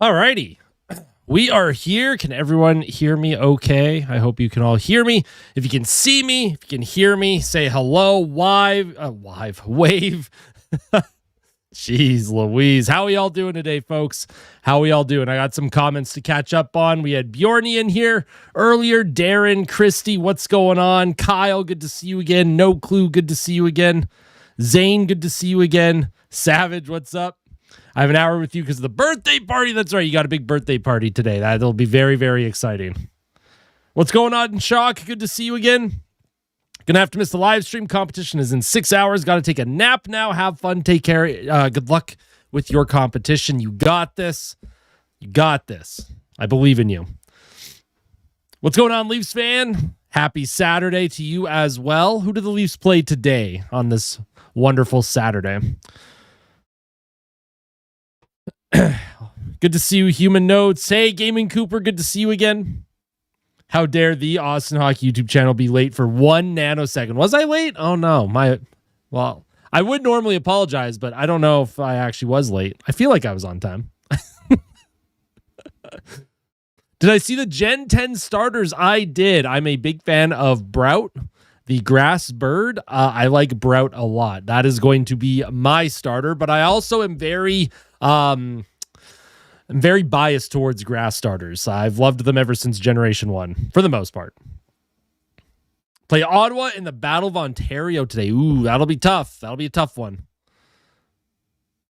Alrighty. We are here. Can everyone hear me okay? I hope you can all hear me. If you can see me, if you can hear me, say hello, wave. Jeez Louise. How are y'all doing today, folks? How are we all doing? I got some comments to catch up on. We had Bjorny in here earlier. Darren, Christy, what's going on? Kyle, good to see you again. No Clue, good to see you again. Zane, good to see you again. Savage, what's up? I have an hour with you because of the birthday party. That's right. You got a big birthday party today. That'll be very, very exciting. What's going on, Shock? Good to see you again. Gonna have to miss the live stream. Competition is in 6 hours. Got to take a nap now. Have fun. Take care. Good luck with your competition. You got this. You got this. I believe in you. What's going on, Leafs fan? Happy Saturday to you as well. Who do the Leafs play today on this wonderful Saturday? Good to see you, Human Notes. Hey, Gaming Cooper, good to see you again. How dare the Austin Hockey YouTube channel be late for 1 nanosecond? Was I late? Oh, no. Well, I would normally apologize, but I don't know if I actually was late. I feel like I was on time. Did I see the Gen 10 starters? I did. I'm a big fan of Brout, the grass bird. I like Brout a lot. That is going to be my starter, but I also am very biased towards grass starters. I've loved them ever since Generation 1, for the most part. Play Ottawa in the Battle of Ontario today. Ooh, that'll be tough. That'll be a tough one.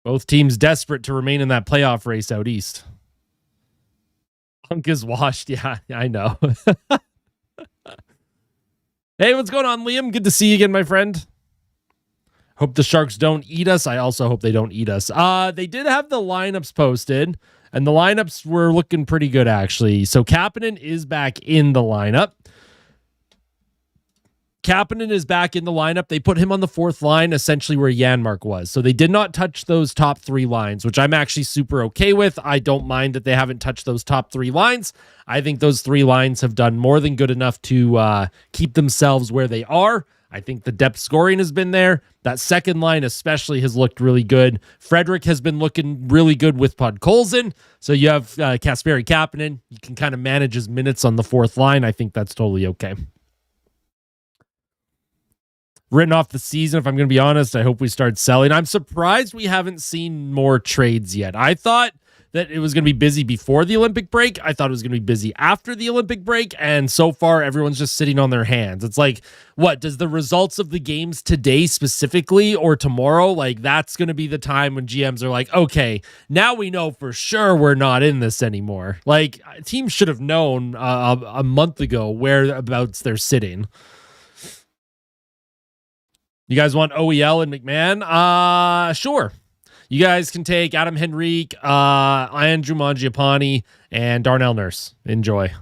Both teams desperate to remain in that playoff race out east. Punk is washed. Yeah, I know. Hey, what's going on, Liam? Good to see you again, my friend. Hope the Sharks don't eat us. I also hope they don't eat us. They did have the lineups posted, and the lineups were looking pretty good, actually. So Kapanen is back in the lineup. Kapanen is back in the lineup. They put him on the fourth line, essentially where Janmark was. So they did not touch those top three lines, which I'm actually super okay with. I don't mind that they haven't touched those top three lines. I think those three lines have done more than good enough to keep themselves where they are. I think the depth scoring has been there. That second line especially has looked really good. Frederick has been looking really good with Podkolzin. So you have Kasperi Kapanen. You can kind of manage his minutes on the fourth line. I think that's totally okay. Written off the season, if I'm going to be honest, I hope we start selling. I'm surprised we haven't seen more trades yet. I thought that it was going to be busy before the Olympic break. I thought it was going to be busy after the Olympic break. And so far, everyone's just sitting on their hands. It's like, what, does the results of the games today specifically or tomorrow, like that's going to be the time when GMs are like, okay, now we know for sure we're not in this anymore. Like teams should have known a month ago whereabouts they're sitting. You guys want OEL and McMahon? Sure. You guys can take Adam Henrique, Andrew Mangiapane, and Darnell Nurse. Enjoy.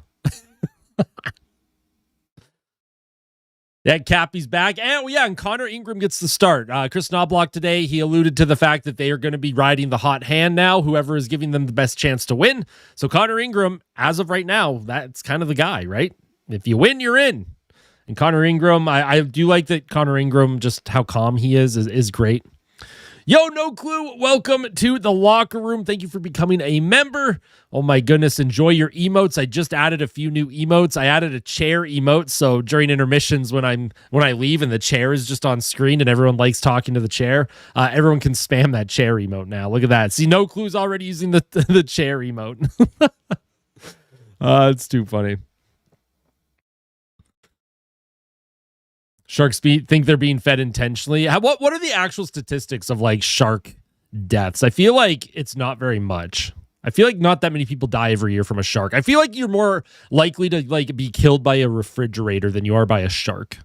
Yeah, Cappy's back. And Connor Ingram gets the start. Chris Knobloch today, he alluded to the fact that they are going to be riding the hot hand now, whoever is giving them the best chance to win. So Connor Ingram, as of right now, that's kind of the guy, right? If you win, you're in. And Connor Ingram, I do like that Connor Ingram, just how calm he is great. Yo, No Clue, welcome to the locker room. Thank you for becoming a member. Oh my goodness, enjoy your emotes. I just added a few new emotes. I added a chair emote, so during intermissions when I leave and the chair is just on screen and everyone likes talking to the chair, everyone can spam that chair emote now. Look at that. See, No Clue's already using the chair emote. It's too funny. Sharks think they're being fed intentionally. What are the actual statistics of like shark deaths? I feel like it's not very much. I feel like not that many people die every year from a shark. I feel like you're more likely to like be killed by a refrigerator than you are by a shark.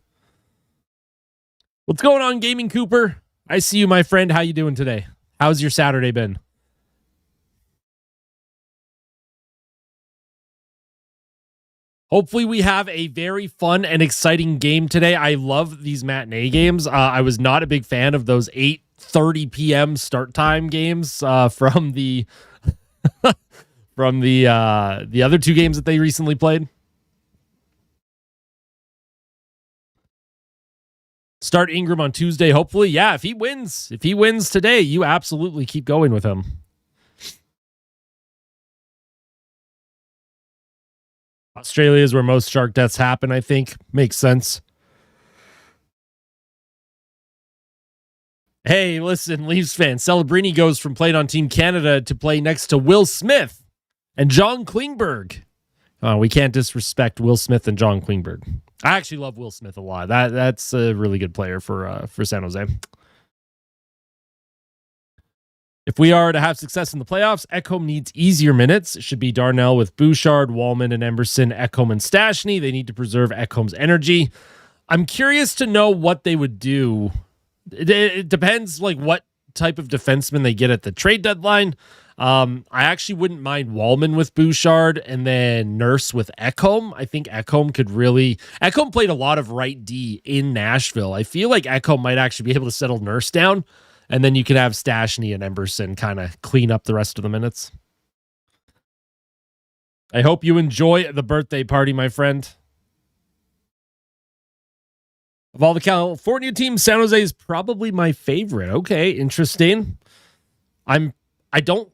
What's going on, Gaming Cooper? I see you, my friend. How you doing today? How's your Saturday been? Hopefully we have a very fun and exciting game today. I love these matinee games. I was not a big fan of those 8:30 p.m. start time games from the the other two games that they recently played. Start Ingram on Tuesday, hopefully. Yeah, if he wins today, you absolutely keep going with him. Australia is where most shark deaths happen, I think. Makes sense. Hey, listen, Leafs fan. Celebrini goes from playing on Team Canada to play next to Will Smith and John Klingberg. We can't disrespect Will Smith and John Klingberg. I actually love Will Smith a lot. That's a really good player for San Jose. If we are to have success in the playoffs, Ekholm needs easier minutes. It should be Darnell with Bouchard, Wallman, and Emerson, Ekholm and Stastny. They need to preserve Ekholm's energy. I'm curious to know what they would do. It depends like what type of defenseman they get at the trade deadline. I actually wouldn't mind Wallman with Bouchard and then Nurse with Ekholm. I think Ekholm could really... Ekholm played a lot of right D in Nashville. I feel like Ekholm might actually be able to settle Nurse down, and then you could have Stastny and Emerson kind of clean up the rest of the minutes. I hope you enjoy the birthday party, my friend. Of all the California teams, San Jose is probably my favorite. Okay, interesting. I don't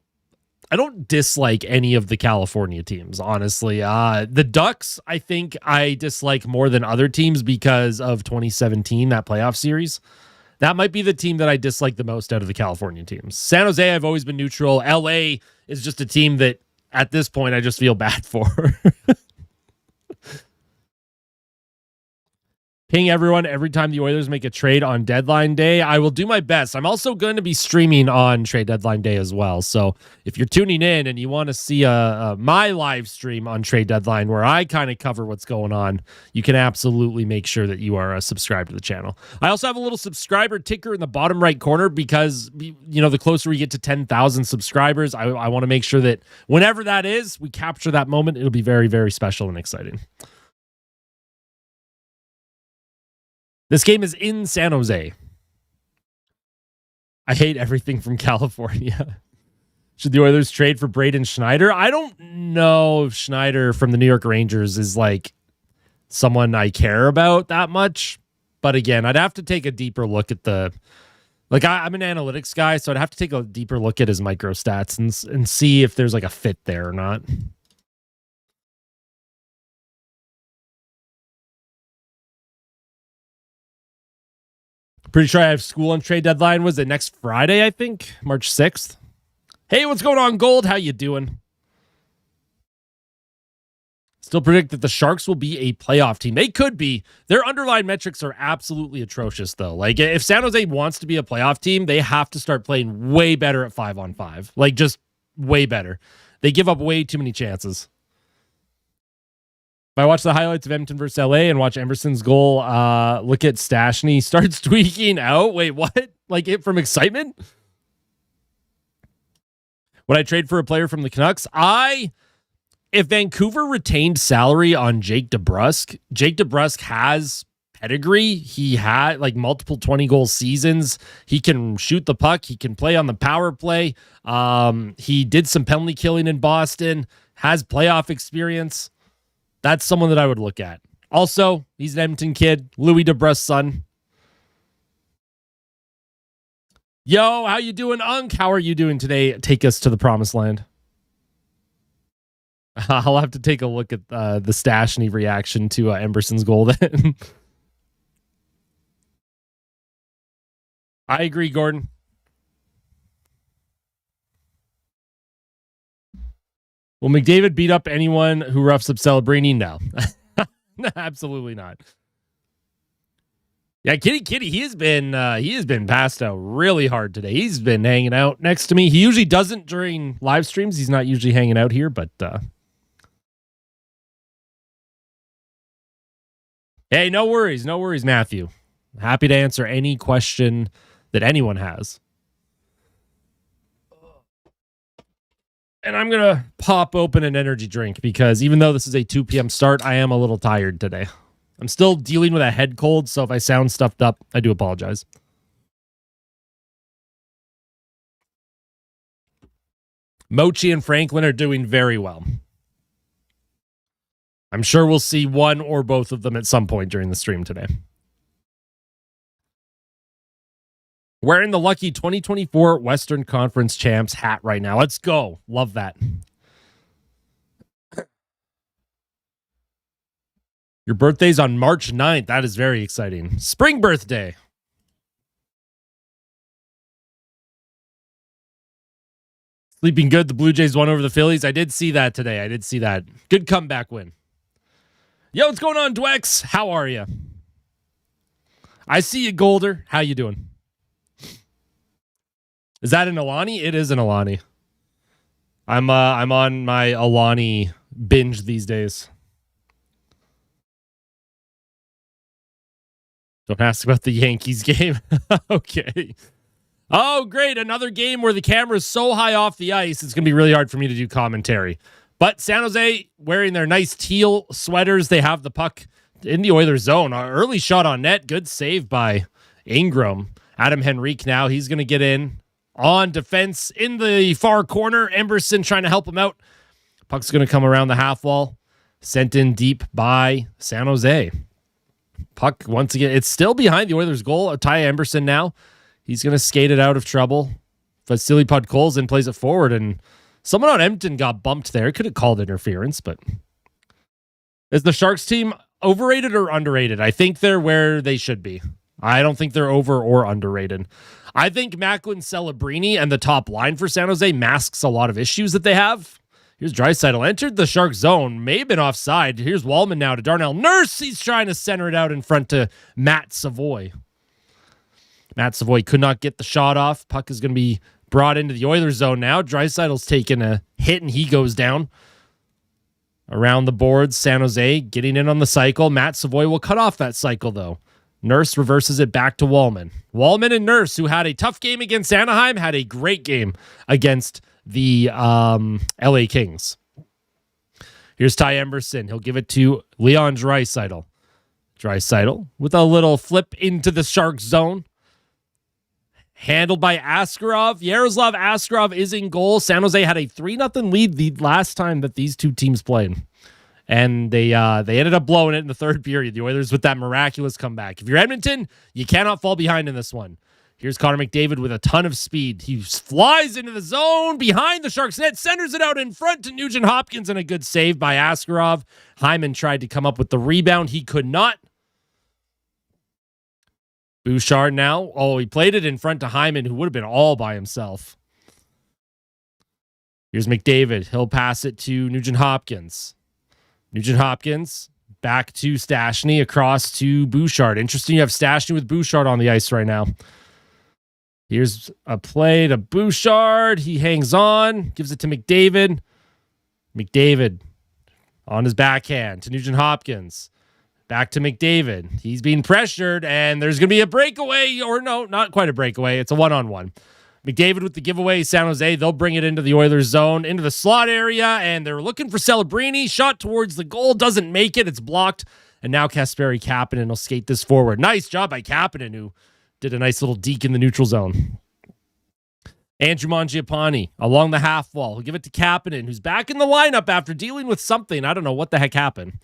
dislike any of the California teams, honestly. The Ducks, I think I dislike more than other teams because of 2017, that playoff series. That might be the team that I dislike the most out of the California teams. San Jose, I've always been neutral. LA is just a team that at this point I just feel bad for. Ping everyone every time the Oilers make a trade on deadline day. I will do my best. I'm also going to be streaming on trade deadline day as well. So if you're tuning in and you want to see my live stream on trade deadline where I kind of cover what's going on, you can absolutely make sure that you are subscribed to the channel. I also have a little subscriber ticker in the bottom right corner because, you know, the closer we get to 10,000 subscribers, I want to make sure that whenever that is, we capture that moment. It'll be very, very special and exciting. This game is in San Jose. I hate everything from California. Should the Oilers trade for Braden Schneider? I don't know if Schneider from the New York Rangers is like someone I care about that much. But again, I'd have to take a deeper look at the... Like, I'm an analytics guy, so I'd have to take a deeper look at his micro stats and see if there's like a fit there or not. Pretty sure I have school on trade deadline. Was it next Friday, I think? March 6th. Hey, what's going on, Gold? How you doing? Still predict that the Sharks will be a playoff team. They could be. Their underlying metrics are absolutely atrocious, though. Like, if San Jose wants to be a playoff team, they have to start playing way better at 5-on-5. Like, just way better. They give up way too many chances. If I watch the highlights of Edmonton versus LA and watch Emerson's goal, look at Stastny starts tweaking out. Wait, what? Like it from excitement? Would I trade for a player from the Canucks? If Vancouver retained salary on Jake DeBrusk has pedigree. He had like multiple 20-goal seasons. He can shoot the puck. He can play on the power play. He did some penalty killing in Boston, has playoff experience. That's someone that I would look at. Also, he's an Edmonton kid, Louis DeBrusk's son. Yo, how you doing, Unk? How are you doing today? Take us to the promised land. I'll have to take a look at the Stastny reaction to Emerson's goal then. I agree, Gordon. Will McDavid beat up anyone who roughs up Celebrini? No. Absolutely not. Yeah, Kitty, he has been passed out really hard today. He's been hanging out next to me. He usually doesn't during live streams. He's not usually hanging out here, but hey, no worries, Matthew. Happy to answer any question that anyone has. And I'm going to pop open an energy drink because even though this is a 2 p.m. start, I am a little tired today. I'm still dealing with a head cold, so if I sound stuffed up, I do apologize. Mochi and Franklin are doing very well. I'm sure we'll see one or both of them at some point during the stream today. Wearing the lucky 2024 Western Conference Champs hat right now. Let's go. Love that. Your birthday's on March 9th. That is very exciting. Spring birthday. Sleeping good. The Blue Jays won over the Phillies. I did see that today. I did see that. Good comeback win. Yo, what's going on, Dwex? How are you? I see you, Golder. How you doing? Is that an Alani? It is an Alani. I'm on my Alani binge these days. Don't ask about the Yankees game. Okay. Oh, great. Another game where the camera is so high off the ice, it's going to be really hard for me to do commentary. But San Jose wearing their nice teal sweaters. They have the puck in the Oilers zone. An early shot on net. Good save by Ingram. Adam Henrique now. He's going to get in on defense in the far corner. Emberson trying to help him out. Puck's going to come around the half wall. Sent in deep by San Jose. Puck, once again, it's still behind the Oilers' goal. Ty Emberson now. He's going to skate it out of trouble. Vasily Podkolzin plays it forward, and someone on Edmonton got bumped there. Could have called interference, but is the Sharks team overrated or underrated? I think they're where they should be. I don't think they're over or underrated. I think Macklin, Celebrini, and the top line for San Jose masks a lot of issues that they have. Here's Draisaitl. Entered the Sharks zone. May have been offside. Here's Wallman now to Darnell Nurse. He's trying to center it out in front to Matt Savoy. Matt Savoy could not get the shot off. Puck is going to be brought into the Oilers zone now. Draisaitl's taking a hit and he goes down. Around the boards, San Jose getting in on the cycle. Matt Savoy will cut off that cycle, though. Nurse reverses it back to Wallman. Wallman and Nurse, who had a tough game against Anaheim, had a great game against the LA Kings. Here's Ty Emberson. He'll give it to Leon Draisaitl. Draisaitl with a little flip into the Sharks zone. Handled by Askarov. Yaroslav Askarov is in goal. San Jose had a 3-0 lead the last time that these two teams played. And they ended up blowing it in the third period. The Oilers with that miraculous comeback. If you're Edmonton, you cannot fall behind in this one. Here's Connor McDavid with a ton of speed. He flies into the zone behind the Sharks net, centers it out in front to Nugent Hopkins, and a good save by Askarov. Hyman tried to come up with the rebound. He could not. Bouchard now. Oh, he played it in front to Hyman, who would have been all by himself. Here's McDavid. He'll pass it to Nugent Hopkins. Nugent Hopkins back to Stastny, across to Bouchard. Interesting, you have Stastny with Bouchard on the ice right now. Here's a play to Bouchard. He hangs on, gives it to McDavid. McDavid on his backhand to Nugent Hopkins. Back to McDavid. He's being pressured, and there's going to be a breakaway. Or no, not quite a breakaway. It's a one-on-one. McDavid with the giveaway. San Jose, they'll bring it into the Oilers zone, into the slot area, and they're looking for Celebrini. Shot towards the goal. Doesn't make it. It's blocked. And now Kasperi Kapanen will skate this forward. Nice job by Kapanen, who did a nice little deke in the neutral zone. Andrew Mangiapane along the half wall. He'll give it to Kapanen, who's back in the lineup after dealing with something. I don't know what the heck happened.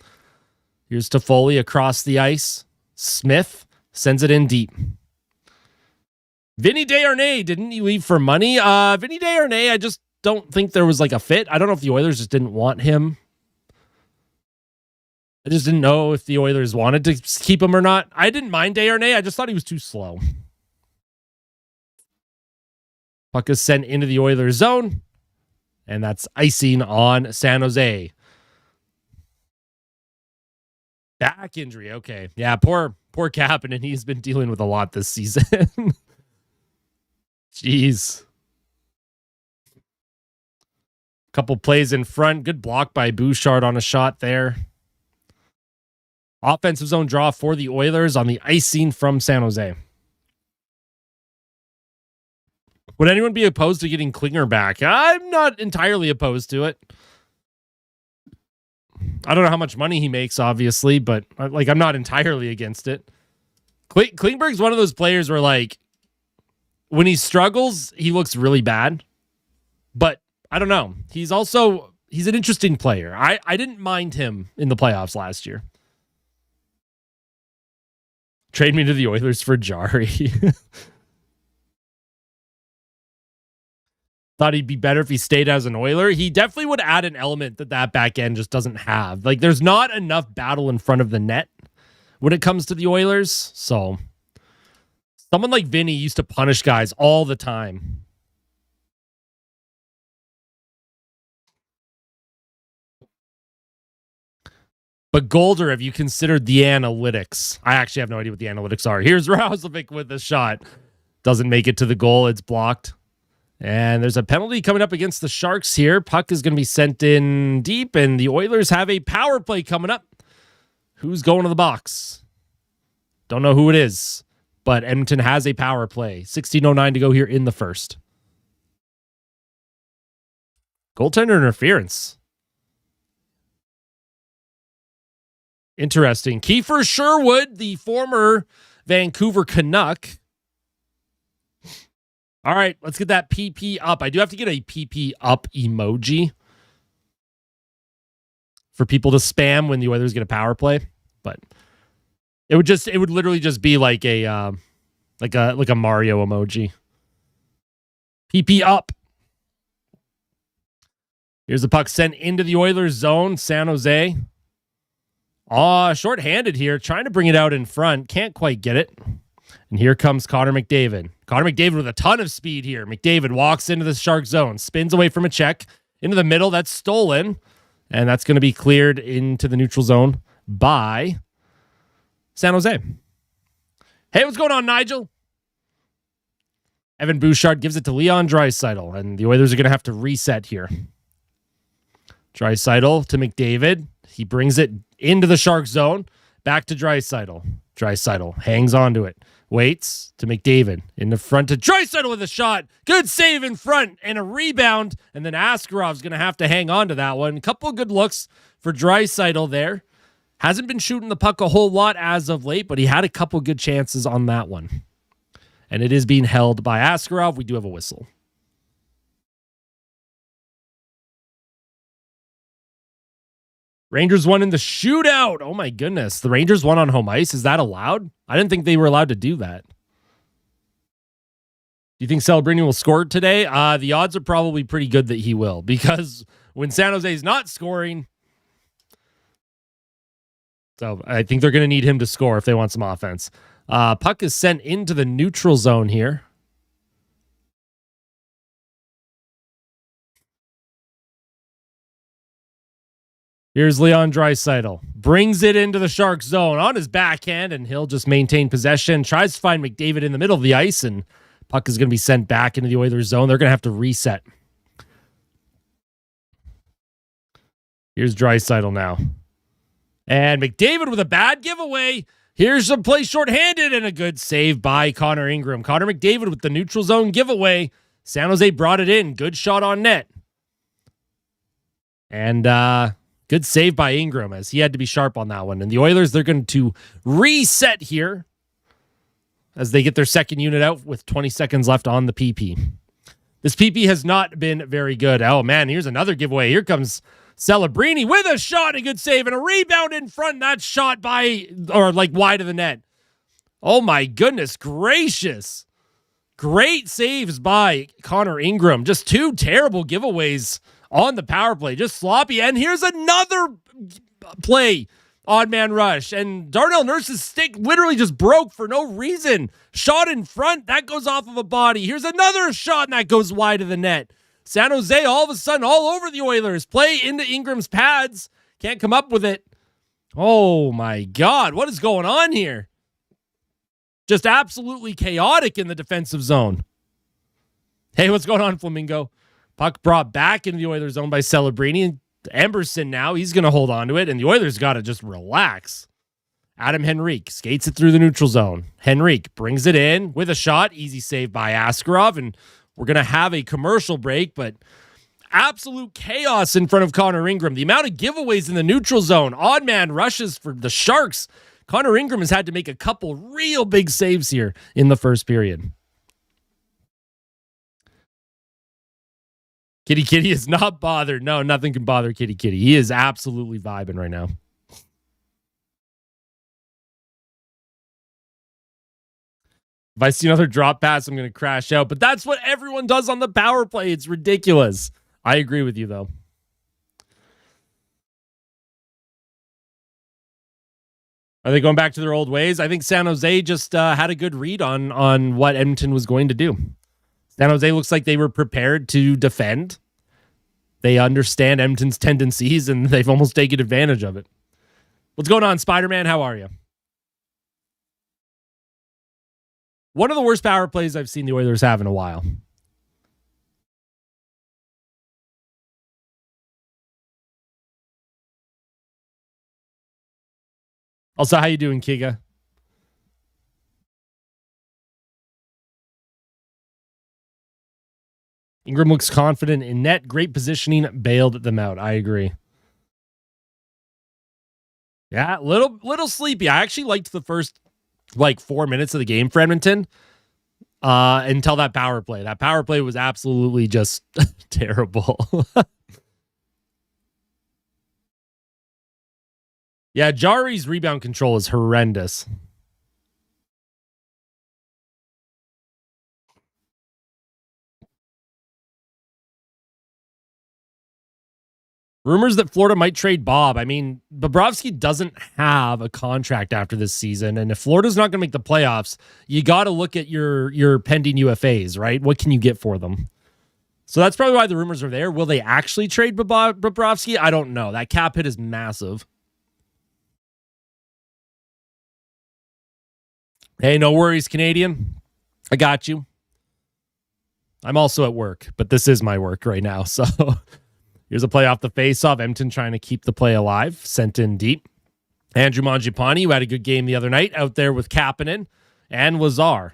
Here's Toffoli across the ice. Smith sends it in deep. Vinny Desharnais, didn't he leave for money? Vinny Desharnais, I just don't think there was like a fit. I don't know if the Oilers just didn't want him. I just didn't know if the Oilers wanted to keep him or not. I didn't mind Desharnais. I just thought he was too slow. Puck is sent into the Oilers zone, and that's icing on San Jose. Back injury. Okay. Yeah, poor Kapanen. He's been dealing with a lot this season. Jeez. Couple plays in front. Good block by Bouchard on a shot there. Offensive zone draw for the Oilers on the icing from San Jose. Would anyone be opposed to getting Klinger back? I'm not entirely opposed to it. I don't know how much money he makes, obviously, but I'm not entirely against it. Klingberg's one of those players where, like, when he struggles, he looks really bad. But I don't know. He's an interesting player. I didn't mind him in the playoffs last year. Trade me to the Oilers for Jari. Thought he'd be better if he stayed as an Oiler. He definitely would add an element that back end just doesn't have. Like, there's not enough battle in front of the net when it comes to the Oilers. So, someone like Vinny used to punish guys all the time. But Golder, have you considered the analytics? I actually have no idea what the analytics are. Here's Rauzovic with a shot. Doesn't make it to the goal. It's blocked. And there's a penalty coming up against the Sharks here. Puck is going to be sent in deep, and the Oilers have a power play coming up. Who's going to the box? Don't know who it is, but Edmonton has a power play. 16:09 to go here in the first. Goaltender interference. Interesting. Kiefer Sherwood, the former Vancouver Canuck. All right, let's get that PP up. I do have to get a PP up emoji for people to spam when the Oilers get a power play, but it would literally just be like a Mario emoji. PP up. Here's the puck sent into the Oilers zone. San Jose. Short-handed here, trying to bring it out in front. Can't quite get it. And here comes Connor McDavid. Connor McDavid with a ton of speed here. McDavid walks into the Shark zone, spins away from a check, into the middle. That's stolen. And that's going to be cleared into the neutral zone by San Jose. Hey, what's going on, Nigel? Evan Bouchard gives it to Leon Draisaitl, and the Oilers are going to have to reset here. Draisaitl to McDavid. He brings it into the Shark zone. Back to Draisaitl. Draisaitl hangs onto it. Waits to McDavid. In the front to Draisaitl with a shot. Good save in front and a rebound. And then Askarov's going to have to hang on to that one. A couple of good looks for Draisaitl there. Hasn't been shooting the puck a whole lot as of late, but he had a couple good chances on that one. And it is being held by Askarov. We do have a whistle. Rangers won in the shootout. Oh my goodness. The Rangers won on home ice. Is that allowed? I didn't think they were allowed to do that. Do you think Celebrini will score today? The odds are probably pretty good that he will, because when San Jose is not scoring, so I think they're going to need him to score if they want some offense. Puck is sent into the neutral zone here. Here's Leon Draisaitl. Brings it into the Shark zone on his backhand, and he'll just maintain possession. Tries to find McDavid in the middle of the ice, and puck is going to be sent back into the Oilers zone. They're going to have to reset. Here's Draisaitl now. And McDavid with a bad giveaway. Here's a play shorthanded and a good save by Connor Ingram. Connor McDavid with the neutral zone giveaway. San Jose brought it in. Good shot on net. And good save by Ingram, as he had to be sharp on that one. And the Oilers, they're going to reset here as they get their second unit out with 20 seconds left on the PP. This PP has not been very good. Oh, man, here's another giveaway. Here comes Celebrini with a shot, a good save, and a rebound in front. That shot wide of the net. Oh, my goodness gracious. Great saves by Connor Ingram. Just two terrible giveaways on the power play. Just sloppy. And here's another play. Odd man rush. And Darnell Nurse's stick literally just broke for no reason. Shot in front. That goes off of a body. Here's another shot, and that goes wide of the net. San Jose all of a sudden all over the Oilers. Play into Ingram's pads. Can't come up with it. Oh my God. What is going on here? Just absolutely chaotic in the defensive zone. Hey, what's going on, Flamingo? Puck brought back into the Oilers zone by Celebrini. And Emberson now, he's going to hold on to it. And the Oilers got to just relax. Adam Henrique skates it through the neutral zone. Henrique brings it in with a shot. Easy save by Askarov. And we're going to have a commercial break, but absolute chaos in front of Connor Ingram. The amount of giveaways in the neutral zone. Odd man rushes for the Sharks. Connor Ingram has had to make a couple real big saves here in the first period. Kitty Kitty is not bothered. No, nothing can bother Kitty Kitty. He is absolutely vibing right now. If I see another drop pass, I'm going to crash out. But that's what everyone does on the power play. It's ridiculous. I agree with you, though. Are they going back to their old ways? I think San Jose just had a good read on what Edmonton was going to do. San Jose looks like they were prepared to defend. They understand Edmonton's tendencies, and they've almost taken advantage of it. What's going on, Spider-Man? How are you? One of the worst power plays I've seen the Oilers have in a while. Also, how you doing, Kiga? Ingram looks confident in net. Great positioning. Bailed them out. I agree. Yeah, little sleepy. I actually liked the first 4 minutes of the game for Edmonton until that power play. That power play was absolutely just terrible. Yeah, Jari's rebound control is horrendous. Rumors that Florida might trade Bob. I mean, Bobrovsky doesn't have a contract after this season, and if Florida's not going to make the playoffs, you got to look at your pending UFAs, right? What can you get for them? So that's probably why the rumors are there. Will they actually trade Bobrovsky? I don't know. That cap hit is massive. Hey, no worries, Canadian. I got you. I'm also at work, but this is my work right now, so... Here's a play off the faceoff. Edmonton trying to keep the play alive. Sent in deep. Andrew Mangiapane, who had a good game the other night, out there with Kapanen and Lazar.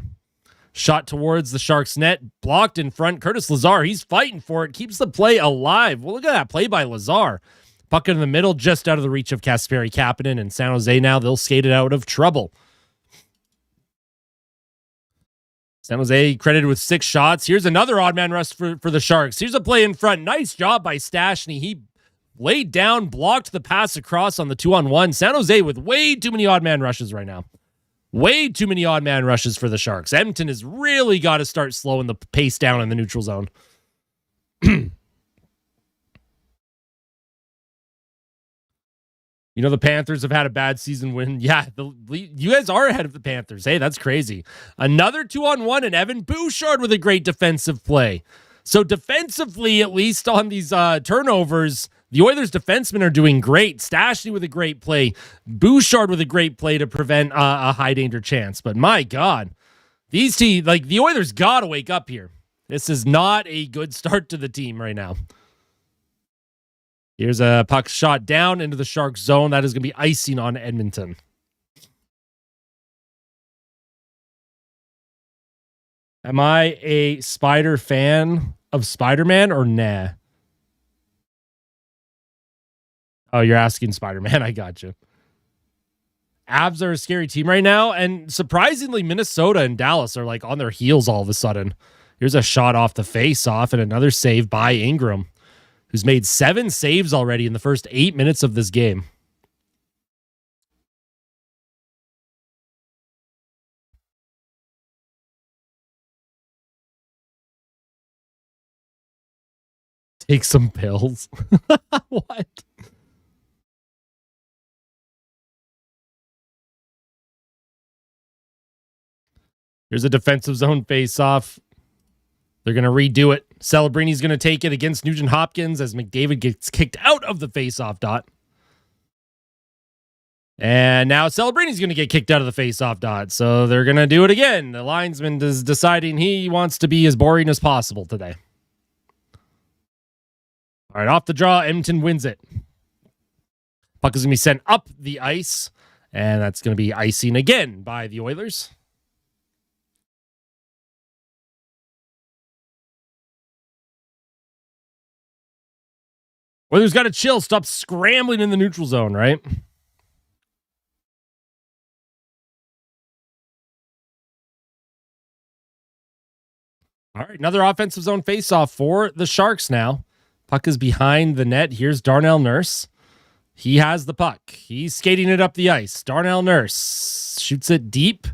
Shot towards the Sharks net. Blocked in front. Curtis Lazar, he's fighting for it. Keeps the play alive. Well, look at that play by Lazar. Puck in the middle, just out of the reach of Kasperi Kapanen. And San Jose now, they'll skate it out of trouble. San Jose credited with 6 shots. Here's another odd man rush for the Sharks. Here's a play in front. Nice job by Stastny. He laid down, blocked the pass across on the 2-on-1. San Jose with way too many odd man rushes right now. Way too many odd man rushes for the Sharks. Edmonton has really got to start slowing the pace down in the neutral zone. You know, the Panthers have had a bad season when, you guys are ahead of the Panthers. Hey, that's crazy. Another 2-on-1 and Evan Bouchard with a great defensive play. So defensively, at least on these turnovers, the Oilers defensemen are doing great. Stastny with a great play. Bouchard with a great play to prevent a high danger chance. But my God, these teams, the Oilers got to wake up here. This is not a good start to the team right now. Here's a puck shot down into the Sharks zone. That is going to be icing on Edmonton. Am I a Spider fan of Spider-Man or nah? Oh, you're asking Spider-Man. I got you. Avs are a scary team right now. And surprisingly, Minnesota and Dallas are on their heels all of a sudden. Here's a shot off the face-off and another save by Ingram, who's made 7 saves already in the first 8 minutes of this game. Take some pills. What? Here's a defensive zone face-off. They're going to redo it. Celebrini's going to take it against Nugent Hopkins as McDavid gets kicked out of the faceoff dot. And now Celebrini's going to get kicked out of the faceoff dot. So they're going to do it again. The linesman is deciding he wants to be as boring as possible today. All right, off the draw, Edmonton wins it. Puck is going to be sent up the ice, and that's going to be icing again by the Oilers. Oilers got to chill. Stop scrambling in the neutral zone, right? All right, another offensive zone faceoff for the Sharks now. Puck is behind the net. Here's Darnell Nurse. He has the puck. He's skating it up the ice. Darnell Nurse shoots it deep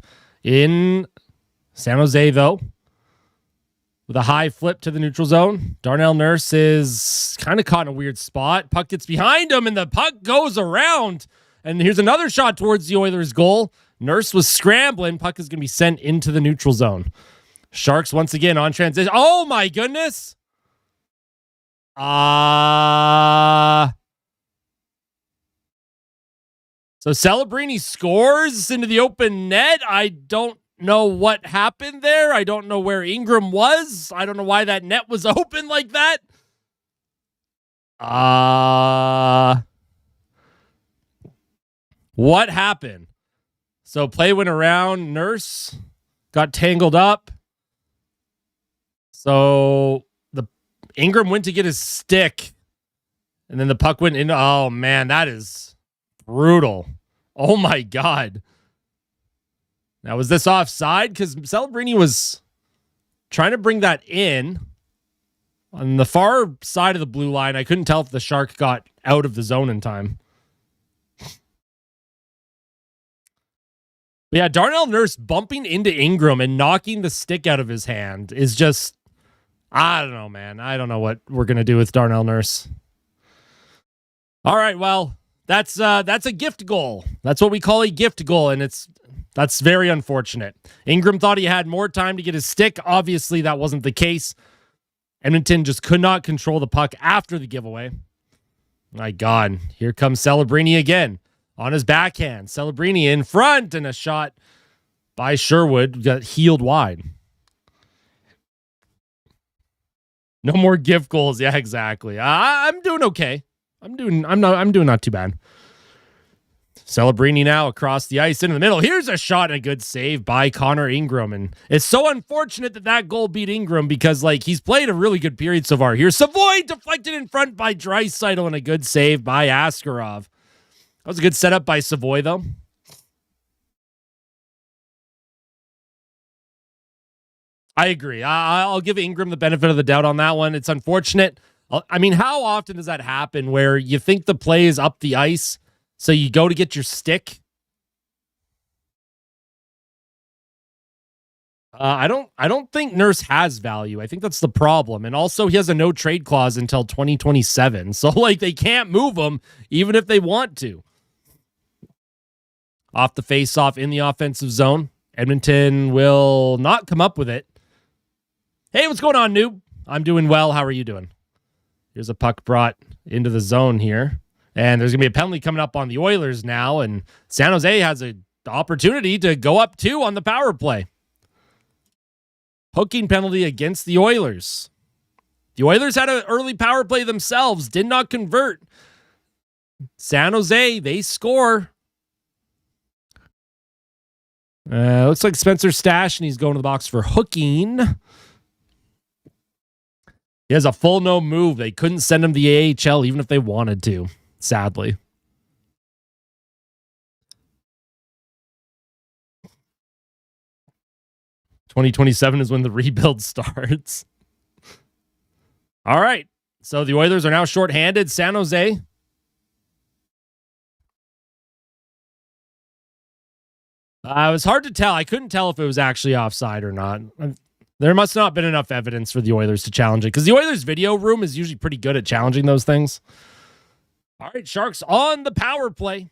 in San Jose, though, with a high flip to the neutral zone. Darnell Nurse is kind of caught in a weird spot. Puck gets behind him, and the puck goes around. And here's another shot towards the Oilers' goal. Nurse was scrambling. Puck is going to be sent into the neutral zone. Sharks once again on transition. Oh, my goodness. So Celebrini scores into the open net. I don't know what happened there. I don't know where Ingram was. I don't know why that net was open like that. What happened? So play went around. Nurse got tangled up. So the Ingram went to get his stick, and then the puck went in. Oh man, that is brutal. Oh my God. Now, was this offside? Because Celebrini was trying to bring that in on the far side of the blue line. I couldn't tell if the Shark got out of the zone in time. But yeah, Darnell Nurse bumping into Ingram and knocking the stick out of his hand is just, I don't know, man. I don't know what we're going to do with Darnell Nurse. All right, well, that's a gift goal. That's what we call a gift goal, and that's very unfortunate. Ingram thought he had more time to get his stick. Obviously, that wasn't the case. Edmonton just could not control the puck after the giveaway. My God, here comes Celebrini again on his backhand. Celebrini in front, and a shot by Sherwood got healed wide. No more gift goals. Yeah, exactly. I'm doing okay. I'm doing not too bad. Celebrini now across the ice into the middle. Here's a shot and a good save by Connor Ingram. And it's so unfortunate that goal beat Ingram because, he's played a really good period so far. Here's Savoy deflected in front by Draisaitl and a good save by Askarov. That was a good setup by Savoy, though. I agree. I'll give Ingram the benefit of the doubt on that one. It's unfortunate. I mean, how often does that happen where you think the play is up the ice, so you go to get your stick? I don't think Nurse has value. I think that's the problem. And also he has a no trade clause until 2027. So they can't move him even if they want to. Off the face-off in the offensive zone. Edmonton will not come up with it. Hey, what's going on, noob? I'm doing well. How are you doing? Here's a puck brought into the zone here. And there's going to be a penalty coming up on the Oilers now. And San Jose has an opportunity to go up 2 on the power play. Hooking penalty against the Oilers. The Oilers had an early power play themselves, did not convert. San Jose, they score. Looks like Spencer Stash, and he's going to the box for hooking. He has a full no move. They couldn't send him to the AHL even if they wanted to, sadly. "2027 is when the rebuild starts." All right. So the Oilers are now shorthanded. San Jose. It was hard to tell. I couldn't tell if it was actually offside or not. There must not have been enough evidence for the Oilers to challenge it because the Oilers video room is usually pretty good at challenging those things. All right, Sharks on the power play.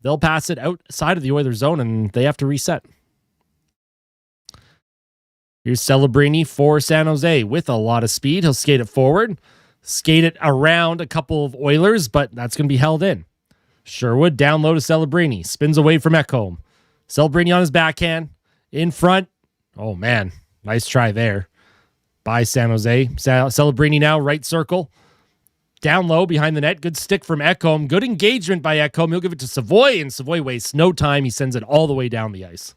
They'll pass it outside of the Oilers zone and they have to reset. Here's Celebrini for San Jose with a lot of speed. He'll skate it forward, skate it around a couple of Oilers, but that's going to be held in. Sherwood down low to Celebrini. Spins away from Ekholm. Celebrini on his backhand. In front. Oh, man. Nice try there by San Jose. Celebrini now, right circle. Down low behind the net. Good stick from Ekholm. Good engagement by Ekholm. He'll give it to Savoy, and Savoy wastes no time. He sends it all the way down the ice.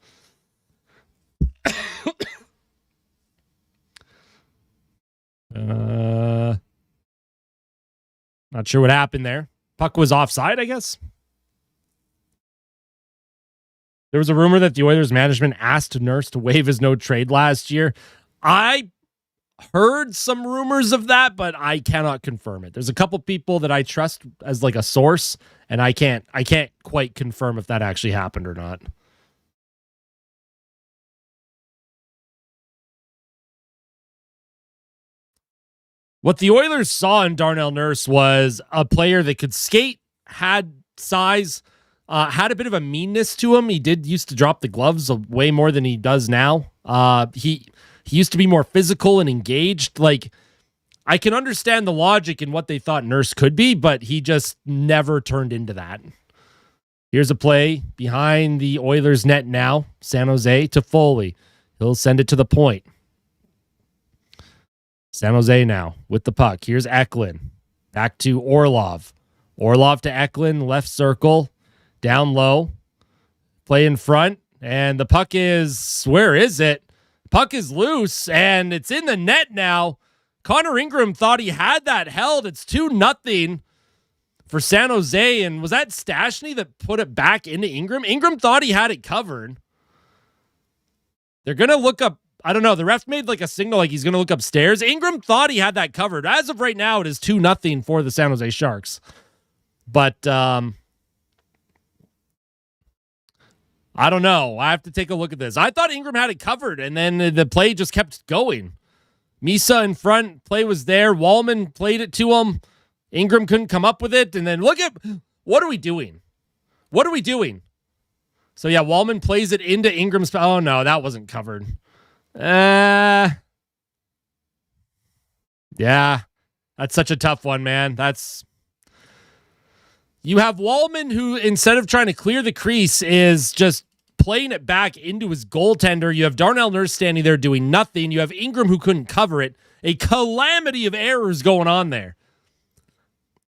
Not sure what happened there. Puck was offside, I guess. There was a rumor that the Oilers management asked Nurse to waive his no trade last year. I heard some rumors of that, but I cannot confirm it. There's a couple people that I trust as a source, and I can't quite confirm if that actually happened or not. What the Oilers saw in Darnell Nurse was a player that could skate, had size, had a bit of a meanness to him. He used to drop the gloves way more than he does now. He used to be more physical and engaged. Like, I can understand the logic in what they thought Nurse could be, but he just never turned into that. Here's a play behind the Oilers net now. San Jose to Foley. He'll send it to the point. San Jose now with the puck. Here's Macklin. Back to Orlov. Orlov to Macklin, left circle. Down low. Play in front. And the puck is, where is it? Puck is loose, and it's in the net now. Connor Ingram thought he had that held. It's 2-0 for San Jose. And was that Stastny that put it back into Ingram? Ingram thought he had it covered. They're going to look up. I don't know. The ref made like a signal like he's going to look upstairs. Ingram thought he had that covered. As of right now, it is 2-0 for the San Jose Sharks. But I don't know. I have to take a look at this. I thought Ingram had it covered, and then the play just kept going. Misa in front. Play was there. Wallman played it to him. Ingram couldn't come up with it. And then look at, what are we doing? What are we doing? So yeah, Wallman plays it into Ingram's. Oh no, that wasn't covered. Yeah, that's such a tough one, man. You have Wallman, who instead of trying to clear the crease is just playing it back into his goaltender. You have Darnell Nurse standing there doing nothing. You have Ingram who couldn't cover it. A calamity of errors going on there.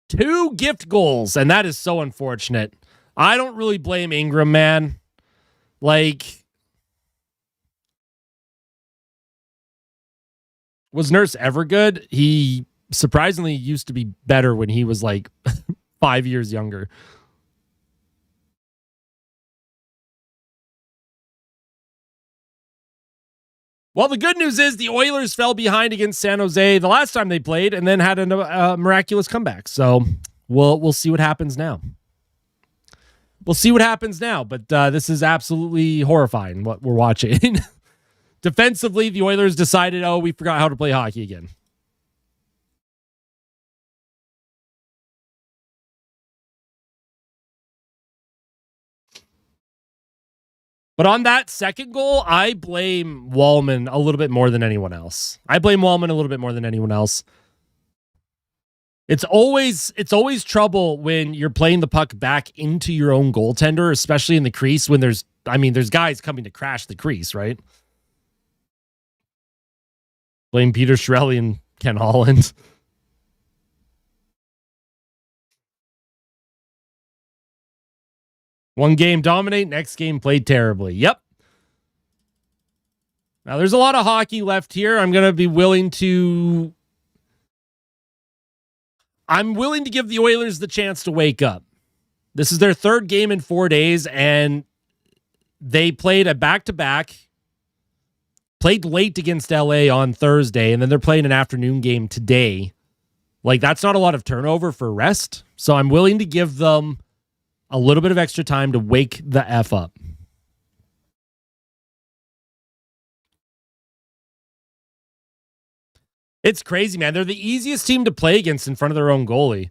2 gift goals, and that is so unfortunate. I don't really blame Ingram, man. Like, was Nurse ever good? He surprisingly used to be better when he was like 5 years younger. Well, the good news is the Oilers fell behind against San Jose the last time they played and then had a miraculous comeback. So we'll see what happens now. We'll see what happens now, but this is absolutely horrifying what we're watching. Defensively, the Oilers decided, we forgot how to play hockey again. But on that second goal, I blame Wallman a little bit more than anyone else. It's always trouble when you're playing the puck back into your own goaltender, especially in the crease when there's guys coming to crash the crease, right? Blame Peter Chiarelli and Ken Holland. One game dominate, next game played terribly. Yep. Now there's a lot of hockey left here. I'm willing to give the Oilers the chance to wake up. This is their 3rd game in 4 days, and they played a back-to-back, played late against LA on Thursday, and then they're playing an afternoon game today. Like, that's not a lot of turnover for rest, so I'm willing to give them a little bit of extra time to wake the F up. It's crazy, man. They're the easiest team to play against in front of their own goalie.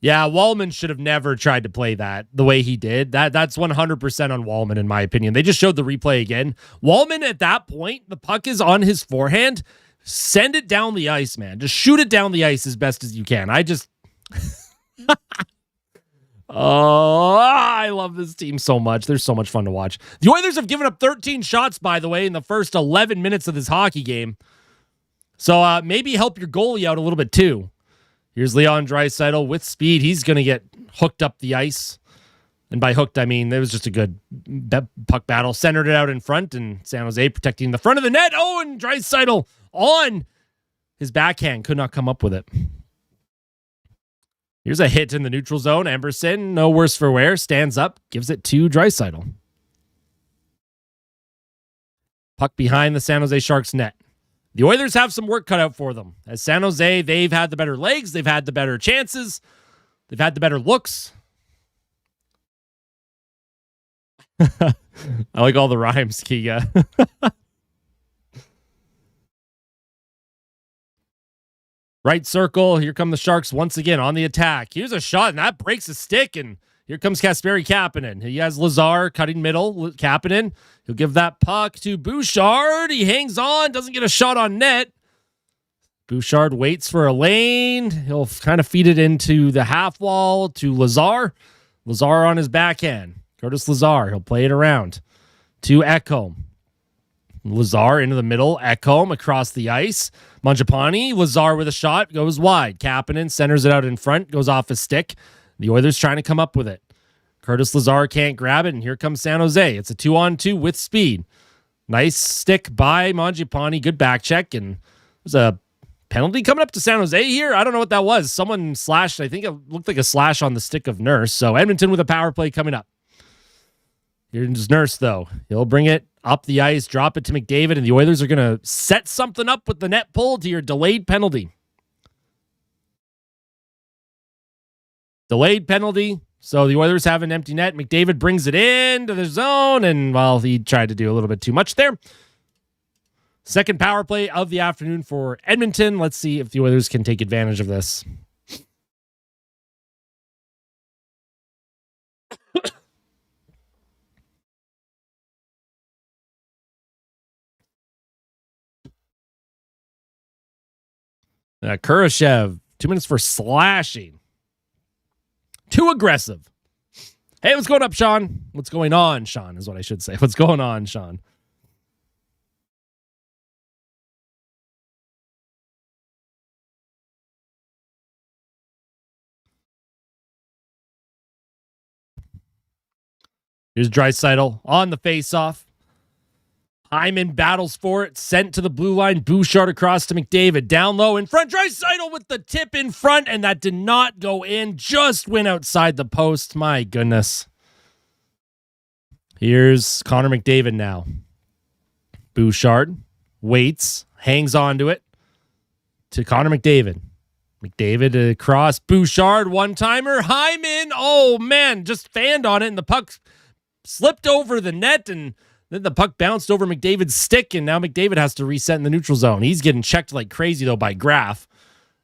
Yeah, Wallman should have never tried to play that the way he did. That's 100% on Wallman, in my opinion. They just showed the replay again. Wallman, at that point, the puck is on his forehand. Send it down the ice, man. Just shoot it down the ice as best as you can. Oh, I love this team so much. They're so much fun to watch. The Oilers have given up 13 shots, by the way, in the first 11 minutes of this hockey game. So maybe help your goalie out a little bit too. Here's Leon Draisaitl with speed. He's going to get hooked up the ice. And by hooked, I mean, it was just a good puck battle. Centered it out in front, and San Jose protecting the front of the net. Oh, and Draisaitl on his backhand. Could not come up with it. Here's a hit in the neutral zone. Emberson, no worse for wear, stands up, gives it to Draisaitl. Puck behind the San Jose Sharks net. The Oilers have some work cut out for them. As San Jose, they've had the better legs, they've had the better chances, they've had the better looks. I like all the rhymes, Kiga. Right circle. Here come the Sharks once again on the attack. Here's a shot, and that breaks a stick, and here comes Kasperi Kapanen. He has Lazar cutting middle. Kapanen, he'll give that puck to Bouchard. He hangs on, doesn't get a shot on net. Bouchard waits for a lane. He'll kind of feed it into the half wall to Lazar. Lazar on his backhand. Curtis Lazar, he'll play it around to Ekholm. Lazar into the middle. Ekholm across the ice. Mangiapane. Lazar with a shot. Goes wide. Kapanen centers it out in front. Goes off his stick. The Oilers trying to come up with it. Curtis Lazar can't grab it, and here comes San Jose. It's a 2-on-2 with speed. Nice stick by Mangiapane. Good back check, and there's a penalty coming up to San Jose here. I don't know what that was. Someone slashed. I think it looked like a slash on the stick of Nurse. So Edmonton with a power play coming up. Here's Nurse, though. He'll bring it up the ice, drop it to McDavid, and the Oilers are going to set something up with the net pull to your delayed penalty. Delayed penalty. So the Oilers have an empty net. McDavid brings it into the zone, and, well, he tried to do a little bit too much there. Second power play of the afternoon for Edmonton. Let's see if the Oilers can take advantage of this. Kurashev, 2 minutes for slashing. Too aggressive. Hey, what's going up, Sean? What's going on, Sean, is what I should say. What's going on, Sean? Here's Draisaitl on the faceoff. Hyman battles for it, sent to the blue line. Bouchard across to McDavid. Down low in front. Draisaitl with the tip in front, and that did not go in. Just went outside the post. My goodness. Here's Connor McDavid now. Bouchard waits, hangs on to it to Connor McDavid. McDavid across. Bouchard, one-timer. Hyman, oh man, just fanned on it, and the puck slipped over the net, and then the puck bounced over McDavid's stick, and now McDavid has to reset in the neutral zone. He's getting checked like crazy, though, by Graf.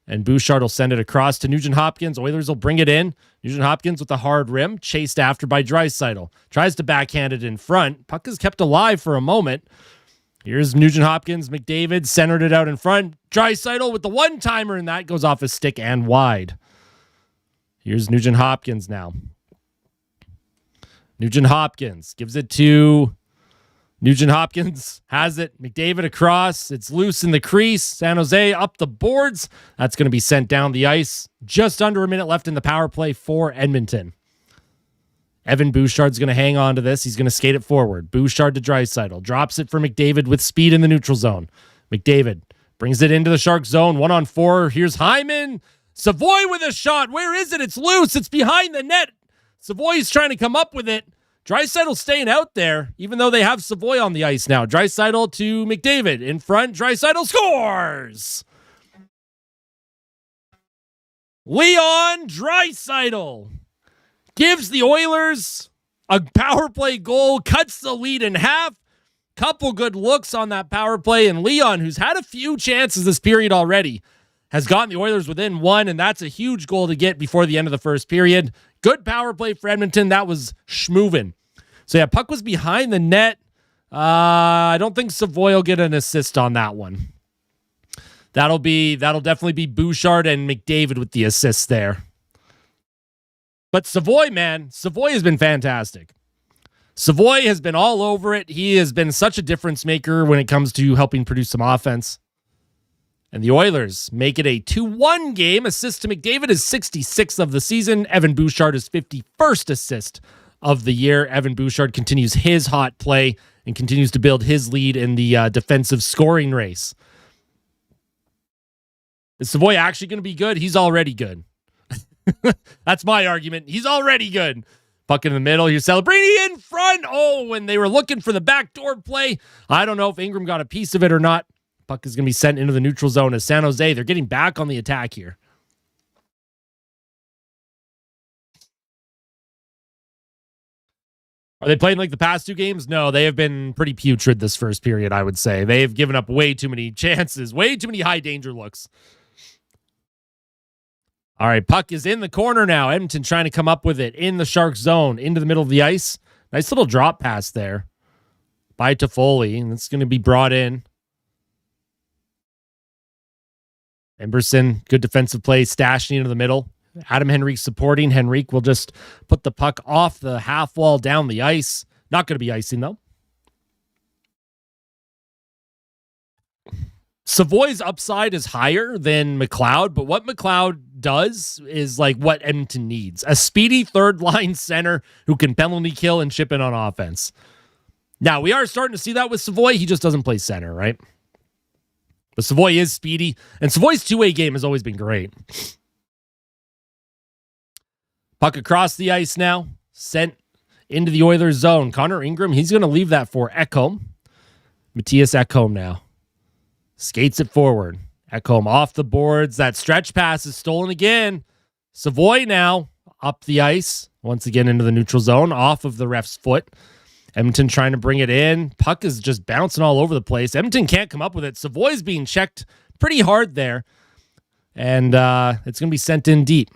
And Bouchard will send it across to Nugent Hopkins. Oilers will bring it in. Nugent Hopkins with a hard rim, chased after by Draisaitl. Tries to backhand it in front. Puck is kept alive for a moment. Here's Nugent Hopkins. McDavid centered it out in front. Draisaitl with the one-timer, and that goes off his stick and wide. Here's Nugent Hopkins now. Nugent Hopkins gives it to... Nugent Hopkins has it. McDavid across. It's loose in the crease. San Jose up the boards. That's going to be sent down the ice. Just under a minute left in the power play for Edmonton. Evan Bouchard's going to hang on to this. He's going to skate it forward. Bouchard to Draisaitl. Drops it for McDavid with speed in the neutral zone. McDavid brings it into the Sharks zone. 1-on-4. Here's Hyman. Savoy with a shot. Where is it? It's loose. It's behind the net. Savoy's trying to come up with it. Draisaitl staying out there, even though they have Savoy on the ice now. Draisaitl to McDavid. In front, Draisaitl scores! Leon Draisaitl gives the Oilers a power play goal, cuts the lead in half. Couple good looks on that power play, and Leon, who's had a few chances this period already, has gotten the Oilers within one, and that's a huge goal to get before the end of the first period. Good power play for Edmonton. That was schmovin'. So, yeah, puck was behind the net. I don't think Savoy will get an assist on that one. That'll definitely be Bouchard and McDavid with the assists there. But Savoy, man, Savoy has been fantastic. Savoy has been all over it. He has been such a difference maker when it comes to helping produce some offense. And the Oilers make it a 2-1 game. Assist to McDavid is 66th of the season. Evan Bouchard is 51st assist of the year. Evan Bouchard continues his hot play and continues to build his lead in the defensive scoring race. Is Savoy actually going to be good? He's already good. That's my argument. He's already good. Puck in the middle. Here's Celebrini in front. Oh, when they were looking for the backdoor play. I don't know if Ingram got a piece of it or not. Puck is going to be sent into the neutral zone as San Jose. They're getting back on the attack here. Are they playing like the past two games? No, they have been pretty putrid this first period, I would say. They have given up way too many chances, way too many high danger looks. All right, puck is in the corner now. Edmonton trying to come up with it in the Sharks zone, into the middle of the ice. Nice little drop pass there by Toffoli, and it's going to be brought in. Emberson, good defensive play, stashing into the middle. Adam Henrique supporting. Henrique will just put the puck off the half wall down the ice. Not going to be icing, though. Savoy's upside is higher than McLeod, but what McLeod does is like what Edmonton needs. A speedy third-line center who can penalty kill and chip in on offense. Now, we are starting to see that with Savoy. He just doesn't play center, right? But Savoy is speedy, and Savoy's two-way game has always been great. Puck across the ice now, sent into the Oilers zone. Connor Ingram, he's going to leave that for Ekholm. Matthias Ekholm now. Skates it forward. Ekholm off the boards. That stretch pass is stolen again. Savoy now up the ice. Once again into the neutral zone. Off of the ref's foot. Edmonton trying to bring it in. Puck is just bouncing all over the place. Edmonton can't come up with it. Savoy's being checked pretty hard there. And it's going to be sent in deep.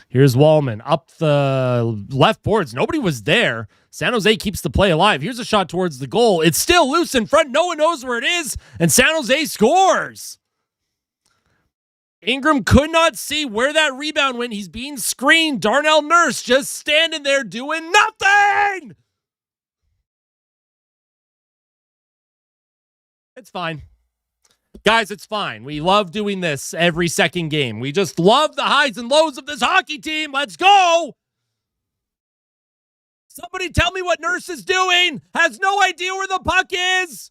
Here's Wallman up the left boards. Nobody was there. San Jose keeps the play alive. Here's a shot towards the goal. It's still loose in front. No one knows where it is. And San Jose scores. Ingram could not see where that rebound went. He's being screened. Darnell Nurse just standing there doing nothing. It's fine. Guys, it's fine. We love doing this every second game. We just love the highs and lows of this hockey team. Let's go. Somebody tell me what Nurse is doing. Has no idea where the puck is.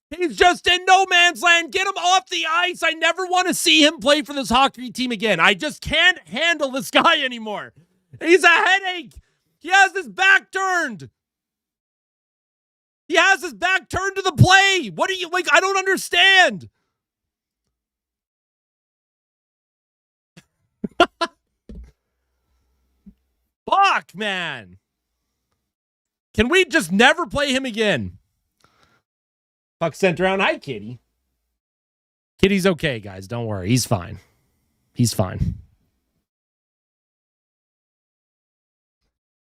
He's just in no man's land. Get him off the ice. I never want to see him play for this hockey team again. I just can't handle this guy anymore. He's a headache. He has his back turned. He has his back turned to the play. What are you like? I don't understand. Fuck, man. Can we just never play him again? Puck sent around. Hi, Kitty. Kitty's okay, guys. Don't worry. He's fine. He's fine.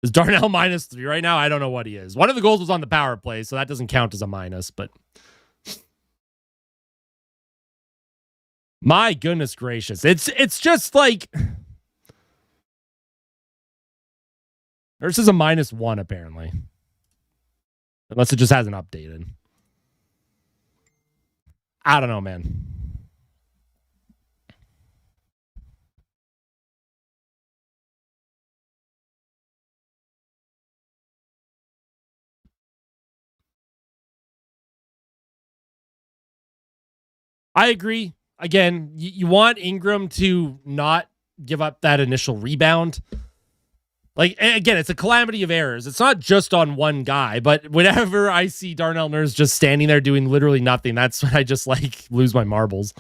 Is Darnell -3 right now? I don't know what he is. One of the goals was on the power play, so that doesn't count as a minus, but my goodness gracious. It's just like Nurse is a -1 apparently. Unless it just hasn't updated. I don't know, man. I agree. Again, you want Ingram to not give up that initial rebound. Like, again, it's a calamity of errors. It's not just on one guy, but whenever I see Darnell Nurse just standing there doing literally nothing, that's when I just like lose my marbles.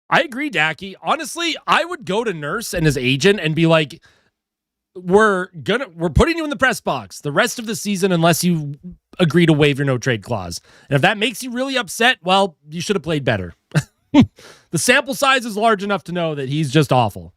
I agree, Dacky. Honestly, I would go to Nurse and his agent and be like, we're putting you in the press box the rest of the season unless you agree to waive your no trade clause. And if that makes you really upset, well, you should have played better. The sample size is large enough to know that he's just awful.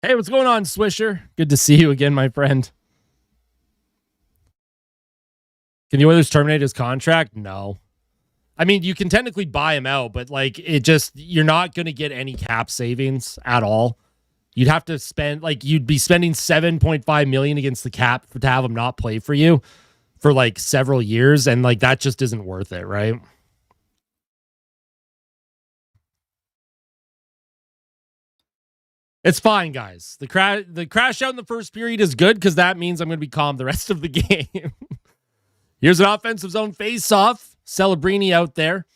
Hey, what's going on, Swisher? Good to see you again, my friend. Can the Oilers terminate his contract? No. I mean, you can technically buy him out, but like you're not going to get any cap savings at all. You'd have to spend you'd be spending $7.5 million against the cap to have him not play for you for like several years, and like that just isn't worth it, right? It's fine, guys. The crash out in the first period is good because that means I'm going to be calm the rest of the game. Here's an offensive zone face-off. Celebrini out there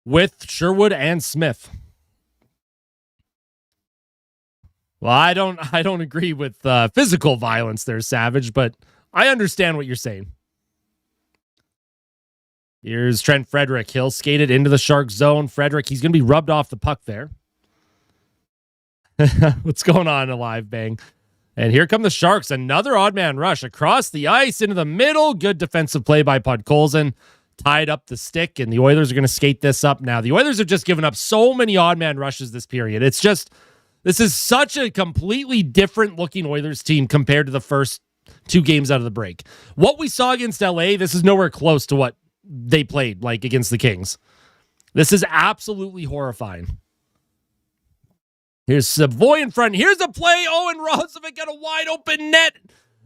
with Sherwood and Smith. Well, I don't agree with physical violence there, Savage, but I understand what you're saying. Here's Trent Frederick. He'll skate it into the Sharks zone. Frederick, he's going to be rubbed off the puck there. What's going on, Alive Bang? And here come the Sharks. Another odd man rush across the ice into the middle. Good defensive play by Podkolzin. Tied up the stick, and the Oilers are going to skate this up now. The Oilers have just given up so many odd man rushes this period. It's just, this is such a completely different looking Oilers team compared to the first two games out of the break. What we saw against LA, this is nowhere close to what they played like against the Kings. This is absolutely horrifying. Here's Savoy in front. Here's a play. Owen Rozovic got a wide open net.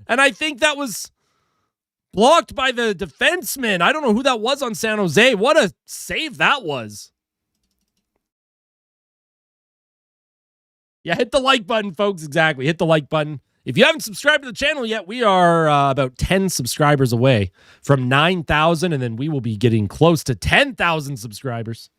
And I think that was blocked by the defenseman. I don't know who that was on San Jose. What a save that was. Yeah, hit the like button, folks. Exactly. Hit the like button. If you haven't subscribed to the channel yet, we are about 10 subscribers away from 9,000, and then we will be getting close to 10,000 subscribers.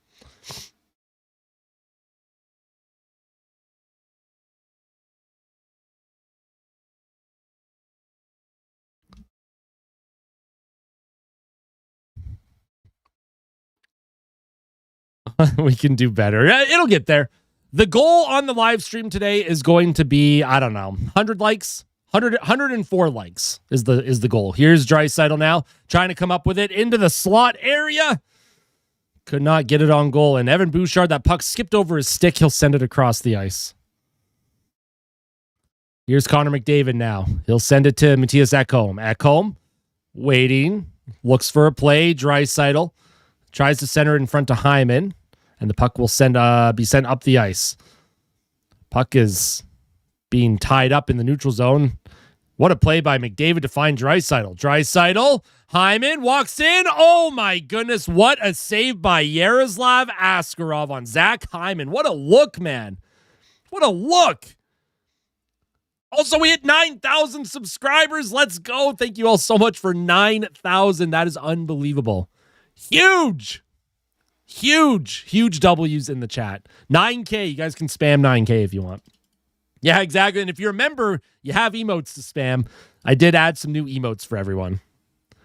We can do better. It'll get there. The goal on the live stream today is going to be, I don't know, 100 likes, 104 likes is the goal. Here's Draisaitl now trying to come up with it into the slot area. Could not get it on goal. And Evan Bouchard, that puck skipped over his stick. He'll send it across the ice. Here's Connor McDavid now. He'll send it to Matthias Ekholm. Ekholm waiting, looks for a play. Draisaitl tries to center it in front of Hyman. And the puck will be sent up the ice. Puck is being tied up in the neutral zone. What a play by McDavid to find Draisaitl. Draisaitl, Hyman walks in. Oh my goodness, what a save by Yaroslav Askarov on Zach Hyman. What a look, man. What a look. Also, we hit 9,000 subscribers. Let's go. Thank you all so much for 9,000. That is unbelievable. Huge. Huge W's in the chat. 9K. You guys can spam 9K if you want. Yeah, exactly. And if you're a member, you have emotes to spam. I did add some new emotes for everyone.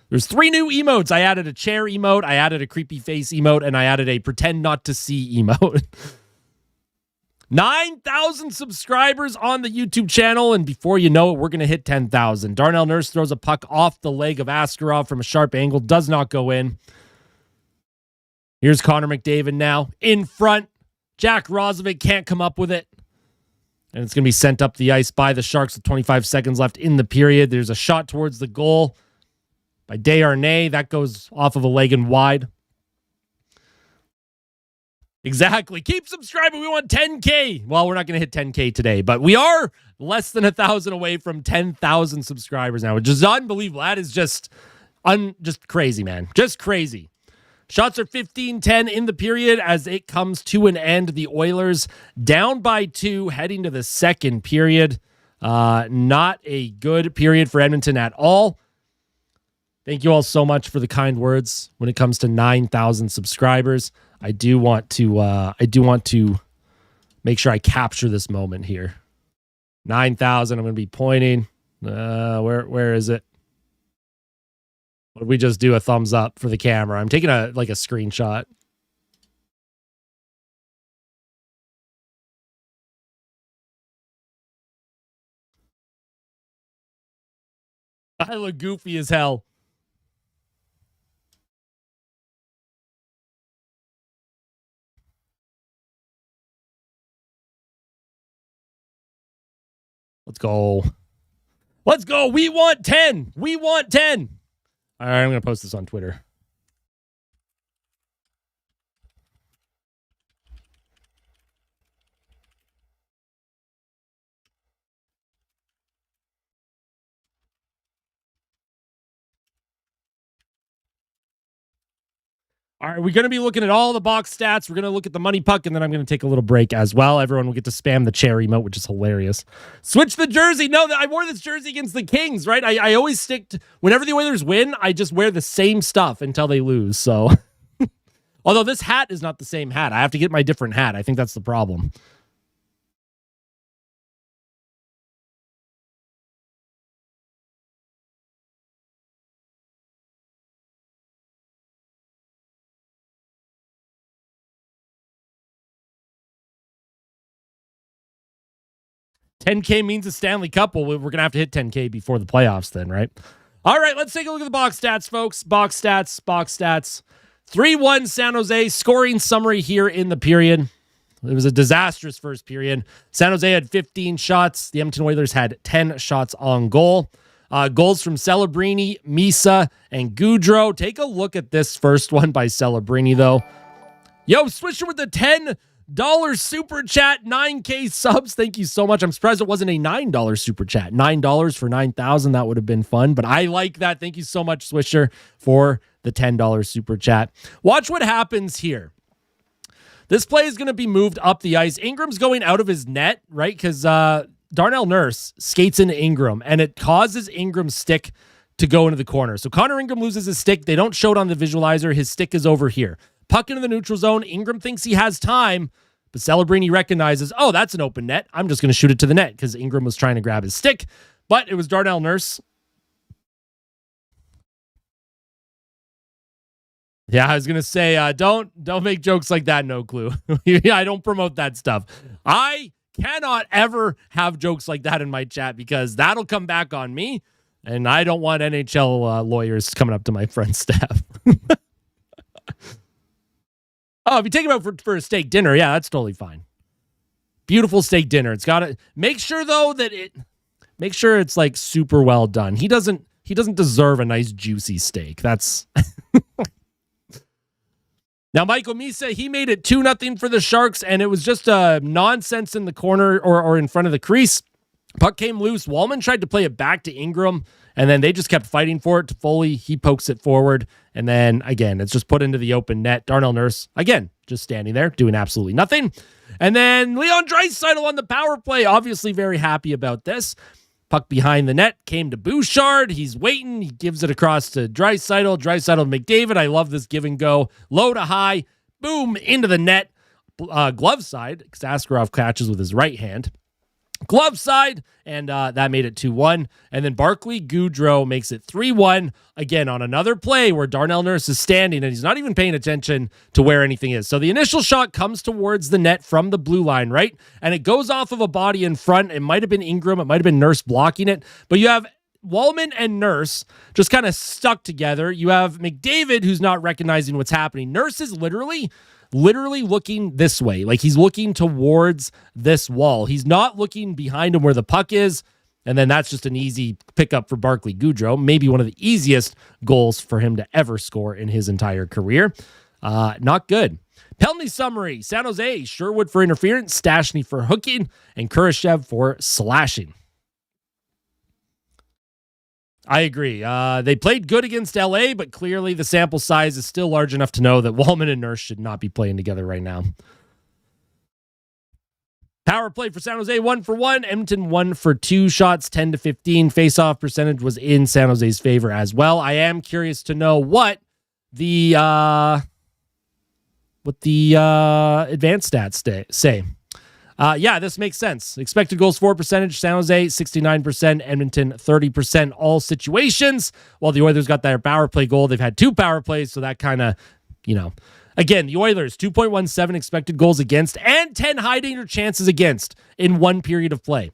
There's 3 new emotes. I added a chair emote, I added a creepy face emote, and I added a pretend not to see emote. 9,000 subscribers on the YouTube channel, and before you know it, we're going to hit 10,000. Darnell Nurse throws a puck off the leg of Askarov from a sharp angle. Does not go in. Here's Connor McDavid now in front. Jack Rozovic can't come up with it. And it's going to be sent up the ice by the Sharks with 25 seconds left in the period. There's a shot towards the goal by Desharnais. That goes off of a leg and wide. Exactly. Keep subscribing. We want 10K. Well, we're not going to hit 10K today, but we are less than 1,000 away from 10,000 subscribers now, which is unbelievable. That is just crazy, man. Just crazy. Shots are 15-10 in the period as it comes to an end. The Oilers down by 2 heading to the second period. Not a good period for Edmonton at all. Thank you all so much for the kind words when it comes to 9,000 subscribers. I do want to make sure I capture this moment here. 9,000. I'm going to be pointing. Where is it? What if we just do a thumbs up for the camera? I'm taking a screenshot. I look goofy as hell. Let's go. Let's go. We want 10. We want 10. All right, I'm going to post this on Twitter. All right, we're going to be looking at all the box stats. We're going to look at the money puck, and then I'm going to take a little break as well. Everyone will get to spam the chair emote, which is hilarious. Switch the jersey. No, I wore this jersey against the Kings, right? I always stick to, whenever the Oilers win, I just wear the same stuff until they lose. So, although this hat is not the same hat. I have to get my different hat. I think that's the problem. 10K means a Stanley Cup. Well, we're going to have to hit 10K before the playoffs then, right? All right, let's take a look at the box stats, folks. Box stats. 3-1 San Jose. Scoring summary here in the period. It was a disastrous first period. San Jose had 15 shots. The Edmonton Oilers had 10 shots on goal. Goals from Celebrini, Misa, and Gaudreau. Take a look at this first one by Celebrini, though. Yo, Swisher with the $10 super chat, 9K subs. Thank you so much. I'm surprised it wasn't a $9 super chat. $9 for 9,000. That would have been fun, but I like that. Thank you so much, Swisher, for the $10 super chat. Watch what happens here. This play is going to be moved up the ice. Ingram's going out of his net, right? Because Darnell Nurse skates into Ingram, and it causes Ingram's stick to go into the corner. So Connor Ingram loses his stick. They don't show it on the visualizer. His stick is over here. Puck into the neutral zone. Ingram thinks he has time, but Celebrini recognizes, oh, that's an open net. I'm just going to shoot it to the net because Ingram was trying to grab his stick, but it was Darnell Nurse. Yeah, I was going to say, don't make jokes like that, no clue. Yeah, I don't promote that stuff. I cannot ever have jokes like that in my chat because that'll come back on me, and I don't want NHL lawyers coming up to my front staff. Oh, if you take him out for a steak dinner, yeah, that's totally fine. Beautiful steak dinner. It's got to make sure though that make sure it's like super well done. He doesn't deserve a nice juicy steak. That's Now, Michael Misa, he made it 2-0 for the Sharks, and it was just nonsense in the corner or in front of the crease. Puck came loose. Wallman tried to play it back to Ingram, and then they just kept fighting for it to Foley. He pokes it forward, and then, again, it's just put into the open net. Darnell Nurse, again, just standing there, doing absolutely nothing. And then Leon Draisaitl on the power play, obviously very happy about this. Puck behind the net, came to Bouchard. He's waiting. He gives it across to Draisaitl. Draisaitl, McDavid. I love this give and go. Low to high. Boom, into the net. Glove side, because Askarov catches with his right hand. Glove side, and that made it 2-1. And then Barclay Goudreau makes it 3-1. Again, on another play where Darnell Nurse is standing, and he's not even paying attention to where anything is. So the initial shot comes towards the net from the blue line, right? And it goes off of a body in front. It might have been Ingram. It might have been Nurse blocking it. But you have Wallman and Nurse just kind of stuck together. You have McDavid, who's not recognizing what's happening. Nurse is literally looking this way. Like he's looking towards this wall. He's not looking behind him where the puck is. And then that's just an easy pickup for Barclay Goudreau. Maybe one of the easiest goals for him to ever score in his entire career. Not good. Penalty summary. San Jose, Sherwood for interference, Stastny for hooking, and Kurashev for slashing. I agree. They played good against LA, but clearly the sample size is still large enough to know that Wallman and Nurse should not be playing together right now. Power play for San Jose, 1 for 1. Edmonton 1 for 2 shots, 10-15. Face-off percentage was in San Jose's favor as well. I am curious to know what the advanced stats say. Yeah, this makes sense. Expected goals for percentage, San Jose 69%, Edmonton 30%, all situations. While the Oilers got their power play goal, they've had 2 power plays, so that kind of, Again, the Oilers, 2.17 expected goals against and 10 high danger chances against in one period of play.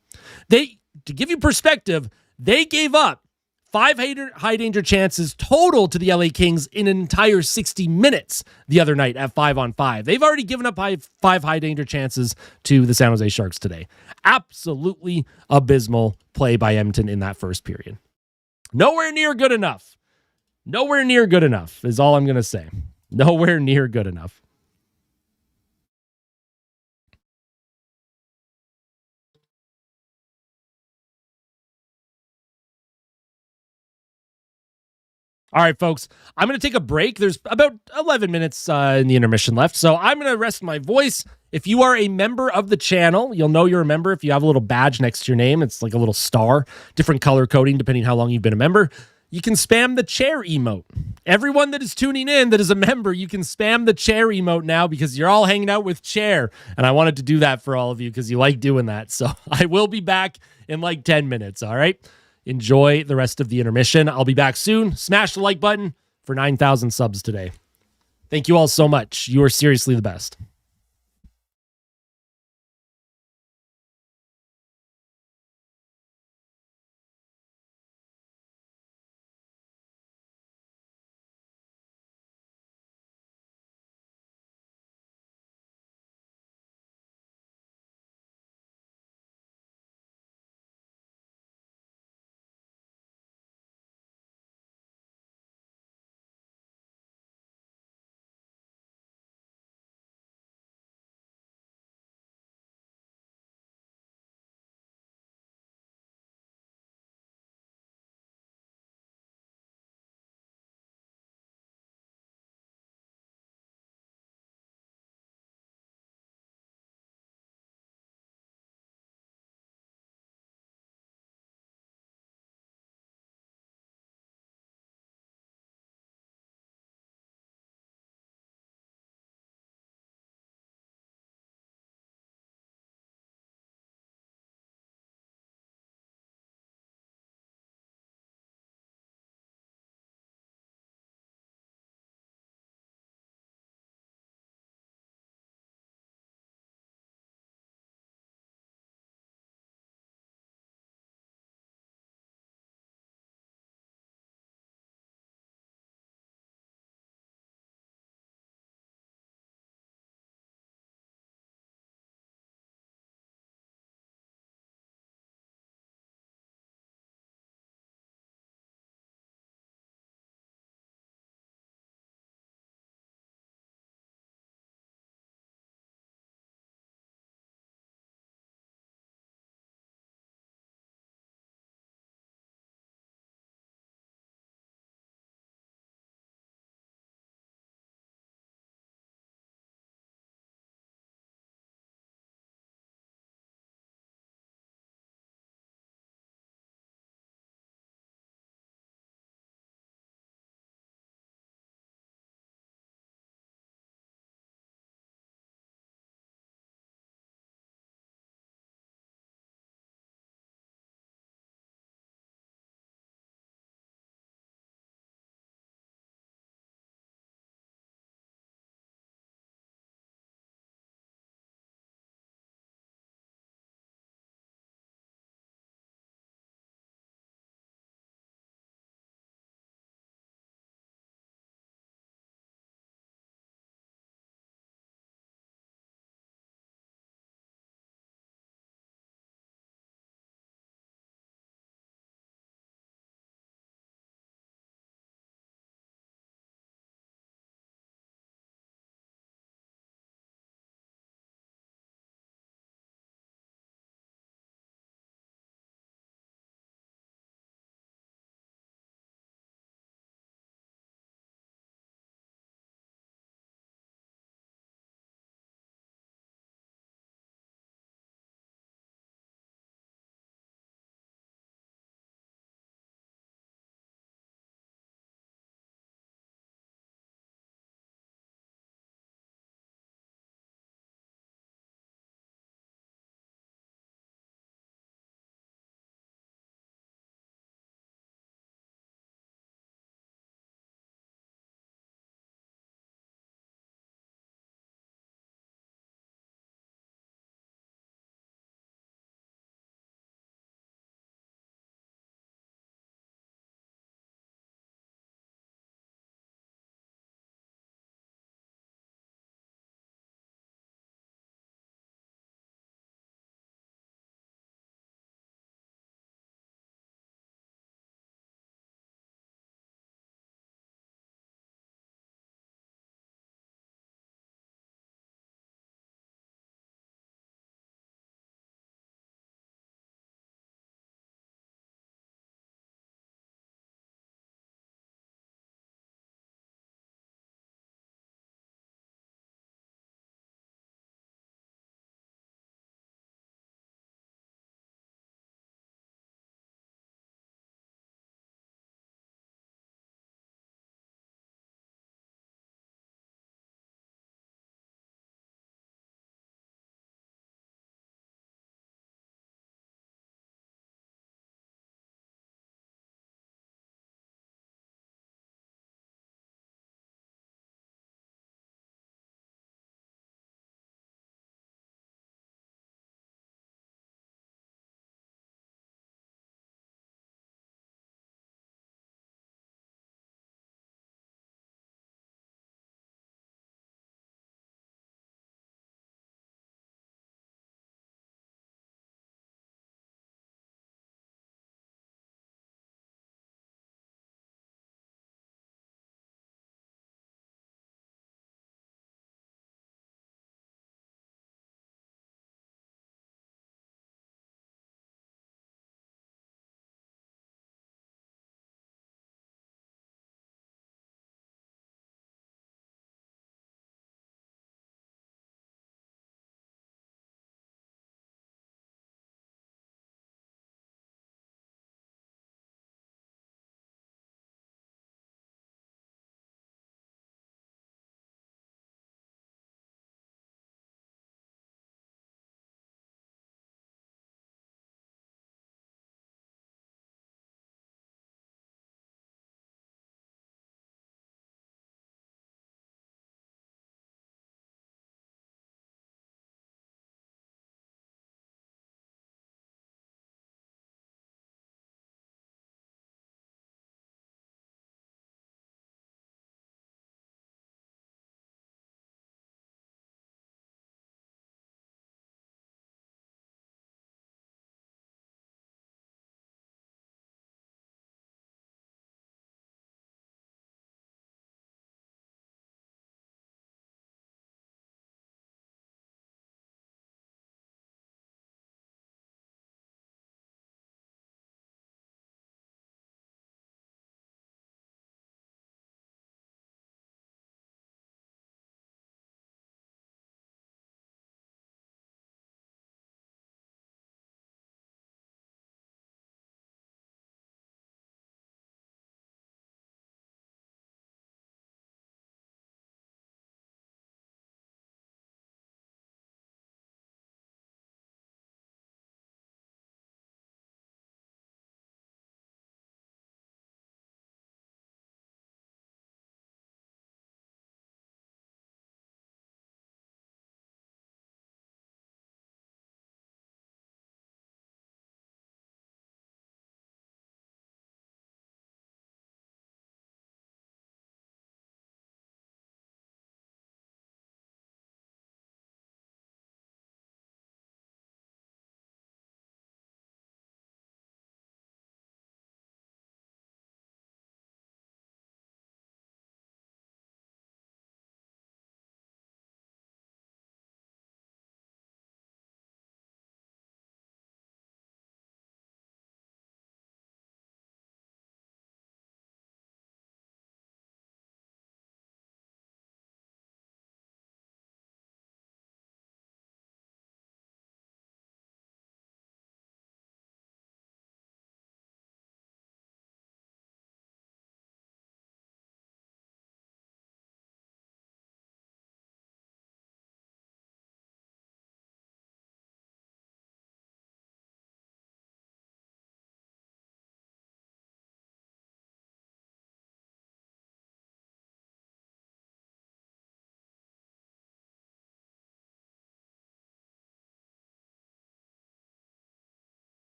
To give you perspective, they gave up 5 high danger chances total to the LA Kings in an entire 60 minutes the other night at 5-on-5. They've already given up 5 high danger chances to the San Jose Sharks today. Absolutely abysmal play by Edmonton in that first period. Nowhere near good enough. Nowhere near good enough is all I'm going to say. Nowhere near good enough. All right, folks, I'm going to take a break. There's about 11 minutes in the intermission left, so I'm going to rest my voice. If you are a member of the channel, you'll know you're a member if you have a little badge next to your name. It's like a little star, different color coding depending how long you've been a member. You can spam the chair emote. Everyone that is tuning in that is a member, you can spam the chair emote now because you're all hanging out with chair. And I wanted to do that for all of you because you like doing that. So I will be back in like 10 minutes, all right? Enjoy the rest of the intermission. I'll be back soon. Smash the like button for 9,000 subs today. Thank you all so much. You are seriously the best.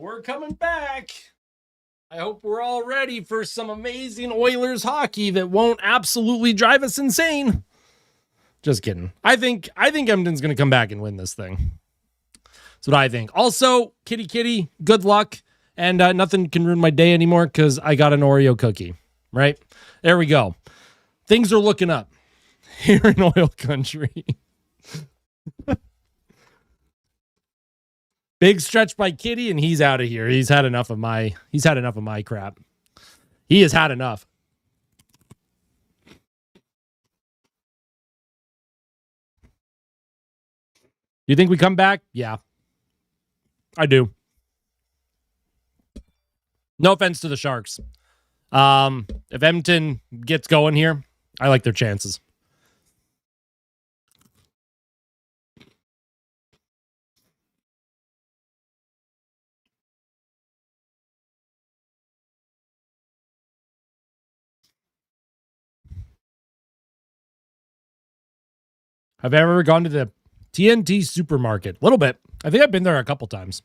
We're coming back. I hope we're all ready for some amazing Oilers hockey that won't absolutely drive us insane. Just kidding. I think Edmonton's going to come back and win this thing. That's what I think. Also, kitty, good luck. And nothing can ruin my day anymore because I got an Oreo cookie. Right? There we go. Things are looking up here in oil country. Big stretch by Kitty, and he's out of here. He's had enough of my crap. He has had enough. You think we come back? Yeah. I do. No offense to the Sharks. If Edmonton gets going here, I like their chances. Have I ever gone to the TNT supermarket? A little bit. I think I've been there a couple times.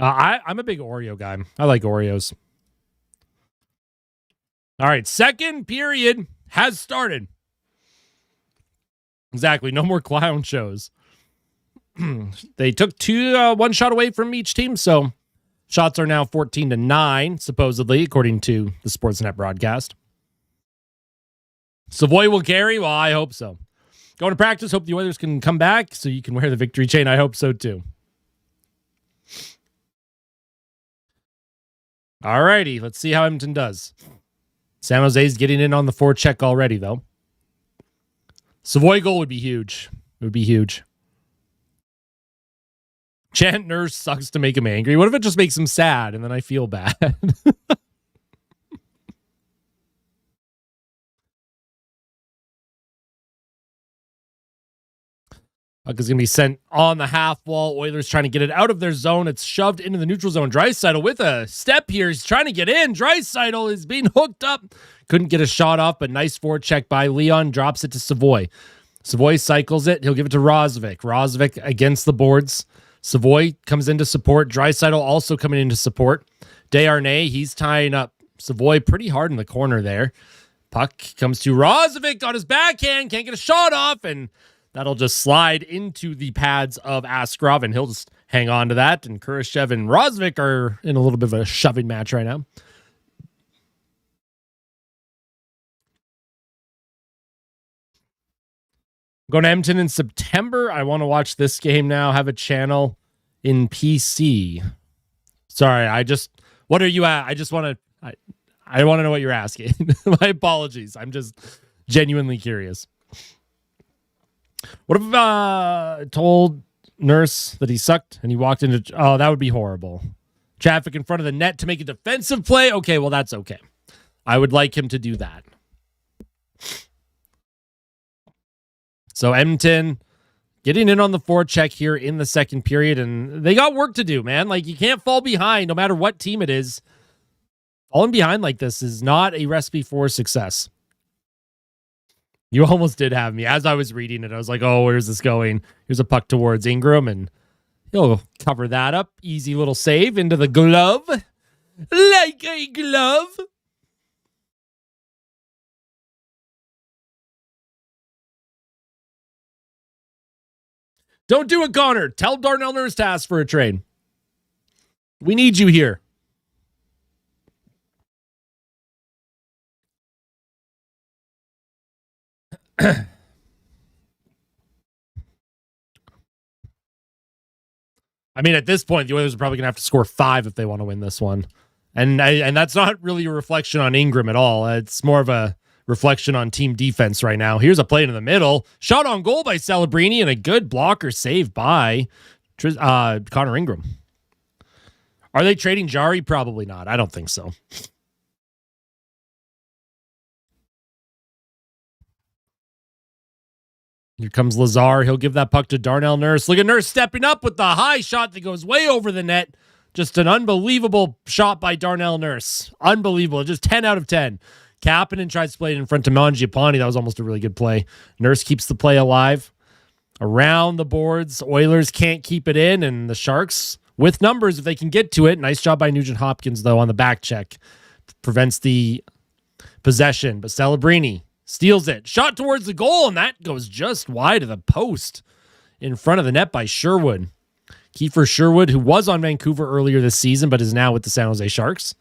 I'm a big Oreo guy. I like Oreos. All right, second period has started. Exactly, no more clown shows. They took one shot away from each team, so shots are now 14-9, supposedly, according to the Sportsnet broadcast. Savoy will carry? Well, I hope so. Going to practice, hope the Oilers can come back so you can wear the victory chain. I hope so, too. All righty, let's see how Edmonton does. San Jose's getting in on the forecheck already, though. Savoy goal would be huge. It would be huge. Chant Nurse sucks to make him angry. What if it just makes him sad and then I feel bad? Puck is going to be sent on the half wall. Oilers trying to get it out of their zone. It's shoved into the neutral zone. Draisaitl with a step here. He's trying to get in. Draisaitl is being hooked up. Couldn't get a shot off, but nice forecheck by Leon. Drops it to Savoy. Savoy cycles it. He'll give it to Rosvik. Rosvik against the boards. Savoy comes into support. Draisaitl also coming into support. Desharnais, he's tying up Savoy pretty hard in the corner there. Puck comes to Rosvik on his backhand. Can't get a shot off, and that'll just slide into the pads of Askarov, and he'll just hang on to that. And Kurashev and Rosvik are in a little bit of a shoving match right now. Going to Edmonton in September. I want to watch this game now. Have a channel in PC. Sorry, what are you at? I want to know what you're asking. My apologies. I'm just genuinely curious. What if told Nurse that he sucked and he walked into... Oh, that would be horrible. Traffic in front of the net to make a defensive play? Okay, well, that's okay. I would like him to do that. So Edmonton getting in on the forecheck here in the second period, and they got work to do, man. Like, you can't fall behind no matter what team it is. Falling behind like this is not a recipe for success. You almost did have me. As I was reading it, I was like, oh, where's this going? Here's a puck towards Ingram, and he'll cover that up. Easy little save into the glove. Like a glove. Don't do it, Connor. Tell Darnell Nurse to ask for a trade. We need you here. I mean, at this point, the Oilers are probably going to have to score 5 if they want to win this one. And that's not really a reflection on Ingram at all. It's more of a reflection on team defense right now. Here's a play into the middle. Shot on goal by Celebrini and a good blocker save by Connor Ingram. Are they trading Jari? Probably not. I don't think so. Here comes Lazar. He'll give that puck to Darnell Nurse. Look at Nurse stepping up with the high shot that goes way over the net. Just an unbelievable shot by Darnell Nurse. Unbelievable. Just 10 out of 10. Kapanen tries to play it in front to Mangiapane. That was almost a really good play. Nurse keeps the play alive. Around the boards, Oilers can't keep it in, and the Sharks with numbers if they can get to it. Nice job by Nugent Hopkins, though, on the back check. Prevents the possession, but Celebrini steals it. Shot towards the goal, and that goes just wide of the post in front of the net by Sherwood. Kiefer Sherwood, who was on Vancouver earlier this season, but is now with the San Jose Sharks.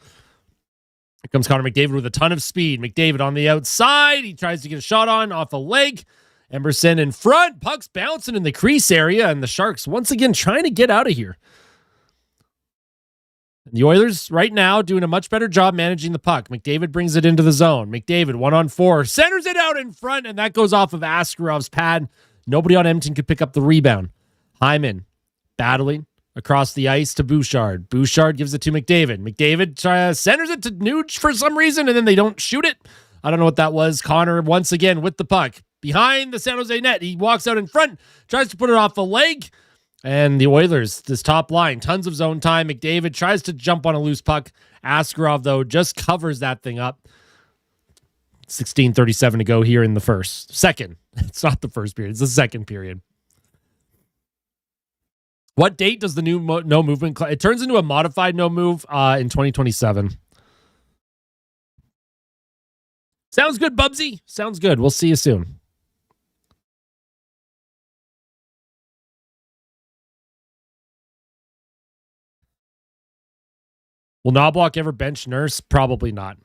Here comes Connor McDavid with a ton of speed. McDavid on the outside. He tries to get a shot on off a leg. Emerson in front. Puck's bouncing in the crease area, and the Sharks once again trying to get out of here. The Oilers right now doing a much better job managing the puck. McDavid brings it into the zone. McDavid 1-on-4. Centers it out in front, and that goes off of Askarov's pad. Nobody on Edmonton could pick up the rebound. Hyman battling across the ice to Bouchard. Bouchard gives it to McDavid. McDavid centers it to Nuge for some reason, and then they don't shoot it. I don't know what that was. Connor once again with the puck. Behind the San Jose net. He walks out in front, tries to put it off the leg. And the Oilers, this top line, tons of zone time. McDavid tries to jump on a loose puck. Askarov, though, just covers that thing up. 16:37 to go here in the second. It's not the first period. It's the second period. What date does the new no movement? It turns into a modified no move in 2027. Sounds good, Bubsy. Sounds good. We'll see you soon. Will Knobloch ever bench Nurse? Probably not.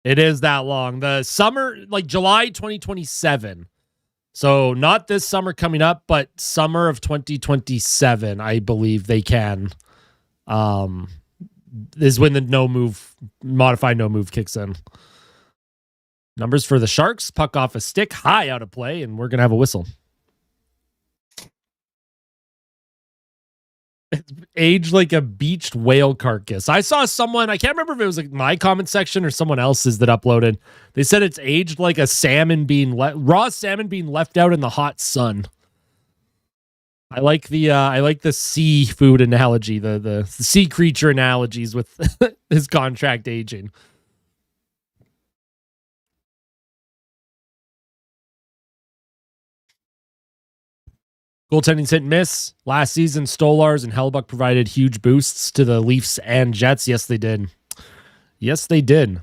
It is that long. The summer, like July 2027. So not this summer coming up, but summer of 2027, I believe they can. Is when the modified no move kicks in. Numbers for the Sharks. Puck off a stick, high out of play, and we're going to have a whistle. It's aged like a beached whale carcass. I saw someone, I can't remember if it was like my comment section or someone else's that uploaded. They said it's aged like a salmon being raw salmon being left out in the hot sun. I like the seafood analogy, the sea creature analogies with his contract aging. Goaltending's hit and miss. Last season, Stolars and Hellbuck provided huge boosts to the Leafs and Jets. Yes, they did. Yes, they did.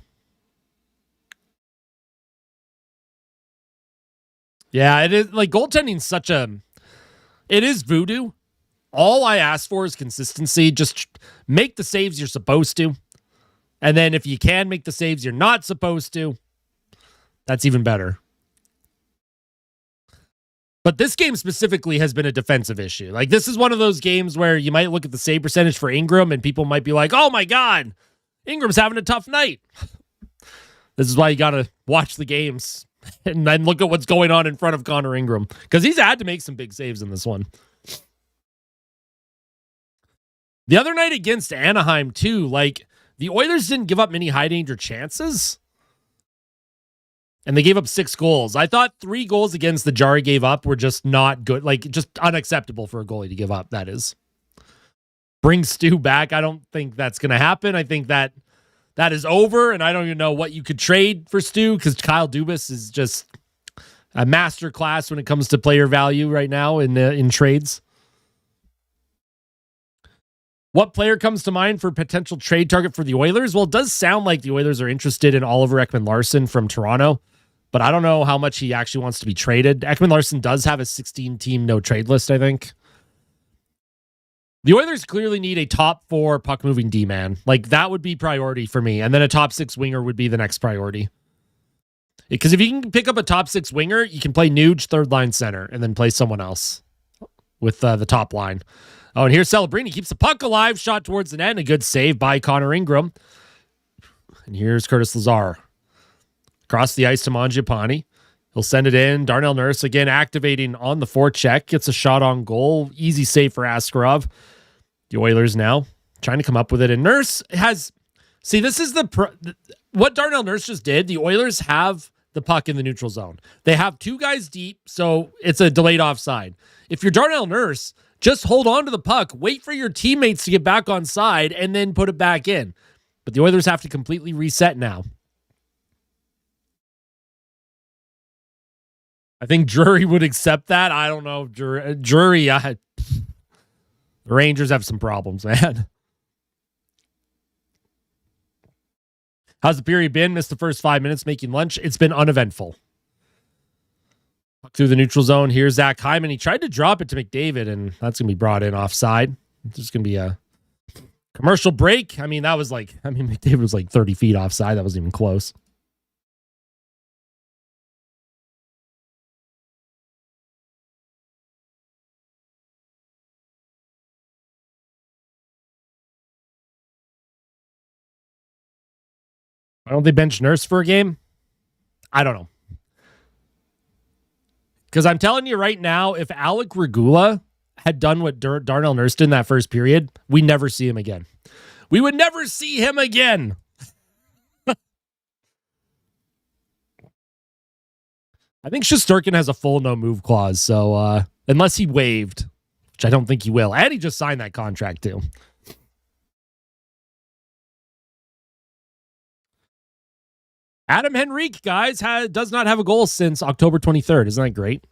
Yeah, it is like goaltending such it is voodoo. All I ask for is consistency. Just make the saves you're supposed to. And then if you can make the saves you're not supposed to, that's even better. But this game specifically has been a defensive issue. Like, this is one of those games where you might look at the save percentage for Ingram and people might be like, oh my God, Ingram's having a tough night. This is why you got to watch the games and then look at what's going on in front of Connor Ingram, because he's had to make some big saves in this one. The other night against Anaheim, too, like, the Oilers didn't give up many high danger chances. And they gave up 6 goals. I thought 3 goals against the Jari gave up were just not good. Like, just unacceptable for a goalie to give up, that is. Bring Stu back. I don't think that's going to happen. I think that is over, and I don't even know what you could trade for Stu, because Kyle Dubas is just a master class when it comes to player value right now in trades. What player comes to mind for potential trade target for the Oilers? Well, it does sound like the Oilers are interested in Oliver Ekman-Larsson from Toronto, but I don't know how much he actually wants to be traded. Ekman-Larsson does have a 16-team no-trade list, I think. The Oilers clearly need a top 4 puck-moving D-man. Like, that would be priority for me, and then a top 6 winger would be the next priority. Because if you can pick up a top 6 winger, you can play Nuge third-line center and then play someone else with the top line. Oh, and here's Celebrini. Keeps the puck alive. Shot towards the net. And a good save by Connor Ingram. And here's Curtis Lazar. Across the ice to Mangiapane. He'll send it in. Darnell Nurse again activating on the forecheck. Gets a shot on goal. Easy save for Askarov. The Oilers now trying to come up with it. And Nurse has... See, this is what Darnell Nurse just did. The Oilers have the puck in the neutral zone. They have two guys deep, so it's a delayed offside. If you're Darnell Nurse, just hold on to the puck. Wait for your teammates to get back on side and then put it back in. But the Oilers have to completely reset now. I think Drury would accept that. I don't know. Drury, the Rangers have some problems, man. How's the period been? Missed the first 5 minutes making lunch. It's been uneventful. Through the neutral zone. Here's Zach Hyman. He tried to drop it to McDavid, and that's going to be brought in offside. It's just going to be a commercial break. I mean, McDavid was like 30 feet offside. That wasn't even close. Why don't they bench Nurse for a game? I don't know. Because I'm telling you right now, if Alec Regula had done what Darnell Nurse did in that first period, we never see him again. We would never see him again. I think Shesterkin has a full no-move clause, so unless he waived, which I don't think he will. And he just signed that contract too. Adam Henrique, guys, does not have a goal since October 23rd. Isn't that great?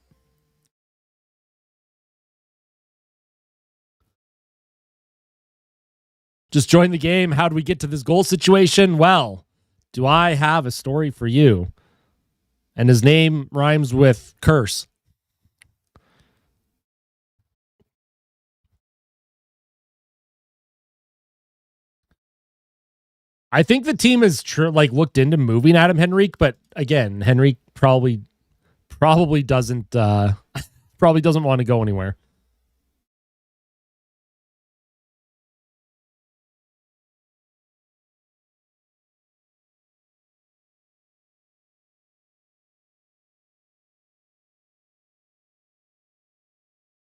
Just joined the game. How do we get to this goal situation? Well, do I have a story for you? And his name rhymes with curse. I think the team has looked into moving Adam Henrique, but again, Henrique probably doesn't want to go anywhere.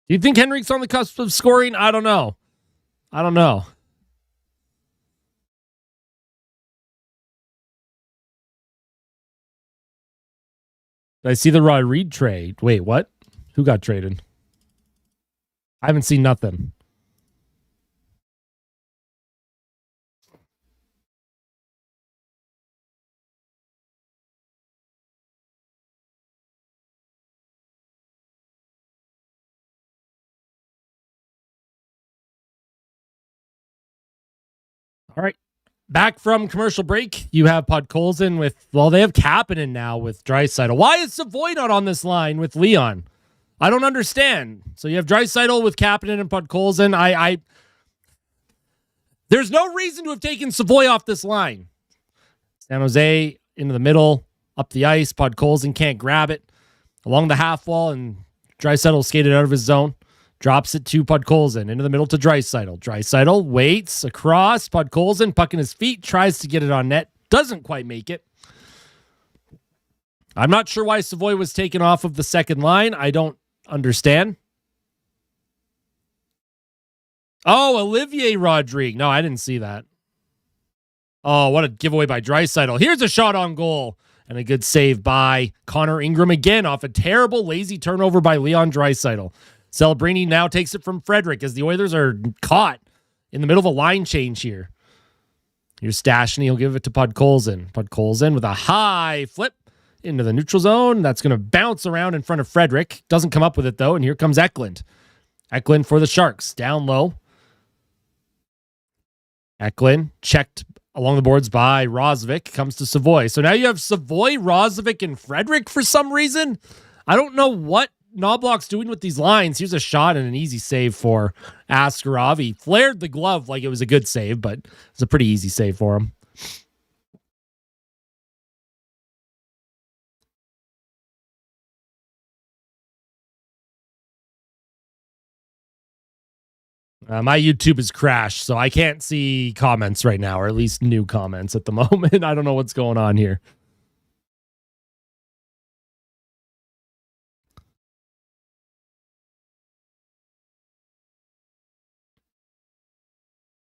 Do you think Henrique's on the cusp of scoring? I don't know. Did I see the Rod Reed trade? Wait, what? Who got traded? I haven't seen nothing. All right. Back from commercial break, you have Podkolzin they have Kapanen now with Draisaitl. Why is Savoy not on this line with Leon? I don't understand. So you have Draisaitl with Kapanen and Podkolzin. There's no reason to have taken Savoy off this line. San Jose into the middle, up the ice. Podkolzin can't grab it. Along the half wall, and Draisaitl skated out of his zone. Drops it to Podkolzin into the middle to Draisaitl. Draisaitl waits across. Podkolzin, puck in his feet, tries to get it on net. Doesn't quite make it. I'm not sure why Savoy was taken off of the second line. I don't understand. Oh, Olivier Rodrigue. No, I didn't see that. Oh, what a giveaway by Draisaitl. Here's a shot on goal. And a good save by Connor Ingram again off a terrible, lazy turnover by Leon Draisaitl. Celebrini now takes it from Frederick as the Oilers are caught in the middle of a line change here. Here's Stashny. He'll give it to Podkolzin. Podkolzin with a high flip into the neutral zone. That's going to bounce around in front of Frederick. Doesn't come up with it, though. And here comes Eklund. Eklund for the Sharks. Down low. Eklund checked along the boards by Rosvik. Comes to Savoy. So now you have Savoy, Rosvik, and Frederick for some reason. I don't know what Knobloch's doing with these lines. Here's a shot and an easy save for Askarov. He flared the glove like it was a good save, but it's a pretty easy save for him. My YouTube is crashed, so I can't see comments right now, or at least new comments at the moment. I don't know what's going on here.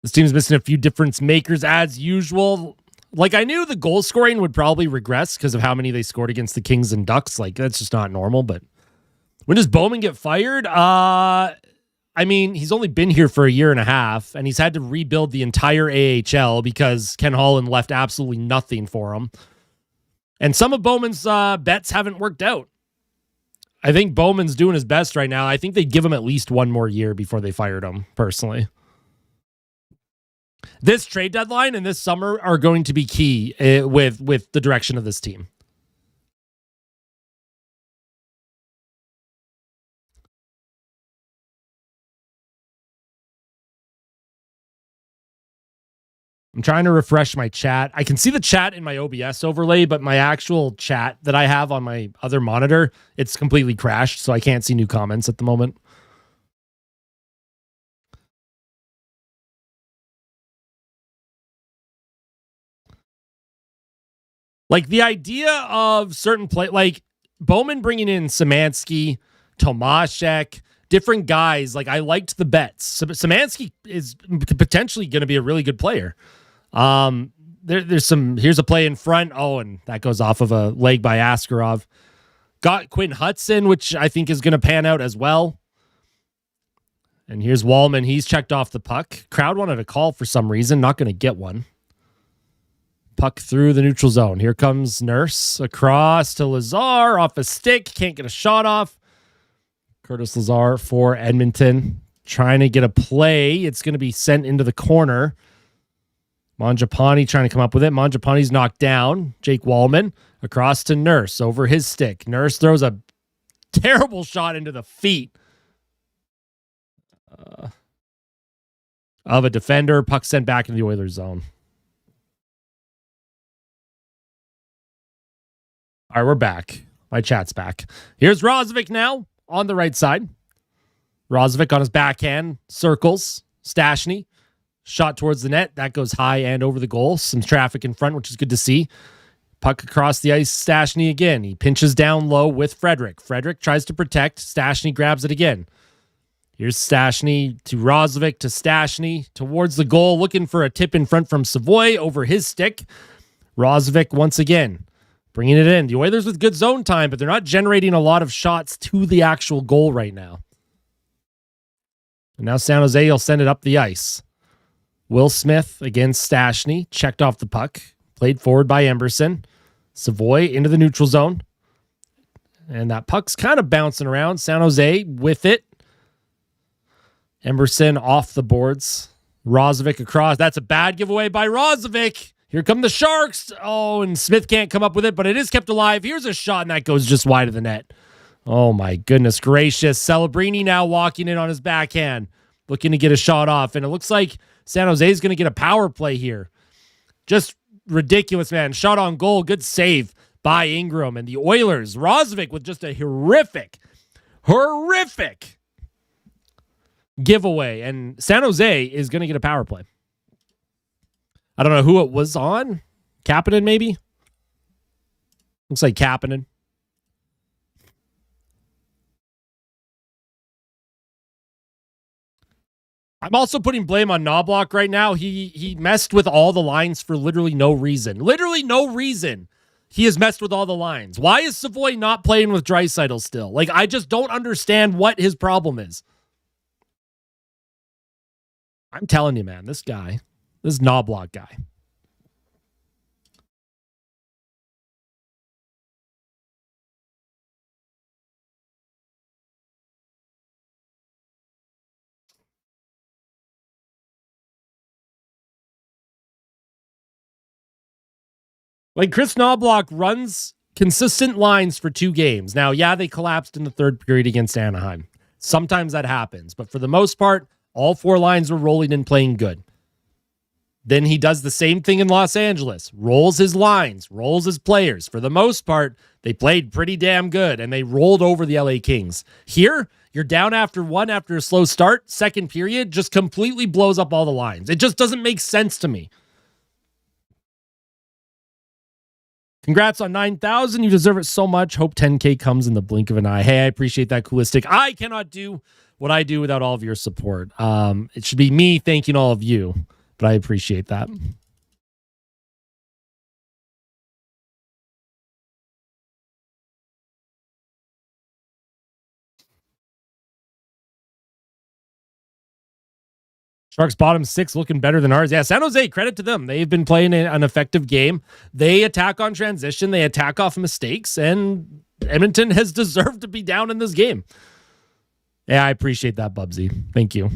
This team's missing a few difference makers as usual. Like, I knew the goal scoring would probably regress because of how many they scored against the Kings and Ducks. Like, that's just not normal. But when does Bowman get fired? I mean, he's only been here for a year and a half, and he's had to rebuild the entire AHL because Ken Holland left absolutely nothing for him. And some of Bowman's bets haven't worked out. I think Bowman's doing his best right now. I think they'd give him at least one more year before they fired him, personally. This trade deadline and this summer are going to be key with the direction of this team. I'm trying to refresh my chat. I can see the chat in my OBS overlay, but my actual chat that I have on my other monitor, it's completely crashed, so I can't see new comments at the moment. Like, the idea of certain play, like Bowman bringing in Szymanski, Tomaszek, different guys. Like, I liked the bets. Szymanski is potentially going to be a really good player. Here's a play in front. Oh, and that goes off of a leg by Askarov. Got Quinn Hudson, which I think is going to pan out as well. And here's Wallman. He's checked off the puck. Crowd wanted a call for some reason. Not going to get one. Puck through the neutral zone. Here comes Nurse across to Lazar off a stick. Can't get a shot off. Curtis Lazar for Edmonton. Trying to get a play. It's going to be sent into the corner. Mangiapane trying to come up with it. Mangiapane's knocked down. Jake Wallman across to Nurse over his stick. Nurse throws a terrible shot into the feet of a defender. Puck sent back into the Oilers zone. All right, we're back. My chat's back. Here's Rozovic now on the right side. Rozovic on his backhand. Circles. Stashny. Shot towards the net. That goes high and over the goal. Some traffic in front, which is good to see. Puck across the ice. Stashny again. He pinches down low with Frederic. Frederic tries to protect. Stashny grabs it again. Here's Stashny to Rozovic to Stashny towards the goal. Looking for a tip in front from Savoy over his stick. Rozovic once again. Bringing it in. The Oilers with good zone time, but they're not generating a lot of shots to the actual goal right now. And now San Jose will send it up the ice. Will Smith against Stashny. Checked off the puck. Played forward by Emberson. Savoy into the neutral zone. And that puck's kind of bouncing around. San Jose with it. Emberson off the boards. Rozovic across. That's a bad giveaway by Rozovic. Here come the Sharks. Oh, and Smith can't come up with it, but it is kept alive. Here's a shot, and that goes just wide of the net. Oh, my goodness gracious. Celebrini now walking in on his backhand, looking to get a shot off. And it looks like San Jose is going to get a power play here. Just ridiculous, man. Shot on goal. Good save by Ingram. And the Oilers, Rozovic with just a horrific giveaway. And San Jose is going to get a power play. I don't know who it was on. Kapanen, maybe? Looks like Kapanen. I'm also putting blame on Knobloch right now. He messed with all the lines for literally no reason. Literally no reason. He has messed with all the lines. Why is Savoy not playing with Draisaitl still? Like, I just don't understand what his problem is. I'm telling you, man, this Knobloch guy. Like, Chris Knobloch runs consistent lines for 2 games. Now, yeah, they collapsed in the third period against Anaheim. Sometimes that happens. But for the most part, all 4 lines were rolling and playing good. Then he does the same thing in Los Angeles. Rolls his lines, rolls his players. For the most part, they played pretty damn good, and they rolled over the LA Kings. Here, You're down after one after a slow start. Second period just completely blows up all the lines. It just doesn't make sense to me. Congrats on 9,000. You deserve it so much. Hope 10K comes in the blink of an eye. Hey, I appreciate that, Coolistic. I cannot do what I do without all of your support. It should be me thanking all of you, but I appreciate that. Sharks bottom 6 looking better than ours. Yeah, San Jose, credit to them. They've been playing an effective game. They attack on transition. They attack off mistakes, and Edmonton has deserved to be down in this game. Yeah, I appreciate that, Bubsy. Thank you.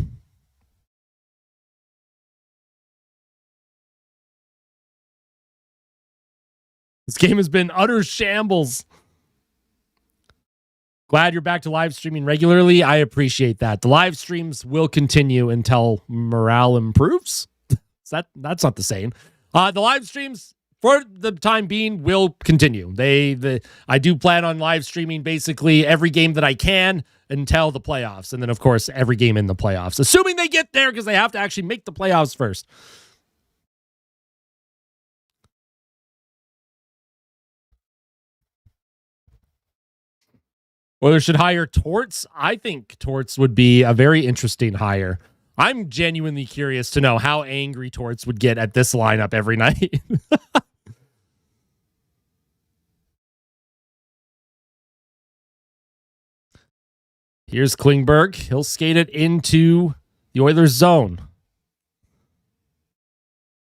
This game has been utter shambles. Glad you're back to live streaming regularly. I appreciate that. The live streams will continue until morale improves. That's not the same. The live streams for the time being will continue. I do plan on live streaming basically every game that I can until the playoffs, and then of course every game in the playoffs, assuming they get there, because they have to actually make the playoffs first. Oilers should hire Torts. I think Torts would be a very interesting hire. I'm genuinely curious to know how angry Torts would get at this lineup every night. Here's Klingberg. He'll skate it into the Oilers zone.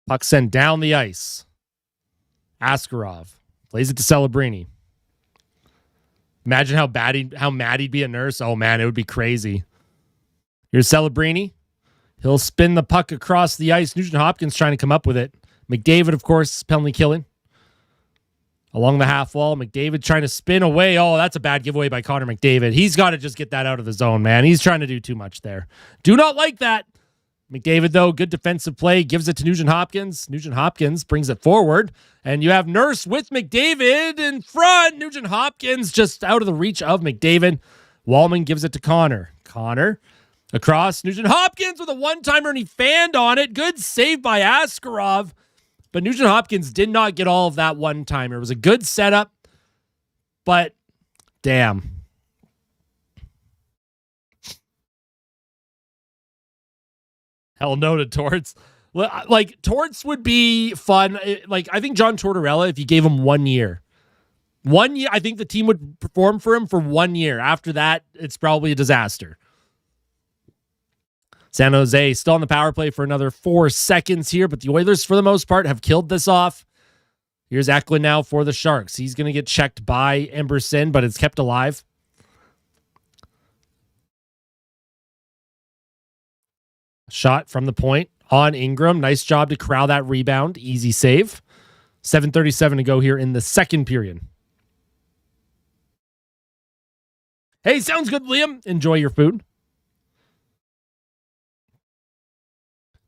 Puck sent down the ice. Askarov plays it to Celebrini. Imagine how mad he'd be at Nurse. Oh, man, it would be crazy. Here's Celebrini. He'll spin the puck across the ice. Nugent Hopkins trying to come up with it. McDavid, of course, penalty killing. Along the half wall, McDavid trying to spin away. Oh, that's a bad giveaway by Connor McDavid. He's got to just get that out of the zone, man. He's trying to do too much there. Do not like that. McDavid, though, good defensive play, gives it to Nugent Hopkins. Nugent Hopkins brings it forward, and you have Nurse with McDavid in front. Nugent Hopkins just out of the reach of McDavid. Wallman gives it to Connor. Connor across. Nugent Hopkins with a one-timer, and he fanned on it. Good save by Askarov, but Nugent Hopkins did not get all of that one-timer. It was a good setup, but damn. Hell no to Torts. Like, Torts would be fun. Like, I think John Tortorella, if you gave him 1 year. 1 year, I think the team would perform for him for 1 year. After that, it's probably a disaster. San Jose still on the power play for another 4 seconds here, but the Oilers, for the most part, have killed this off. Here's Macklin now for the Sharks. He's going to get checked by Emberson, but it's kept alive. Shot from the point on Ingram. Nice job to corral that rebound. Easy save. 7:37 to go here in the second period. Hey, sounds good, Liam. Enjoy your food.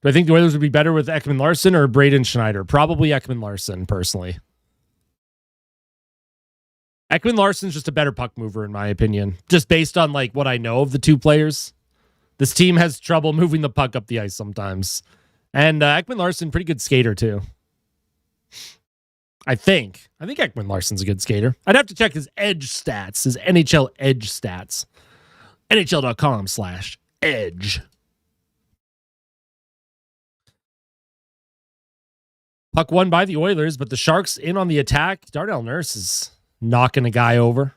Do I think the Oilers would be better with Ekman Larson or Braden Schneider? Probably Ekman Larson, personally. Ekman Larson's just a better puck mover, in my opinion. Just based on like what I know of the two players. This team has trouble moving the puck up the ice sometimes. And Ekman Larson, pretty good skater, too. I think Ekman Larson's a good skater. I'd have to check his edge stats, his NHL edge stats. NHL.com/edge. Puck won by the Oilers, but the Sharks in on the attack. Darnell Nurse is knocking a guy over.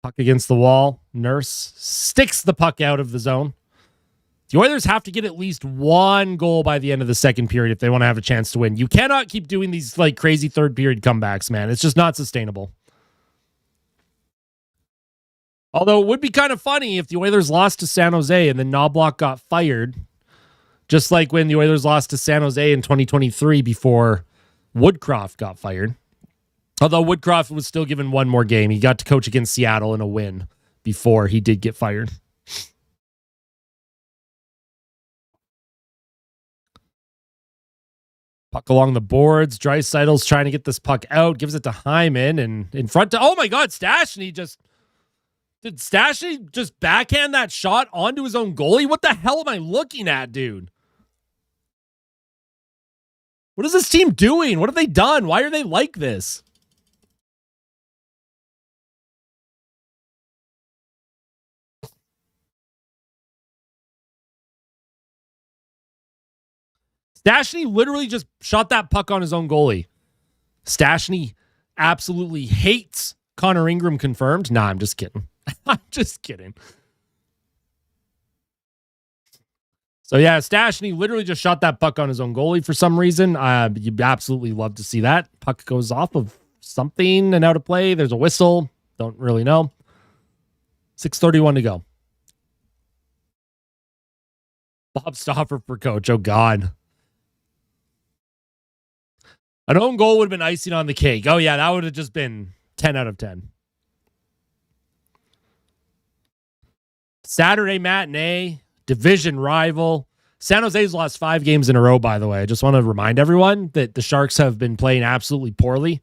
Puck against the wall. Nurse sticks the puck out of the zone. The Oilers have to get at least one goal by the end of the second period if they want to have a chance to win. You cannot keep doing these like crazy third period comebacks, man. It's just not sustainable. Although it would be kind of funny if the Oilers lost to San Jose and then Knobloch got fired, just like when the Oilers lost to San Jose in 2023 before Woodcroft got fired. Although Woodcroft was still given one more game. He got to coach against Seattle in a win before he did get fired. Puck along the boards. Dreisaitl's trying to get this puck out. Gives it to Hyman and in front to, oh my God, Stastny did Stastny just backhand that shot onto his own goalie? What the hell am I looking at, dude? What is this team doing? What have they done? Why are they like this? Stastny literally just shot that puck on his own goalie. Stastny absolutely hates Connor Ingram confirmed. Nah, I'm just kidding. I'm just kidding. So yeah, Stastny literally just shot that puck on his own goalie for some reason. You absolutely love to see that. Puck goes off of something and out of play. There's a whistle. Don't really know. 6:31 to go. Bob Stauffer for coach. Oh God. An own goal would have been icing on the cake. Oh yeah, that would have just been 10 out of 10. Saturday matinee, division rival. San Jose's lost 5 games in a row, by the way. I just want to remind everyone that the Sharks have been playing absolutely poorly.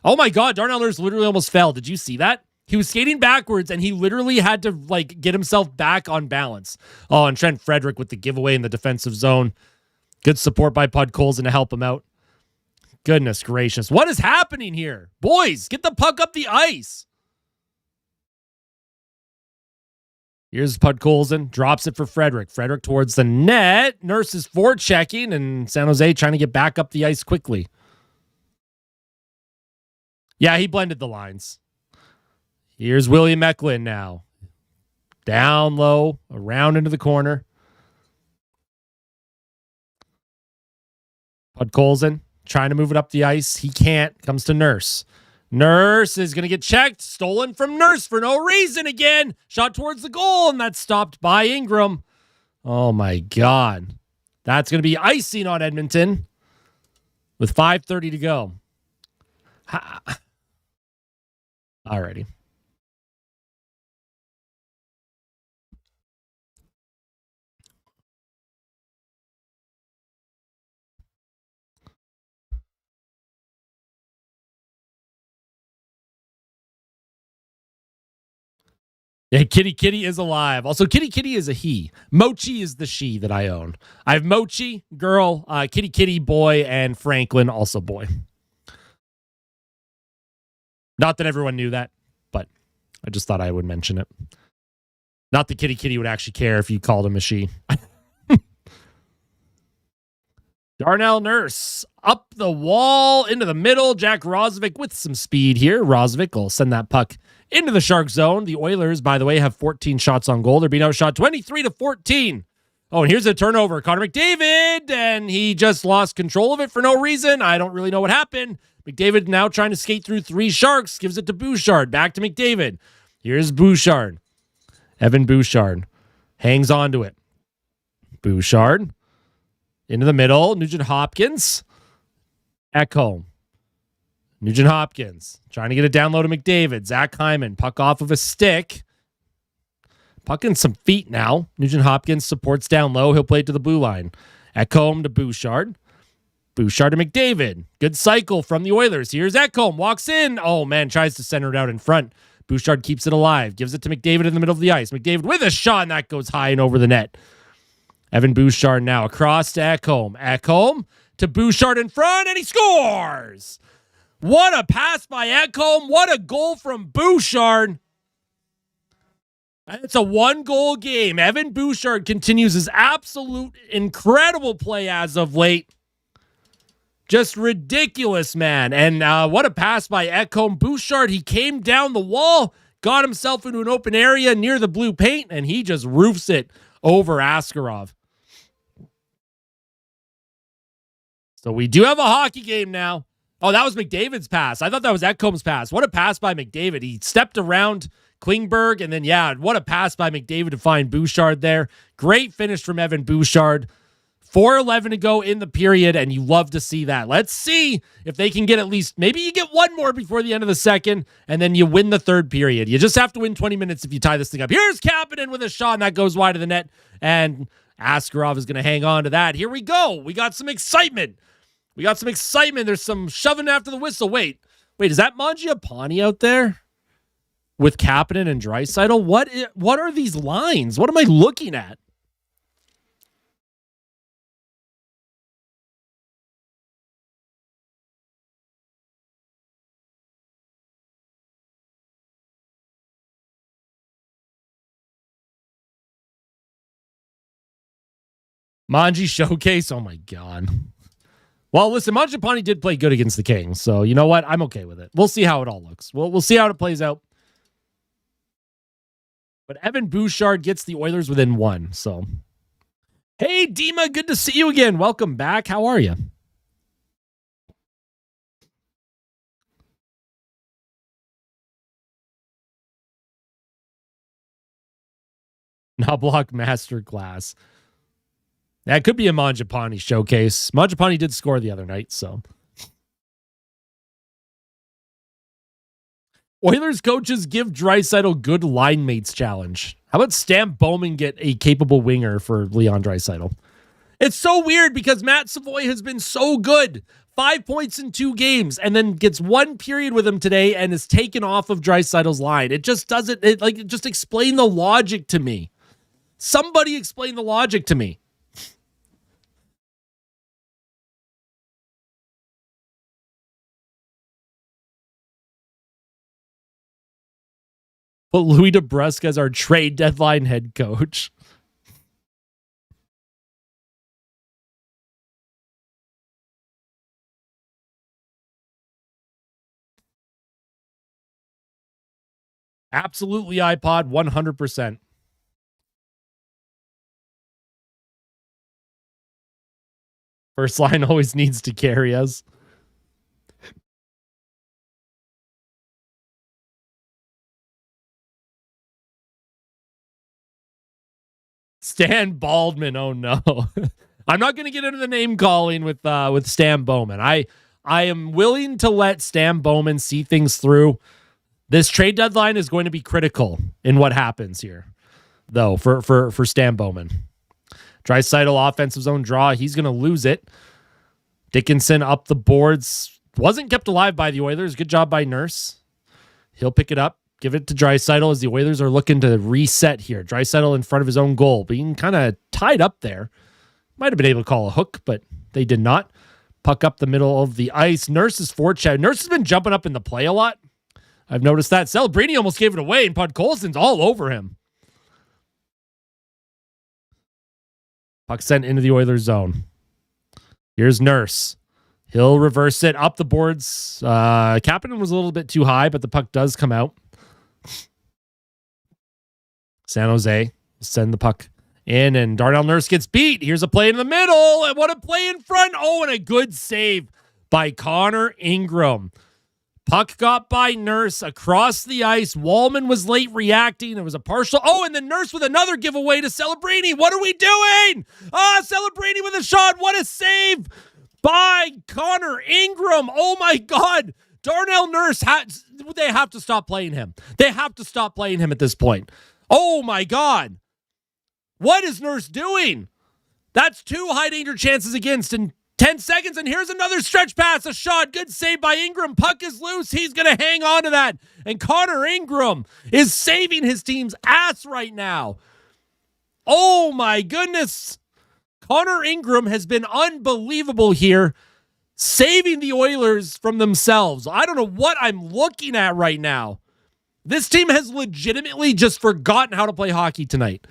Oh my God, Darnell Nurse literally almost fell. Did you see that? He was skating backwards and he literally had to get himself back on balance. Oh, and Trent Frederick with the giveaway in the defensive zone. Good support by Pud Colson to help him out. Goodness gracious. What is happening here? Boys, get the puck up the ice. Here's Pud Colson. Drops it for Frederick. Frederick towards the net. Nurse is forechecking, and San Jose trying to get back up the ice quickly. Yeah, he blended the lines. Here's William Macklin now. Down low, around into the corner. Pud Colson trying to move it up the ice. He can't. Comes to Nurse. Nurse is going to get checked. Stolen from Nurse for no reason again. Shot towards the goal, and that's stopped by Ingram. Oh, my God. That's going to be icing on Edmonton with 5:30 to go. Alrighty. Yeah, Kitty Kitty is alive. Also, Kitty Kitty is a he. Mochi is the she that I own. I have Mochi, girl, Kitty Kitty, boy, and Franklin, also boy. Not that everyone knew that, but I just thought I would mention it. Not that Kitty Kitty would actually care if you called him a she. Darnell Nurse up the wall into the middle. Jack Roslovic with some speed here. Roslovic will send that puck into the Shark zone. The Oilers, by the way, have 14 shots on goal. They're being outshot 23-14. Oh, and here's a turnover. Connor McDavid, and he just lost control of it for no reason. I don't really know what happened. McDavid now trying to skate through 3 Sharks. Gives it to Bouchard. Back to McDavid. Here's Bouchard. Evan Bouchard hangs on to it. Bouchard into the middle. Nugent Hopkins. Ekholm. Nugent Hopkins trying to get it down low to McDavid. Zach Hyman, puck off of a stick. Puck in some feet now. Nugent Hopkins supports down low. He'll play it to the blue line. Ekholm to Bouchard. Bouchard to McDavid. Good cycle from the Oilers. Here's Ekholm. Walks in. Oh, man. Tries to center it out in front. Bouchard keeps it alive. Gives it to McDavid in the middle of the ice. McDavid with a shot, and that goes high and over the net. Evan Bouchard now across to Ekholm. Ekholm to Bouchard in front, and he scores! What a pass by Ekholm. What a goal from Bouchard. It's a 1-goal game. Evan Bouchard continues his absolute incredible play as of late. Just ridiculous, man. And what a pass by Ekholm. Bouchard, he came down the wall, got himself into an open area near the blue paint, and he just roofs it over Askarov. So we do have a hockey game now. Oh, that was McDavid's pass. I thought that was Ekholm's pass. What a pass by McDavid. He stepped around Klingberg, and then, yeah, what a pass by McDavid to find Bouchard there. Great finish from Evan Bouchard. 4:11 to go in the period, and you love to see that. Let's see if they can get at least, maybe you get one more before the end of the second, and then you win the third period. You just have to win 20 minutes if you tie this thing up. Here's Kapanen with a shot, and that goes wide of the net, and Askarov is going to hang on to that. Here we go. We got some excitement. We got some excitement. There's some shoving after the whistle. Wait, is that Mangiapane out there with Kapanen and Draisaitl? What are these lines? What am I looking at? Manji showcase. Oh my God. Well, listen, Mangiapane did play good against the Kings, so you know what? I'm okay with it. We'll see how it all looks. We'll see how it plays out. But Evan Bouchard gets the Oilers within one. So, hey, Dima, good to see you again. Welcome back. How are you? Knobloch Masterclass. That could be a Mangiapane showcase. Mangiapane did score the other night, so. Oilers coaches give Draisaitl good line mates challenge. How about Stamp Bowman get a capable winger for Leon Draisaitl? It's so weird because Matt Savoy has been so good. 5 points in 2 games and then gets one period with him today and is taken off of Draisaitl's line. It just doesn't, just explain the logic to me. Somebody explain the logic to me. But Louis DeBrusque as our trade deadline head coach. Absolutely iPod, 100%. First line always needs to carry us. Stan Baldwin, oh no. I'm not going to get into the name calling with Stan Bowman. I am willing to let Stan Bowman see things through. This trade deadline is going to be critical in what happens here, though, for Stan Bowman. Draisaitl offensive zone draw. He's going to lose it. Dickinson up the boards. Wasn't kept alive by the Oilers. Good job by Nurse. He'll pick it up. Give it to Draisaitl as the Oilers are looking to reset here. Draisaitl in front of his own goal, being kind of tied up there. Might have been able to call a hook, but they did not. Puck up the middle of the ice. Nurse's forecheck. Nurse has been jumping up in the play a lot. I've noticed that. Celebrini almost gave it away, and Podkolzin's all over him. Puck sent into the Oilers zone. Here's Nurse. He'll reverse it up the boards. Kapanen was a little bit too high, but the puck does come out. San Jose send the puck in, and Darnell Nurse gets beat. Here's a play in the middle, and what a play in front. Oh, and a good save by Connor Ingram. Puck got by Nurse across the ice. Wallman was late reacting. There was a partial. Oh, and then Nurse with another giveaway to Celebrini. What are we doing? Celebrini with a shot. What a save by Connor Ingram. Oh, my God. Darnell Nurse, they have to stop playing him. They have to stop playing him at this point. Oh, my God. What is Nurse doing? That's 2 high danger chances against in 10 seconds, and here's another stretch pass, a shot. Good save by Ingram. Puck is loose. He's going to hang on to that. And Connor Ingram is saving his team's ass right now. Oh, my goodness. Connor Ingram has been unbelievable here, saving the Oilers from themselves. I don't know what I'm looking at right now. This team has legitimately just forgotten how to play hockey tonight.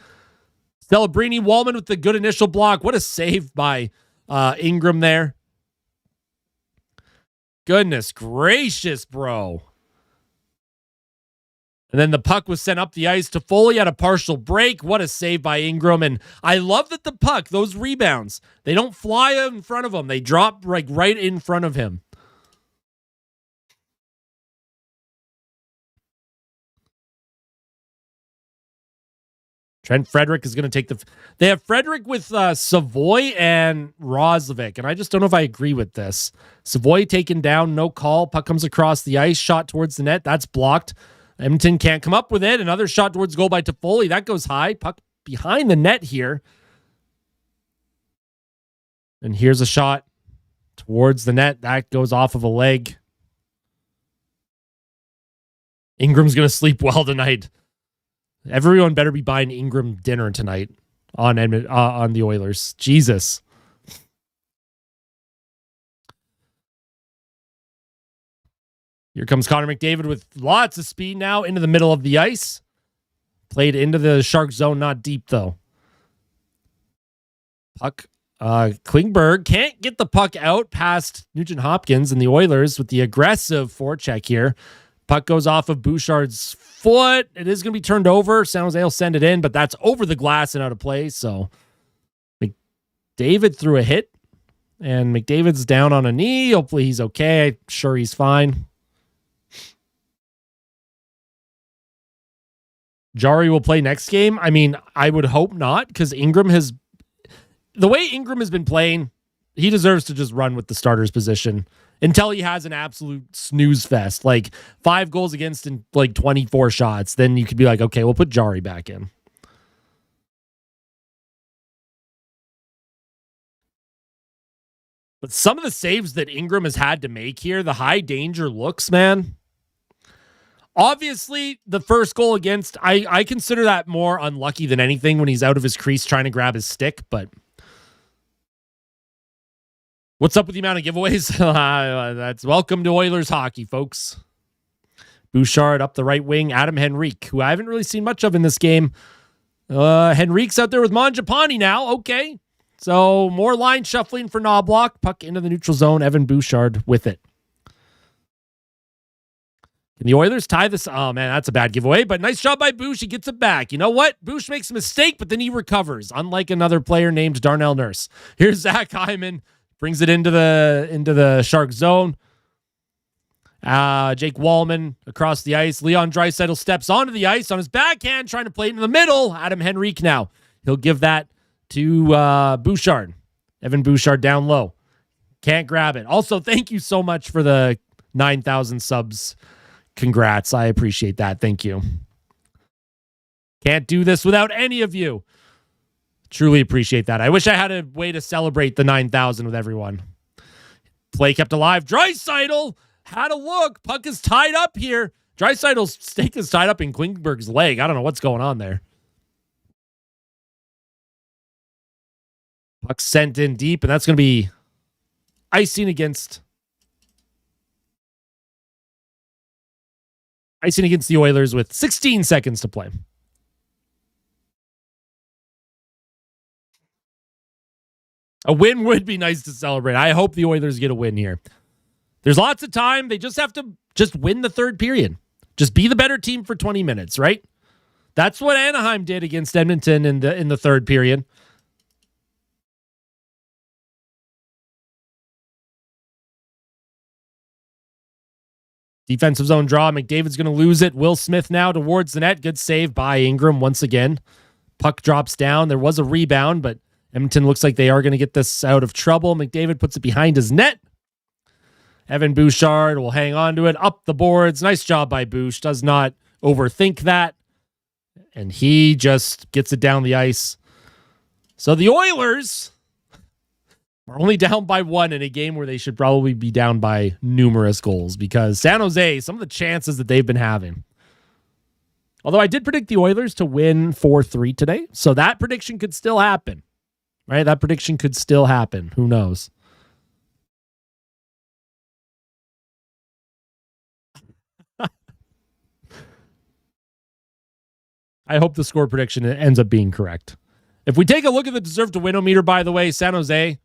Celebrini, Wallman with the good initial block. What a save by Ingram there. Goodness gracious, bro. And then the puck was sent up the ice to Foley at a partial break. What a save by Ingram. And I love that the puck, those rebounds, they don't fly in front of him. They drop right in front of him. Trent Frederick is going to take they have Frederick with Savoy and Roslovic, and I just don't know if I agree with this. Savoy taken down, no call. Puck comes across the ice, shot towards the net. That's blocked. Edmonton can't come up with it. Another shot towards goal by Toffoli. That goes high. Puck behind the net here. And here's a shot towards the net. That goes off of a leg. Ingram's going to sleep well tonight. Everyone better be buying Ingram dinner tonight on the Oilers. Jesus. Here comes Connor McDavid with lots of speed now into the middle of the ice. Played into the Shark zone, not deep though. Puck. Klingberg can't get the puck out past Nugent Hopkins and the Oilers with the aggressive forecheck here. Puck goes off of Bouchard's foot. It is going to be turned over. San Jose will send it in, but that's over the glass and out of play. So McDavid threw a hit, and McDavid's down on a knee. Hopefully he's okay. I'm sure he's fine. Jari will play next game. I mean, I would hope not, because the way Ingram has been playing, he deserves to just run with the starter's position until he has an absolute snooze fest, like 5 goals against in like 24 shots. Then you could be like, okay, we'll put Jari back in. But some of the saves that Ingram has had to make here, the high danger looks, man. Obviously, the first goal against, I consider that more unlucky than anything when he's out of his crease trying to grab his stick, but what's up with the amount of giveaways? That's welcome to Oilers hockey, folks. Bouchard up the right wing. Adam Henrique, who I haven't really seen much of in this game. Henrique's out there with Mangiapane now. Okay. So more line shuffling for Knobloch. Puck into the neutral zone. Evan Bouchard with it. Can the Oilers tie this? Oh, man, that's a bad giveaway, but nice job by Bouch. He gets it back. You know what? Bouch makes a mistake, but then he recovers, unlike another player named Darnell Nurse. Here's Zach Hyman. Brings it into the Shark zone. Jake Wallman across the ice. Leon Draisaitl steps onto the ice on his backhand, trying to play it in the middle. Adam Henrique now. He'll give that to Bouchard. Evan Bouchard down low. Can't grab it. Also, thank you so much for the 9,000 subs. Congrats. I appreciate that. Thank you. Can't do this without any of you. Truly appreciate that. I wish I had a way to celebrate the 9,000 with everyone. Play kept alive. Draisaitl had a look. Puck is tied up here. Draisaitl's stake is tied up in Klingberg's leg. I don't know what's going on there. Puck sent in deep, and that's going to be icing against the Oilers with 16 seconds to play. A win would be nice to celebrate. I hope the Oilers get a win here. There's lots of time. They just have to win the third period. Just be the better team for 20 minutes, right? That's what Anaheim did against Edmonton in the third period. Defensive zone draw. McDavid's going to lose it. Will Smith now towards the net. Good save by Ingram once again. Puck drops down. There was a rebound, but Edmonton looks like they are going to get this out of trouble. McDavid puts it behind his net. Evan Bouchard will hang on to it. Up the boards. Nice job by Bouch. Does not overthink that. And he just gets it down the ice. So the Oilers are only down by 1 in a game where they should probably be down by numerous goals, because San Jose, some of the chances that they've been having. Although I did predict the Oilers to win 4-3 today, so that prediction could still happen, right? That prediction could still happen. Who knows? I hope the score prediction ends up being correct. If we take a look at the deserve to win-o-meter, by the way, San Jose,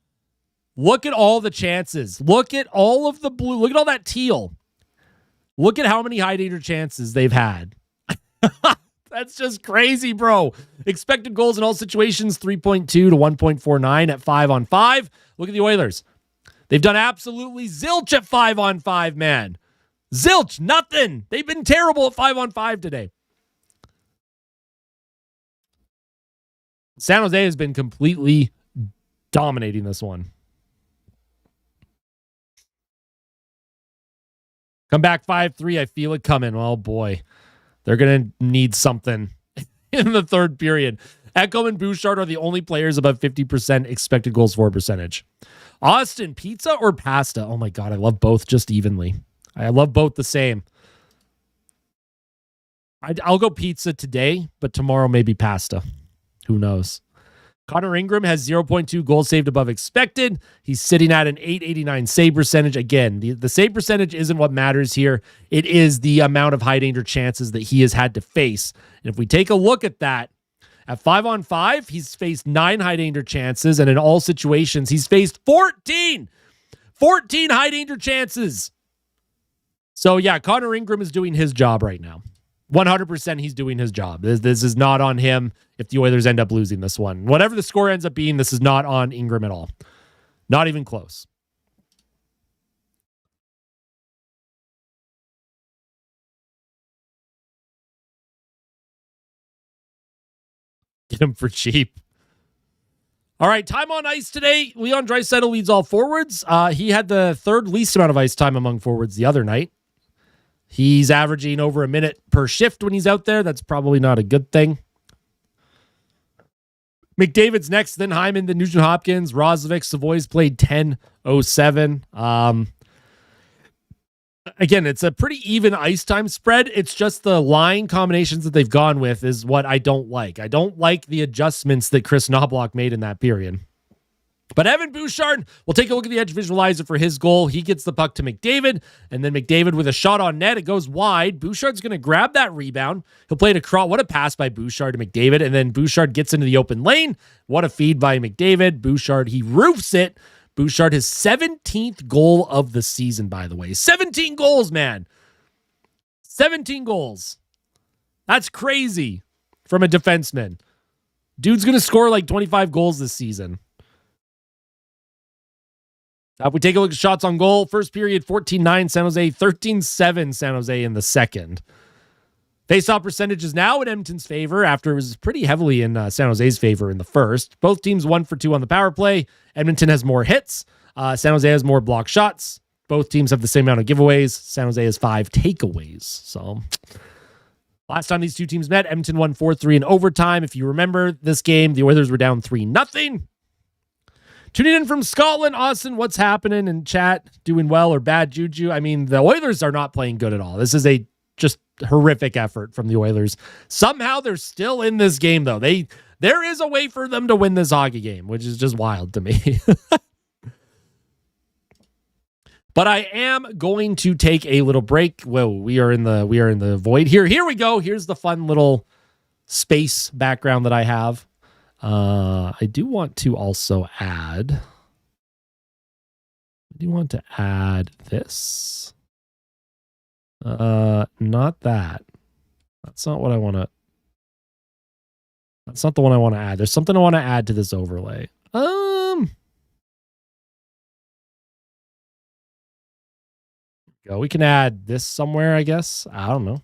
look at all the chances. Look at all of the blue. Look at all that teal. Look at how many high danger chances they've had. That's just crazy, bro. Expected goals in all situations, 3.2 to 1.49 at 5-on-5. Look at the Oilers. They've done absolutely zilch at 5-on-5, man. Zilch, nothing. They've been terrible at 5-on-5 today. San Jose has been completely dominating this one. Come back 5-3. I feel it coming. Oh, boy. They're going to need something in the third period. Echo and Bouchard are the only players above 50% expected goals for percentage. Austin, pizza or pasta? Oh my God, I love both just evenly. I love both the same. I'll go pizza today, but tomorrow maybe pasta. Who knows? Connor Ingram has 0.2 goals saved above expected. He's sitting at an 889 save percentage. Again, the save percentage isn't what matters here. It is the amount of high danger chances that he has had to face. And if we take a look at that, at 5-on-5, he's faced 9 high danger chances, and in all situations, he's faced 14 high danger chances. So yeah, Connor Ingram is doing his job right now. 100% he's doing his job. This is not on him if the Oilers end up losing this one. Whatever the score ends up being, this is not on Ingram at all. Not even close. Get him for cheap. All right, time on ice today. Leon Draisaitl leads all forwards. He had the third least amount of ice time among forwards the other night. He's averaging over a minute per shift when he's out there. That's probably not a good thing. McDavid's next, then Hyman, then Nugent Hopkins, Roslovic, Savoy's played 10:07. Again, it's a pretty even ice time spread. It's just the line combinations that they've gone with is what I don't like. I don't like the adjustments that Chris Knoblauch made in that period. But Evan Bouchard, we'll take a look at the edge visualizer for his goal. He gets the puck to McDavid, and then McDavid with a shot on net. It goes wide. Bouchard's going to grab that rebound. He'll play it across. What a pass by Bouchard to McDavid, and then Bouchard gets into the open lane. What a feed by McDavid. Bouchard, he roofs it. Bouchard, his 17th goal of the season, by the way. 17 goals, man. 17 goals. That's crazy from a defenseman. Dude's going to score like 25 goals this season. If we take a look at shots on goal, first period, 14-9 San Jose, 13-7 San Jose in the second. Faceoff percentage is now in Edmonton's favor after it was pretty heavily in San Jose's favor in the first. Both teams 1 for 2 on the power play. Edmonton has more hits. San Jose has more block shots. Both teams have the same amount of giveaways. San Jose has 5 takeaways. So last time these two teams met, Edmonton won 4-3 in overtime. If you remember this game, the Oilers were down 3-0. Tuning in from Scotland, Austin, what's happening in chat? Doing well or bad juju? I mean, the Oilers are not playing good at all. This is a just horrific effort from the Oilers. Somehow they're still in this game, though. There is a way for them to win this hockey game, which is just wild to me. But I am going to take a little break. Whoa, we are in the void here. Here we go. Here's the fun little space background that I have. I do want to also add. I do want to add this. Not that. That's not what I want to. That's not the one I want to add. There's something I want to add to this overlay. Go. We can add this somewhere, I guess. I don't know.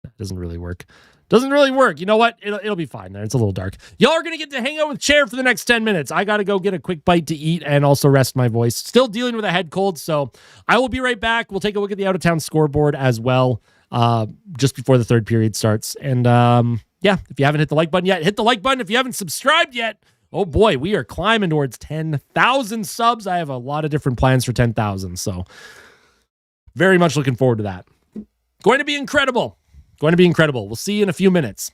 That doesn't really work. Doesn't really work. You know what? It'll be fine there. It's a little dark. Y'all are going to get to hang out with Chair for the next 10 minutes. I got to go get a quick bite to eat and also rest my voice. Still dealing with a head cold, so I will be right back. We'll take a look at the out-of-town scoreboard as well just before the third period starts. And yeah, if you haven't hit the like button yet, hit the like button. If you haven't subscribed yet, oh boy, we are climbing towards 10,000 subs. I have a lot of different plans for 10,000, so very much looking forward to that. Going to be incredible. Going to be incredible. We'll see you in a few minutes.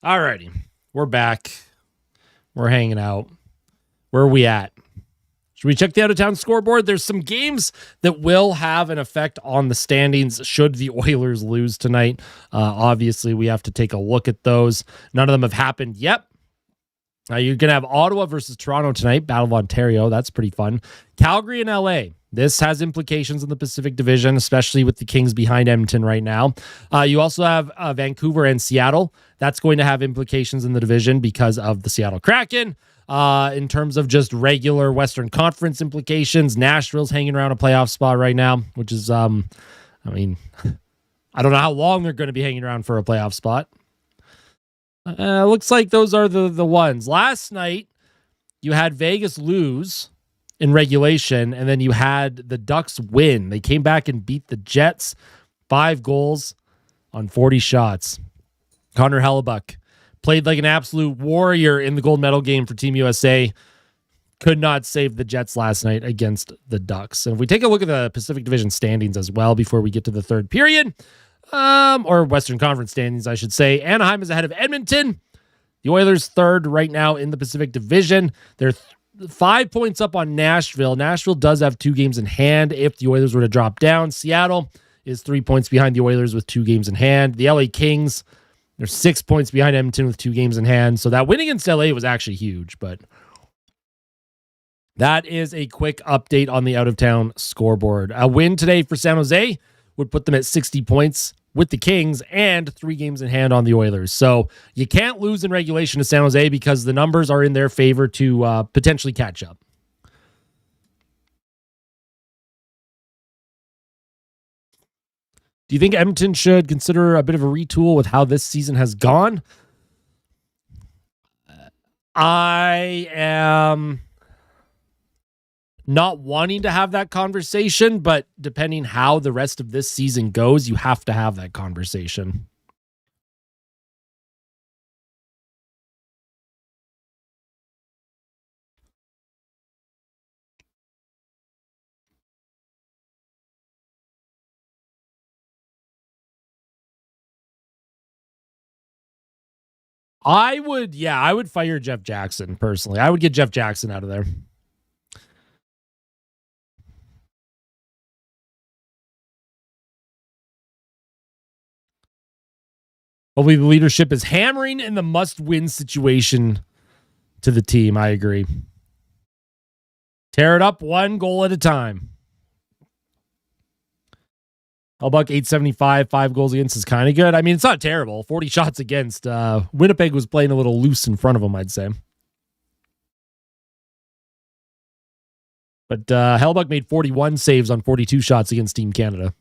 Alrighty. We're back. We're hanging out. Where are we at? Should we check the out-of-town scoreboard? There's some games that will have an effect on the standings should the Oilers lose tonight. Obviously, we have to take a look at those. None of them have happened yet. You're going to have Ottawa versus Toronto tonight, Battle of Ontario. That's pretty fun. Calgary and LA. This has implications in the Pacific Division, especially with the Kings behind Edmonton right now. You also have Vancouver and Seattle. That's going to have implications in the division because of the Seattle Kraken. In terms of just regular Western Conference implications, Nashville's hanging around a playoff spot right now, which is, I don't know how long they're going to be hanging around for a playoff spot. Looks like those are the ones. Last night, you had Vegas lose in regulation, and then you had the Ducks win. They came back and beat the Jets 5 goals on 40 shots. Connor Hellebuck played like an absolute warrior in the gold medal game for Team USA. Could not save the Jets last night against the Ducks. And if we take a look at the Pacific Division standings as well before we get to the third period, or Western Conference standings, I should say, Anaheim is ahead of Edmonton. The Oilers third right now in the Pacific Division. They're 5 points up on Nashville. Nashville does have 2 games in hand if the Oilers were to drop down. Seattle is 3 points behind the Oilers with 2 games in hand. The LA Kings, they're 6 points behind Edmonton with 2 games in hand. So that win against LA was actually huge, but that is a quick update on the out-of-town scoreboard. A win today for San Jose would put them at 60 points with the Kings and 3 games in hand on the Oilers. So you can't lose in regulation to San Jose because the numbers are in their favor to potentially catch up. Do you think Edmonton should consider a bit of a retool with how this season has gone? I am not wanting to have that conversation, but depending how the rest of this season goes, you have to have that conversation. I would fire Jeff Jackson personally. I would get Jeff Jackson out of there. Hopefully the leadership is hammering in the must-win situation to the team. I agree. Tear it up 1 goal at a time. Hellebuck 875, 5 goals against is kind of good. I mean, it's not terrible. 40 shots against. Winnipeg was playing a little loose in front of them, I'd say. But Hellebuck made 41 saves on 42 shots against Team Canada.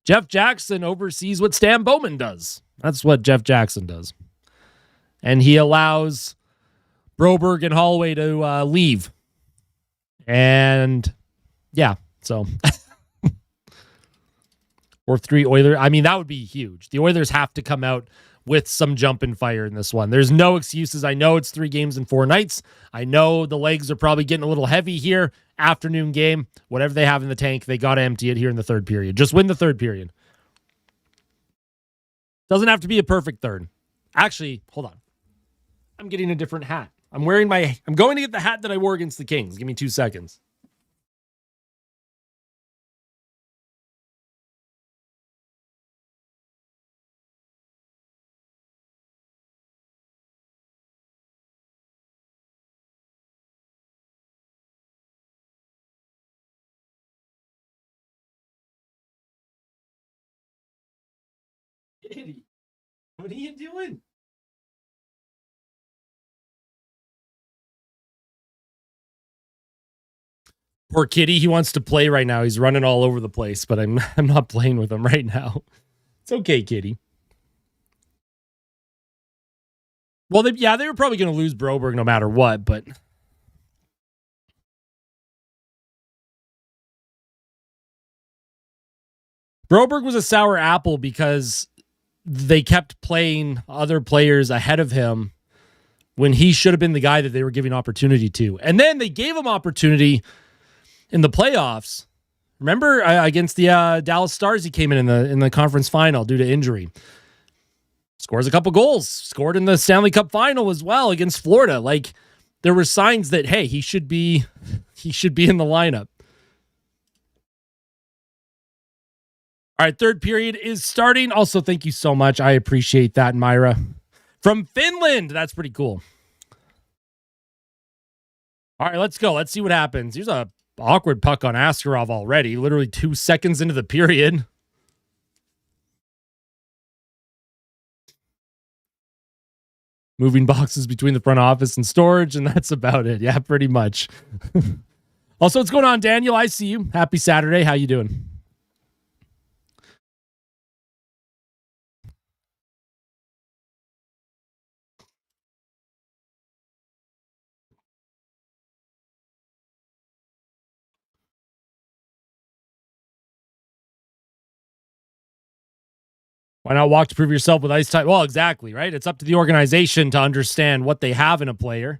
Jeff Jackson oversees what Stan Bowman does. That's what Jeff Jackson does. And he allows Broberg and Holloway to leave. And yeah, so... or 3 Oilers. I mean, that would be huge. The Oilers have to come out with some jump and fire in this one. There's no excuses. I know it's 3 games in 4 nights. I know the legs are probably getting a little heavy here. Afternoon game, whatever they have in the tank, they got to empty it here in the third period. Just win the third period. Doesn't have to be a perfect third. Actually, hold on. I'm getting a different hat. I'm going to get the hat that I wore against the Kings. Give me 2 seconds. Kitty, what are you doing? Poor Kitty, he wants to play right now. He's running all over the place, but I'm not playing with him right now. It's okay, Kitty. Well, they were probably going to lose Broberg no matter what, but Broberg was a sour apple because they kept playing other players ahead of him when he should have been the guy that they were giving opportunity to. And then they gave him opportunity in the playoffs. Remember against the Dallas Stars, he came in the conference final due to injury. scores a couple goals, scored in the Stanley Cup final as well against Florida. Like, there were signs that, hey, he should be in the lineup. All right, third period is starting. Also, thank you so much. I appreciate that, Myra. From Finland. That's pretty cool. All right, let's go. Let's see what happens. Here's a awkward puck on Askarov already. Literally 2 seconds into the period. Moving boxes between the front office and storage, and that's about it. Yeah, pretty much. Also, what's going on, Daniel? I see you. Happy Saturday. How you doing? Why not walk to prove yourself with ice time? Well, exactly, right? It's up to the organization to understand what they have in a player.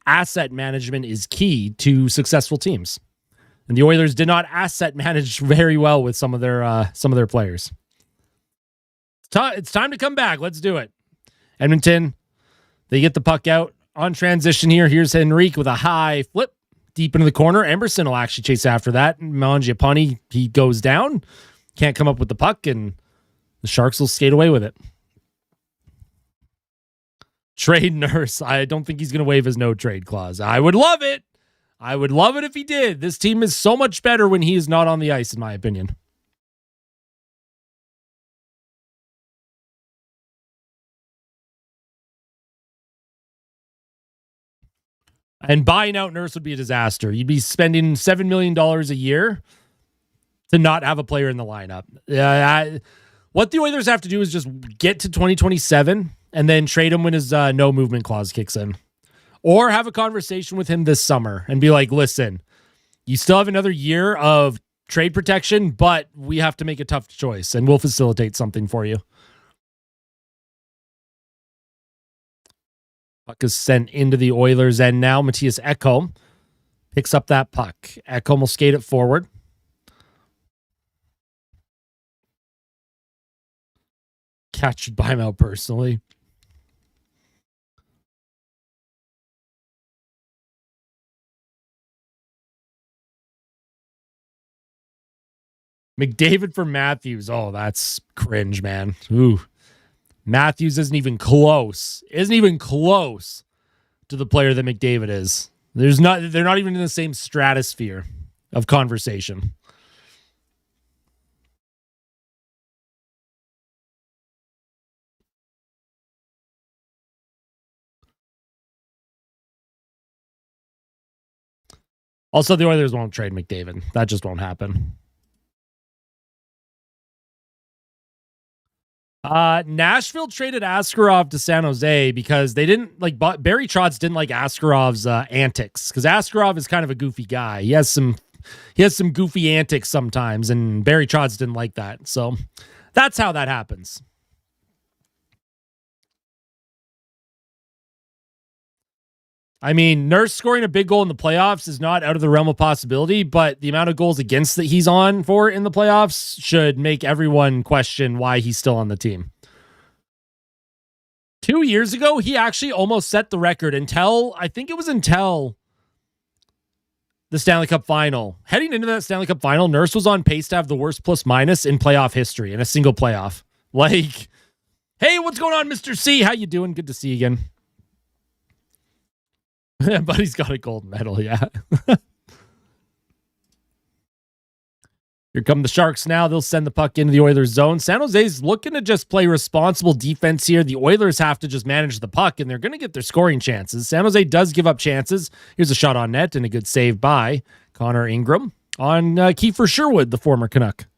Asset management is key to successful teams. And the Oilers did not asset manage very well with some of their players. It's time to come back. Let's do it. Edmonton, they get the puck out on transition here. Here's Henrique with a high flip deep into the corner. Emerson will actually chase after that. Mangiapane, he goes down. Can't come up with the puck, and the Sharks will skate away with it. Trade Nurse. I don't think he's going to waive his no trade clause. I would love it. I would love it if he did. This team is so much better when he is not on the ice, in my opinion. And buying out Nurse would be a disaster. You'd be spending $7 million a year to not have a player in the lineup. What the Oilers have to do is just get to 2027 and then trade him when his no movement clause kicks in. Or have a conversation with him this summer and be like, listen, you still have another year of trade protection, but we have to make a tough choice and we'll facilitate something for you. Puck is sent into the Oilers end now. Matthias Ekholm picks up that puck. Ekholm will skate it forward. Catch by him out personally. McDavid for Matthews. Oh, that's cringe, man. Ooh. Matthews isn't even close. Isn't even close to the player that McDavid is. They're not even in the same stratosphere of conversation. Also, the Oilers won't trade McDavid. That just won't happen. Nashville traded Askarov to San Jose because they didn't like Barry Trotz didn't like Askarov's antics, because Askarov is kind of a goofy guy. He has some goofy antics sometimes, and Barry Trotz didn't like that. So that's how that happens. I mean, Nurse scoring a big goal in the playoffs is not out of the realm of possibility, but the amount of goals against that he's on for in the playoffs should make everyone question why he's still on the team. 2 years ago, he actually almost set the record until the Stanley Cup final. Heading into that Stanley Cup final, Nurse was on pace to have the worst plus minus in playoff history in a single playoff. Like, hey, what's going on, Mr. C? How you doing? Good to see you again. But he's got a gold medal, yeah. Here come the Sharks now. They'll send the puck into the Oilers zone. San Jose's looking to just play responsible defense here. The Oilers have to just manage the puck, and they're going to get their scoring chances. San Jose does give up chances. Here's a shot on net and a good save by Connor Ingram on Kiefer Sherwood, the former Canuck.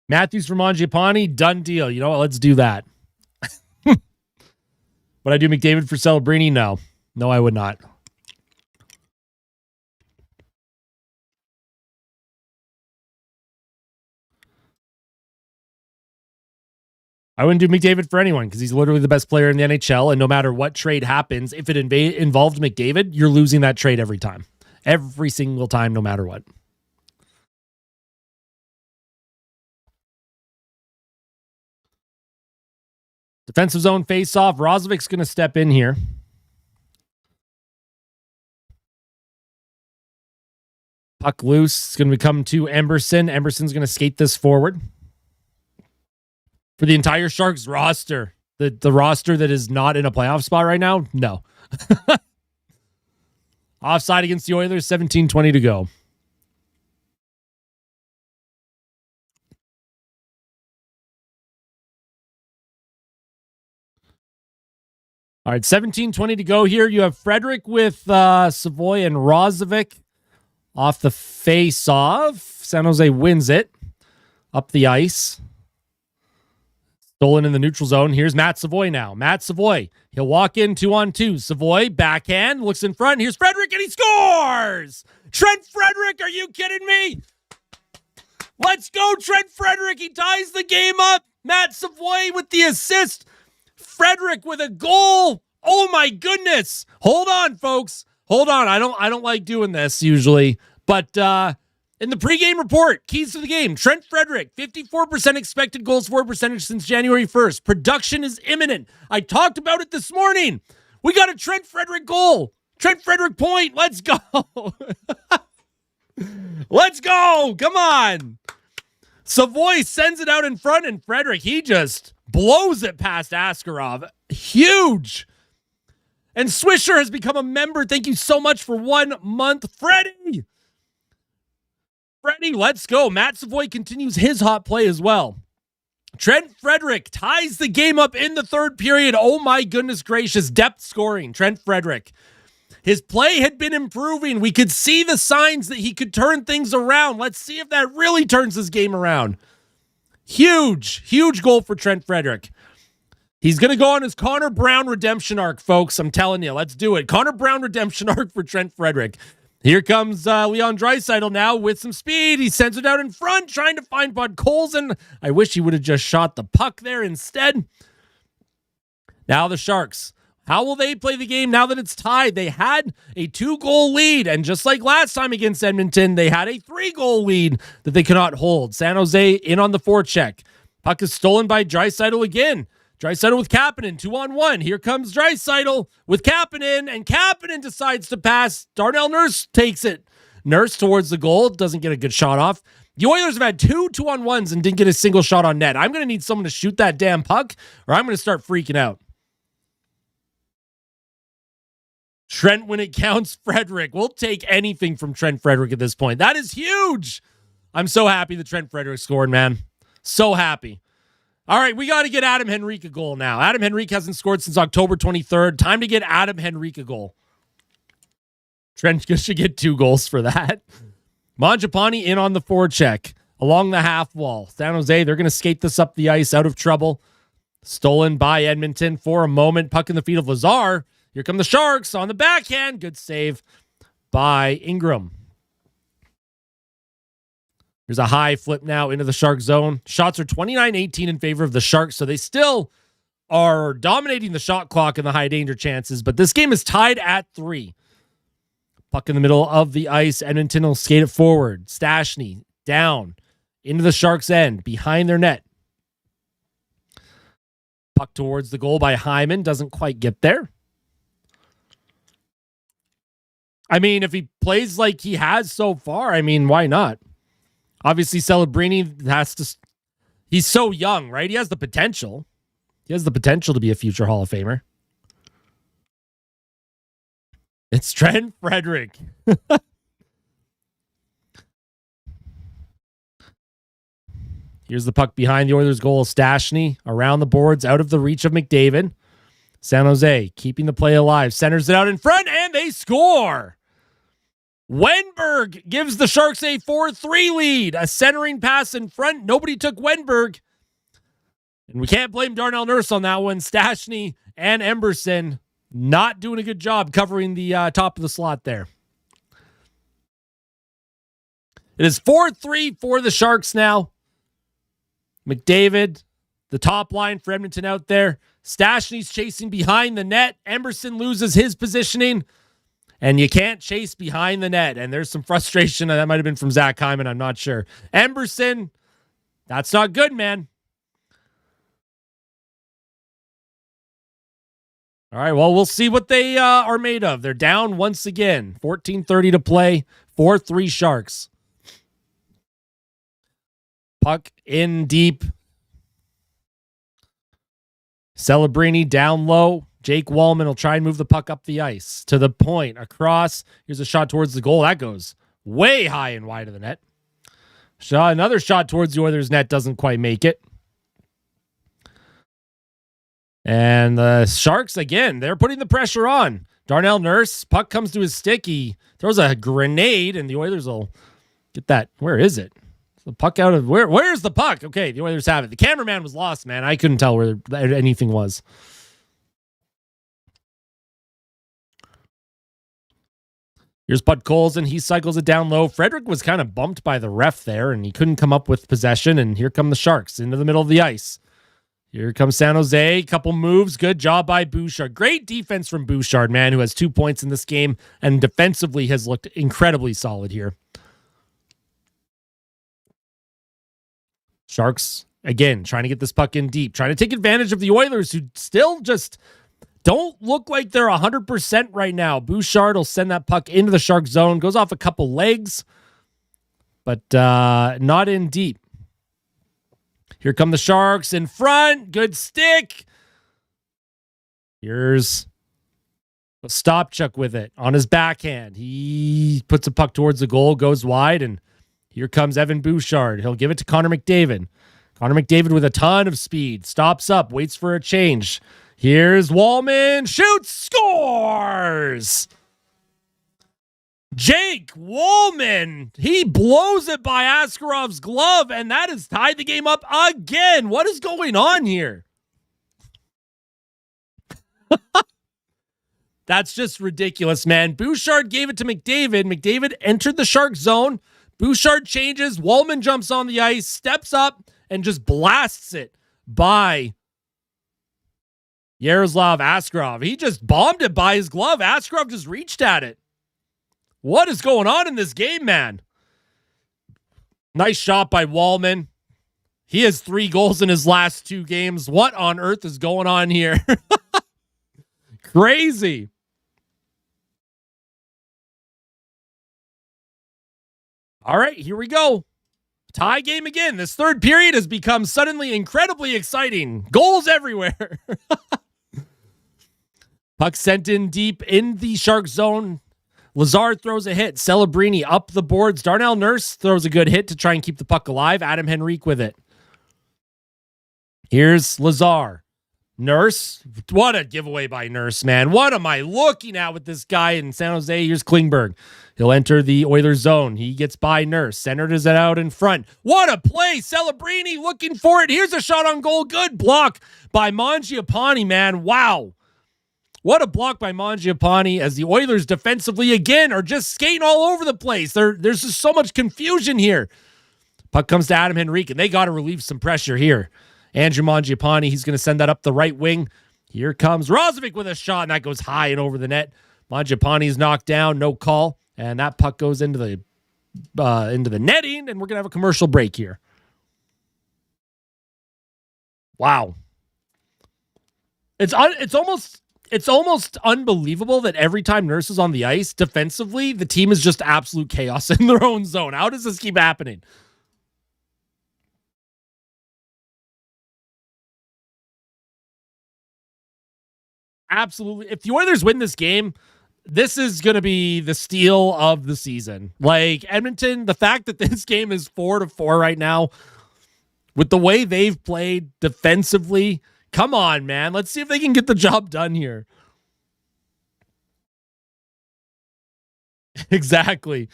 Matthews for Mangiapane, done deal. You know what? Let's do that. Would I do McDavid for Celebrini? No. No, I would not. I wouldn't do McDavid for anyone because he's literally the best player in the NHL, and no matter what trade happens, if it involved McDavid, you're losing that trade every time. Every single time, no matter what. Defensive zone face-off. Rozovic's going to step in here. Puck loose. It's going to come to Emberson. Emberson's going to skate this forward. For the entire Sharks roster, the roster that is not in a playoff spot right now, no. Offside against the Oilers, 17:20 to go. All right, 17:20 to go here. You have Frederick with Savoy and Rozovic off the face-off. San Jose wins it up the ice. Stolen in the neutral zone. Here's Matt Savoy now. Matt Savoy. He'll walk in 2-on-2. Savoy, backhand, looks in front. Here's Frederick, and he scores! Trent Frederick, are you kidding me? Let's go, Trent Frederick. He ties the game up. Matt Savoy with the assist. Frederick with a goal. Oh my goodness. Hold on, folks. Hold on. I don't like doing this usually, but in the pregame report, keys to the game, Trent Frederick, 54% expected goals for percentage since January 1st. Production is imminent. I talked about it this morning. We got a Trent Frederick goal. Trent Frederick point. Let's go. Let's go. Come on. Savoy sends it out in front, and Frederick, he just blows it past Askarov. Huge. And Swisher has become a member. Thank you so much for 1 month. Freddie, let's go. Matt Savoy continues his hot play as well. Trent Frederick ties the game up in the third period. Oh my goodness gracious. Depth scoring. Trent Frederick. His play had been improving. We could see the signs that he could turn things around. Let's see if that really turns his game around. Huge goal for Trent Frederick. He's going to go on his Connor Brown redemption arc, folks. I'm telling you, let's do it. Connor Brown redemption arc for Trent Frederick. Here comes Leon Draisaitl now with some speed. He sends it out in front, trying to find Bud Colson. I wish he would have just shot the puck there instead. Now the Sharks. How will they play the game now that it's tied? They had a 2-goal lead, and just like last time against Edmonton, they had a 3-goal lead that they cannot hold. San Jose in on the forecheck. Puck is stolen by Draisaitl again. Draisaitl with Kapanen, 2-on-1. Here comes Draisaitl with Kapanen, and Kapanen decides to pass. Darnell Nurse takes it. Nurse towards the goal, doesn't get a good shot off. The Oilers have had 2 2-on-1s and didn't get a single shot on net. I'm going to need someone to shoot that damn puck, or I'm going to start freaking out. Trent, when it counts, Frederick. We'll take anything from Trent Frederick at this point. That is huge. I'm so happy that Trent Frederick scored, man. So happy. All right, we got to get Adam Henrique a goal now. Adam Henrique hasn't scored since October 23rd. Time to get Adam Henrique a goal. Trent should get 2 goals for that. Mangiapane in on the forecheck along the half wall. San Jose, they're going to skate this up the ice out of trouble. Stolen by Edmonton for a moment. Puck in the feet of Lazar. Here come the Sharks on the backhand. Good save by Ingram. There's a high flip now into the Shark zone. Shots are 29-18 in favor of the Sharks, so they still are dominating the shot clock and the high danger chances, but this game is tied at 3. Puck in the middle of the ice. Edmonton will skate it forward. Stastny down into the Sharks' end, behind their net. Puck towards the goal by Hyman. Doesn't quite get there. I mean, if he plays like he has so far, I mean, why not? Obviously, Celebrini he's so young, right? He has the potential. He has the potential to be a future Hall of Famer. It's Trent Frederick. Here's the puck behind the Oilers' goal. Stastny around the boards, out of the reach of McDavid. San Jose keeping the play alive. Centers it out in front, and they score. Wenberg gives the Sharks a 4-3 lead. A centering pass in front. Nobody took Wenberg. And we can't blame Darnell Nurse on that one. Stastny and Emberson not doing a good job covering the top of the slot there. It is 4-3 for the Sharks now. McDavid, the top line for Edmonton out there. Stastny's chasing behind the net. Emberson loses his positioning. And you can't chase behind the net. And there's some frustration. That might have been from Zach Hyman. I'm not sure. Emberson, that's not good, man. All right, well, we'll see what they are made of. They're down once again. 14:30 to play. 4-3 Sharks. Puck in deep. Celebrini down low. Jake Wallman will try and move the puck up the ice to the point, across. Here's a shot towards the goal. That goes way high and wide of the net. Another shot towards the Oilers' net doesn't quite make it. And the Sharks, again, they're putting the pressure on. Darnell Nurse, puck comes to his stick. He throws a grenade, and the Oilers will get that. Where is it? The puck out of where's the puck? Okay, the Oilers have it. The cameraman was lost, man. I couldn't tell where anything was. Here's Bud Colson. He cycles it down low. Frederick was kind of bumped by the ref there, and he couldn't come up with possession. And here come the Sharks into the middle of the ice. Here comes San Jose. Couple moves. Good job by Bouchard. Great defense from Bouchard, man, who has 2 points in this game and defensively has looked incredibly solid here. Sharks, again, trying to get this puck in deep, trying to take advantage of the Oilers, who still just don't look like they're 100% right now. Bouchard will send that puck into the Shark zone, goes off a couple legs, but not in deep. Here come the Sharks in front. Good stick. Here's Stopchuk with it on his backhand. He puts a puck towards the goal, goes wide, and here comes Evan Bouchard. He'll give it to Connor McDavid. Connor McDavid with a ton of speed. Stops up, waits for a change. Here's Wallman. Shoots, scores! Jake Wallman. He blows it by Askarov's glove, and that has tied the game up again. What is going on here? That's just ridiculous, man. Bouchard gave it to McDavid. McDavid entered the Shark zone. Bouchard changes. Wallman jumps on the ice, steps up, and just blasts it by Yaroslav Askarov. He just bombed it by his glove. Askarov just reached at it. What is going on in this game, man? Nice shot by Wallman. He has 3 goals in his last 2 games. What on earth is going on here? Crazy. All right, here we go. Tie game again. This third period has become suddenly incredibly exciting. Goals everywhere. Puck sent in deep in the Shark zone. Lazard throws a hit. Celebrini up the boards. Darnell Nurse throws a good hit to try and keep the puck alive. Adam Henrique with it. Here's Lazar. Nurse. What a giveaway by Nurse, man. What am I looking at with this guy in San Jose? Here's Klingberg. He'll enter the Oilers zone. He gets by Nurse. Centers it out in front. What a play. Celebrini looking for it. Here's a shot on goal. Good block by Mangiapane, man. Wow. What a block by Mangiapane as the Oilers defensively again are just skating all over the place. There's just so much confusion here. Puck comes to Adam Henrique, and they got to relieve some pressure here. Andrew Mangiapane, he's going to send that up the right wing. Here comes Rozovic with a shot, and that goes high and over the net. Mangiapane's knocked down, no call, and that puck goes into the netting, and we're going to have a commercial break here. Wow. It's almost unbelievable that every time Nurse is on the ice, defensively, the team is just absolute chaos in their own zone. How does this keep happening? Absolutely. If the Oilers win this game, this is going to be the steal of the season. Like Edmonton, the fact that this game is 4-4 right now, with the way they've played defensively, come on, man. Let's see if they can get the job done here. Exactly.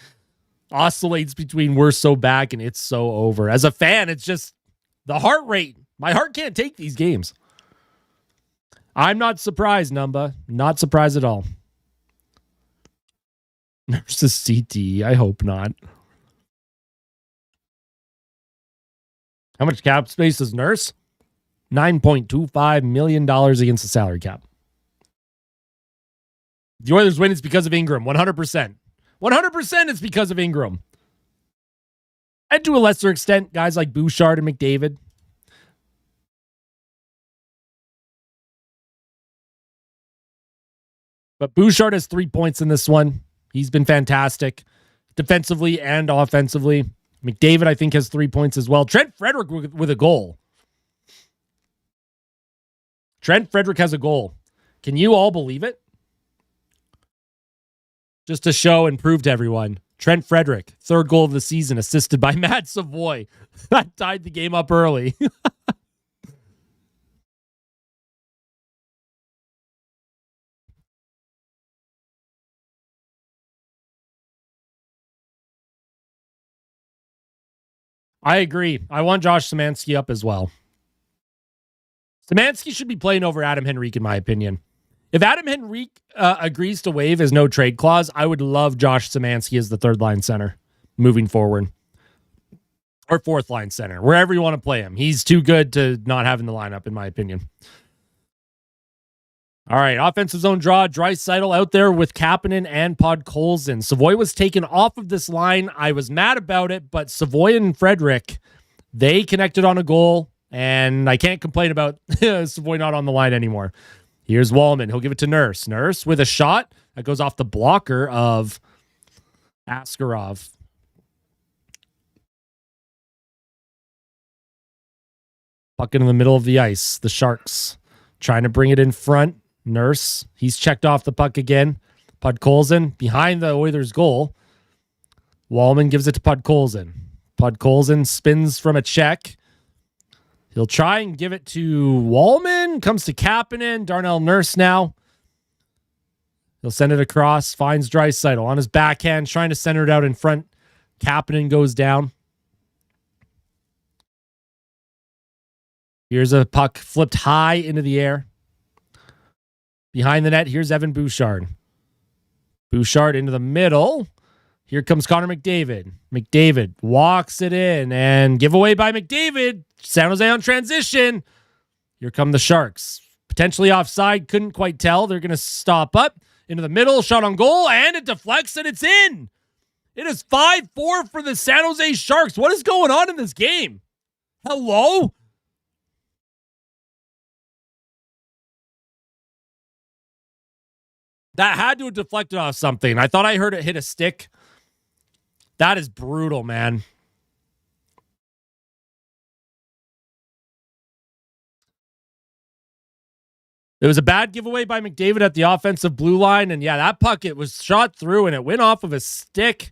Oscillates between we're so back and it's so over. As a fan, it's just the heart rate. My heart can't take these games. I'm not surprised, Numba. Not surprised at all. Nurse's CT. I hope not. How much cap space does Nurse? $9.25 million against the salary cap. The Oilers win, it's because of Ingram. 100%. 100% it's because of Ingram. And to a lesser extent, guys like Bouchard and McDavid. But Bouchard has 3 points in this one. He's been fantastic defensively and offensively. McDavid, I think, has 3 points as well. Trent Frederick with a goal. Trent Frederick has a goal. Can you all believe it? Just to show and prove to everyone. Trent Frederick, third goal of the season, assisted by Matt Savoy. That tied the game up early. I agree. I want Josh Szymanski up as well. Szymanski should be playing over Adam Henrique, in my opinion. If Adam Henrique agrees to waive his no trade clause, I would love Josh Szymanski as the third line center moving forward. Or fourth line center, wherever you want to play him. He's too good to not have in the lineup, in my opinion. All right, offensive zone draw. Draisaitl out there with Kapanen and Podkolzin. Savoy was taken off of this line. I was mad about it, but Savoy and Frederick, they connected on a goal, and I can't complain about Savoy not on the line anymore. Here's Wallman. He'll give it to Nurse. Nurse with a shot that goes off the blocker of Askarov. Puck in the middle of the ice. The Sharks trying to bring it in front. Nurse, he's checked off the puck again. Podkolzin behind the Oilers' goal. Wallman gives it to Podkolzin. Podkolzin spins from a check. He'll try and give it to Wallman. Comes to Kapanen. Darnell Nurse now. He'll send it across. Finds Draisaitl on his backhand. Trying to center it out in front. Kapanen goes down. Here's a puck flipped high into the air. Behind the net, here's Evan Bouchard. Bouchard into the middle. Here comes Connor McDavid. McDavid walks it in and giveaway by McDavid. San Jose on transition. Here come the Sharks. Potentially offside. Couldn't quite tell. They're going to stop up. Into the middle. Shot on goal. And it deflects and it's in. It is 5-4 for the San Jose Sharks. What is going on in this game? Hello? That had to have deflected off something. I thought I heard it hit a stick. That is brutal, man. It was a bad giveaway by McDavid at the offensive blue line. And yeah, that puck, it was shot through and it went off of a stick.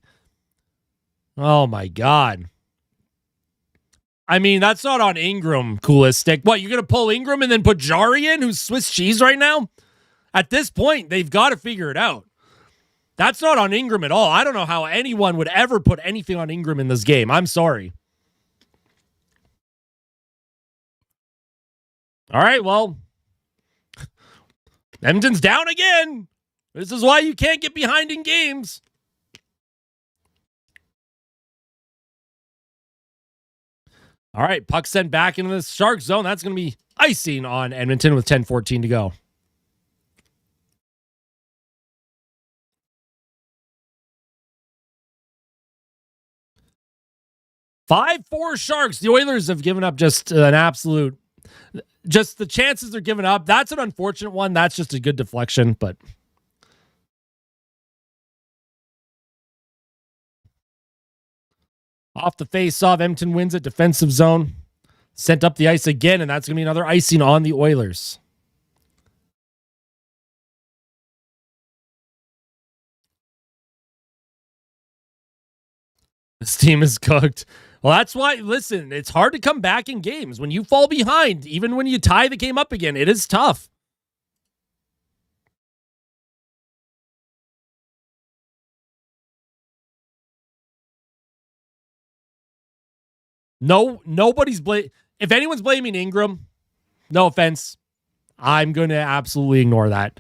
Oh my God. I mean, that's not on Ingram, coolest stick. What, you're going to pull Ingram and then put Jari in, who's Swiss cheese right now? At this point, they've got to figure it out. That's not on Ingram at all. I don't know how anyone would ever put anything on Ingram in this game. I'm sorry. All right, well, Edmonton's down again. This is why you can't get behind in games. All right, puck sent back into the Shark zone. That's going to be icing on Edmonton with 10:14 to go. Five-4 Sharks. The Oilers have given up just an absolute... Just the chances they're giving up. That's an unfortunate one. That's just a good deflection, but... Off the face-off, Edmonton wins it. Defensive zone. Sent up the ice again, and that's going to be another icing on the Oilers. This team is cooked. Well, that's why, listen, it's hard to come back in games. When you fall behind, even when you tie the game up again, it is tough. No, nobody's if anyone's blaming Ingram, no offense, I'm going to absolutely ignore that.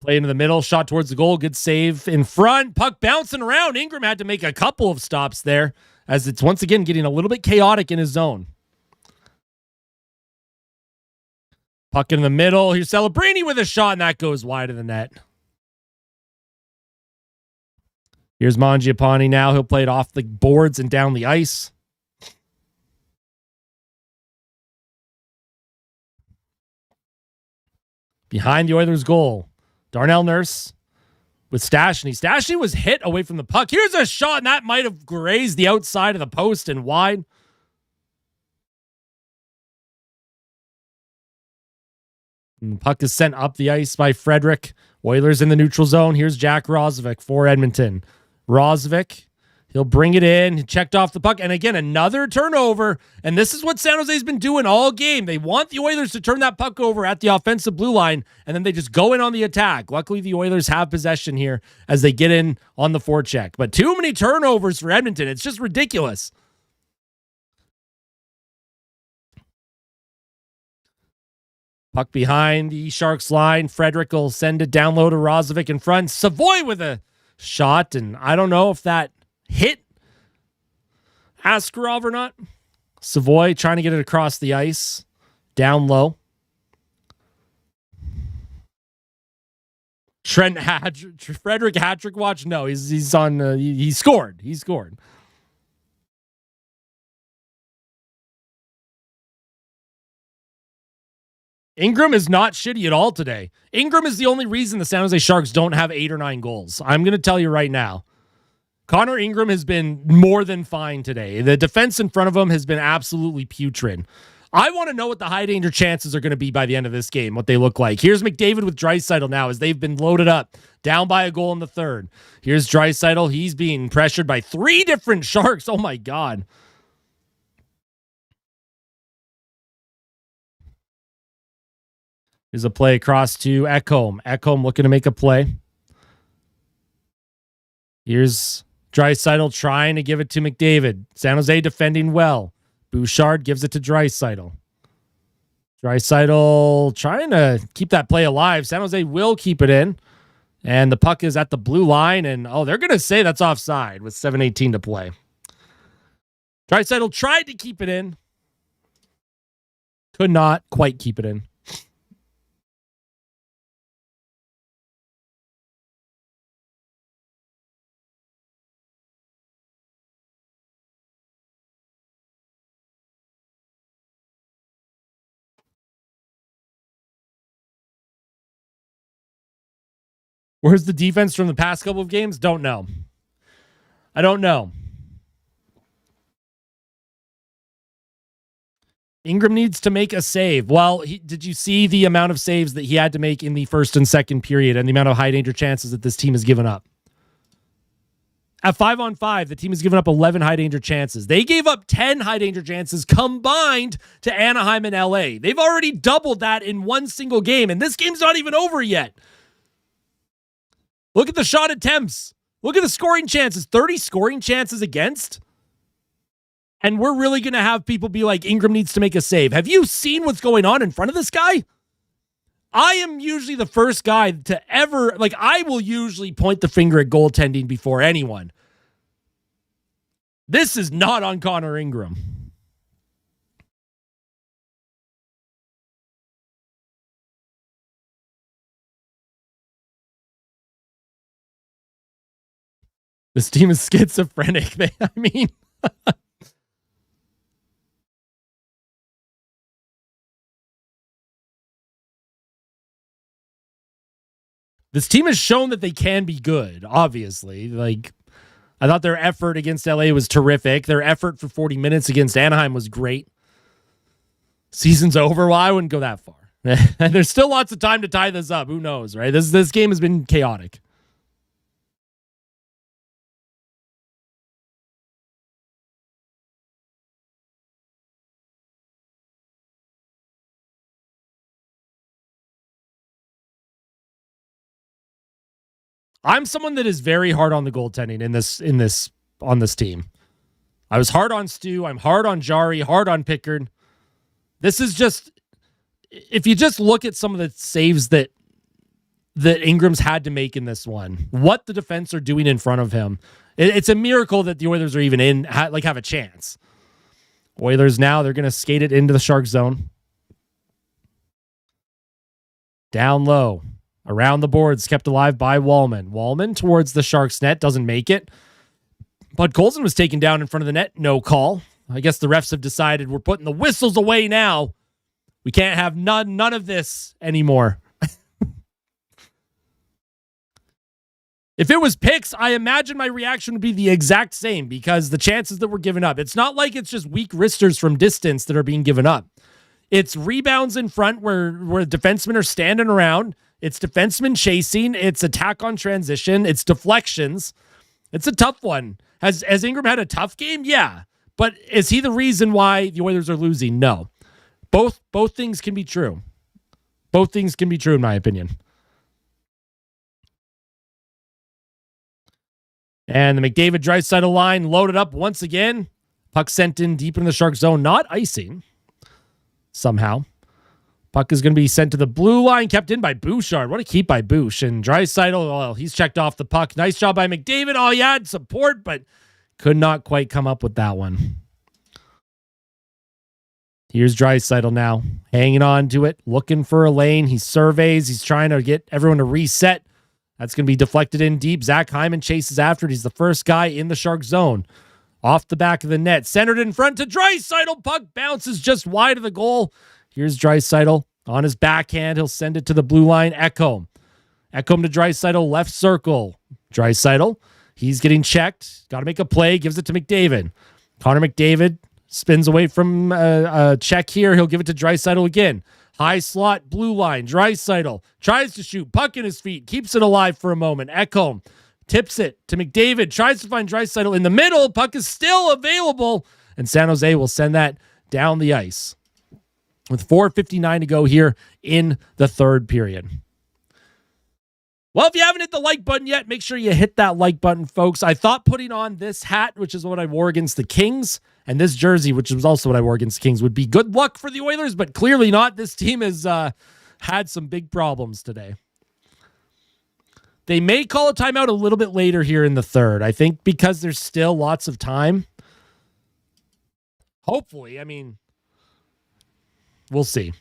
Play into the middle, shot towards the goal, good save in front, puck bouncing around. Ingram had to make a couple of stops there as it's once again getting a little bit chaotic in his zone. Puck in the middle. Here's Celebrini with a shot, and that goes wide of the net. Here's Mangiapane now. He'll play it off the boards and down the ice. Behind the Oilers' goal. Darnell Nurse with Stastny. Stastny was hit away from the puck. Here's a shot, and that might have grazed the outside of the post and wide. And the puck is sent up the ice by Frederick. Oilers in the neutral zone. Here's Jack Roslovic for Edmonton. Roslovic, he'll bring it in. He checked off the puck. And again, another turnover. And this is what San Jose's been doing all game. They want the Oilers to turn that puck over at the offensive blue line, and then they just go in on the attack. Luckily, the Oilers have possession here as they get in on the forecheck. But too many turnovers for Edmonton. It's just ridiculous. Puck behind the Sharks line. Frederick will send it down low to Roslovic in front. Savoy with a shot, and I don't know if that hit Askarov or not. Savoy trying to get it across the ice. Down low. Frederick hat-trick watch? No, he's on. He scored. He scored. Ingram is not shitty at all today. Ingram is the only reason the San Jose Sharks don't have 8 or 9 goals. I'm going to tell you right now. Connor Ingram has been more than fine today. The defense in front of him has been absolutely putrid. I want to know what the high danger chances are going to be by the end of this game, what they look like. Here's McDavid with Draisaitl now as they've been loaded up, down by a goal in the third. Here's Draisaitl. He's being pressured by 3 different Sharks. Oh, my God. Here's a play across to Ekholm. Ekholm looking to make a play. Here's Draisaitl trying to give it to McDavid. San Jose defending well. Bouchard gives it to Draisaitl. Draisaitl trying to keep that play alive. San Jose will keep it in. And the puck is at the blue line. And, they're going to say that's offside with 7:18 to play. Draisaitl tried to keep it in. Could not quite keep it in. Where's the defense from the past couple of games? Don't know. I don't know. Ingram needs to make a save. Well, did you see the amount of saves that he had to make in the first and second period and the amount of high danger chances that this team has given up? At 5-on-5, the team has given up 11 high danger chances. They gave up 10 high danger chances combined to Anaheim and LA. They've already doubled that in one single game, and this game's not even over yet. Look at the shot attempts. Look at the scoring chances. 30 scoring chances against. And we're really going to have people be like, Ingram needs to make a save. Have you seen what's going on in front of this guy? I am usually the first guy to ever, I will usually point the finger at goaltending before anyone. This is not on Connor Ingram. This team is schizophrenic. This team has shown that they can be good, obviously. I thought their effort against LA was terrific. Their effort for 40 minutes against Anaheim was great. Season's over. Well, I wouldn't go that far. And there's still lots of time to tie this up. Who knows, right? This game has been chaotic. I'm someone that is very hard on the goaltending on this team. I was hard on Stu. I'm hard on Jari, hard on Pickard. This is just, if you just look at some of the saves that Ingram's had to make in this one, what the defense are doing in front of him, it's a miracle that the Oilers are even have a chance. Oilers now, they're going to skate it into the Shark zone. Down low. Around the boards, kept alive by Wallman. Wallman towards the Sharks net, doesn't make it. Bud Colson was taken down in front of the net, no call. I guess the refs have decided we're putting the whistles away now. We can't have none of this anymore. If it was picks, I imagine my reaction would be the exact same because the chances that were given up. It's not like it's just weak wristers from distance that are being given up. It's rebounds in front where defensemen are standing around. It's defensemen chasing. It's attack on transition. It's deflections. It's a tough one. Has Ingram had a tough game? Yeah. But is he the reason why the Oilers are losing? No. Both things can be true. Both things can be true in my opinion. And the McDavid-Draisaitl line loaded up once again. Puck sent in deep in the Shark zone. Not icing. Somehow. Puck is going to be sent to the blue line. Kept in by Bouchard. What a keep by Bouch. And Draisaitl, well, he's checked off the puck. Nice job by McDavid. Oh, he had support, but could not quite come up with that one. Here's Draisaitl now. Hanging on to it. Looking for a lane. He surveys. He's trying to get everyone to reset. That's going to be deflected in deep. Zach Hyman chases after it. He's the first guy in the Shark zone. Off the back of the net. Centered in front to Draisaitl. Puck bounces just wide of the goal. Here's Draisaitl on his backhand. He'll send it to the blue line. Ekholm to Draisaitl. Left circle. Draisaitl. He's getting checked. Got to make a play. Gives it to McDavid. Connor McDavid spins away from a check here. He'll give it to Draisaitl again. High slot, blue line. Draisaitl tries to shoot. Puck in his feet. Keeps it alive for a moment. Ekholm tips it to McDavid. Tries to find Draisaitl in the middle. Puck is still available. And San Jose will send that down the ice. With 4:59 to go here in the third period. Well, if you haven't hit the like button yet, make sure you hit that like button, folks. I thought putting on this hat, which is what I wore against the Kings, and this jersey, which was also what I wore against the Kings, would be good luck for the Oilers, but clearly not. This team has had some big problems today. They may call a timeout a little bit later here in the third. I think because there's still lots of time. Hopefully, I mean, we'll see.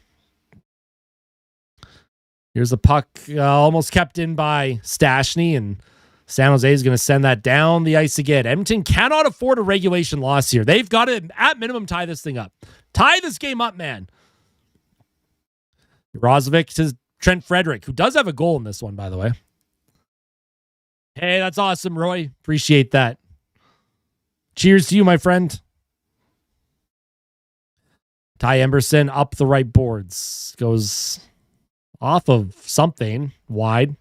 Here's the puck almost kept in by Stastny, and San Jose is going to send that down the ice again. Edmonton cannot afford a regulation loss here. They've got to, at minimum, tie this thing up. Tie this game up, man. Brozovic to Trent Frederick, who does have a goal in this one, by the way. Hey, that's awesome, Roy. Appreciate that. Cheers to you, my friend. Ty Emberson up the right boards. Goes off of something wide.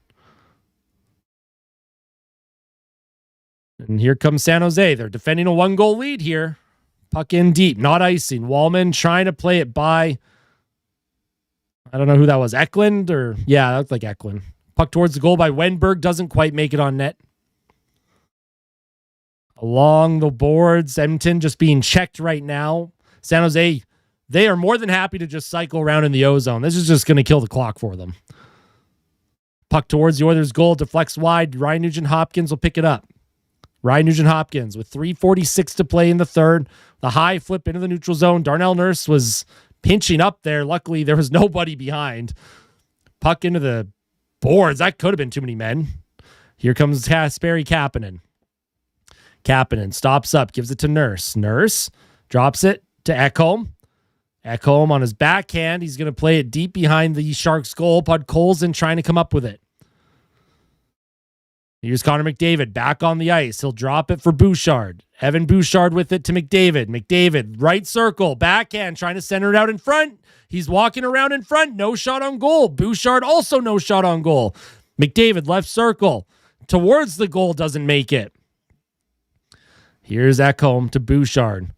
And here comes San Jose. They're defending a 1-goal lead here. Puck in deep, not icing. Wallman trying to play it by, I don't know who that was. Eklund or, yeah, that looked like Eklund. Puck towards the goal by Wenberg. Doesn't quite make it on net. Along the boards. Edmonton just being checked right now. San Jose, they are more than happy to just cycle around in the O-zone. This is just going to kill the clock for them. Puck towards the Oilers' goal. Deflects wide. Ryan Nugent-Hopkins will pick it up. Ryan Nugent-Hopkins with 3:46 to play in the third. The high flip into the neutral zone. Darnell Nurse was pinching up there. Luckily, there was nobody behind. Puck into the boards. That could have been too many men. Here comes Kasperi Kapanen. Kapanen stops up, gives it to Nurse. Nurse drops it to Ekholm. Ekholm on his backhand. He's going to play it deep behind the Sharks' goal. Bud Colson trying to come up with it. Here's Connor McDavid back on the ice. He'll drop it for Bouchard. Evan Bouchard with it to McDavid. McDavid, right circle, backhand, trying to center it out in front. He's walking around in front. No shot on goal. Bouchard also no shot on goal. McDavid, left circle. Towards the goal, doesn't make it. Here's Ekholm to Bouchard.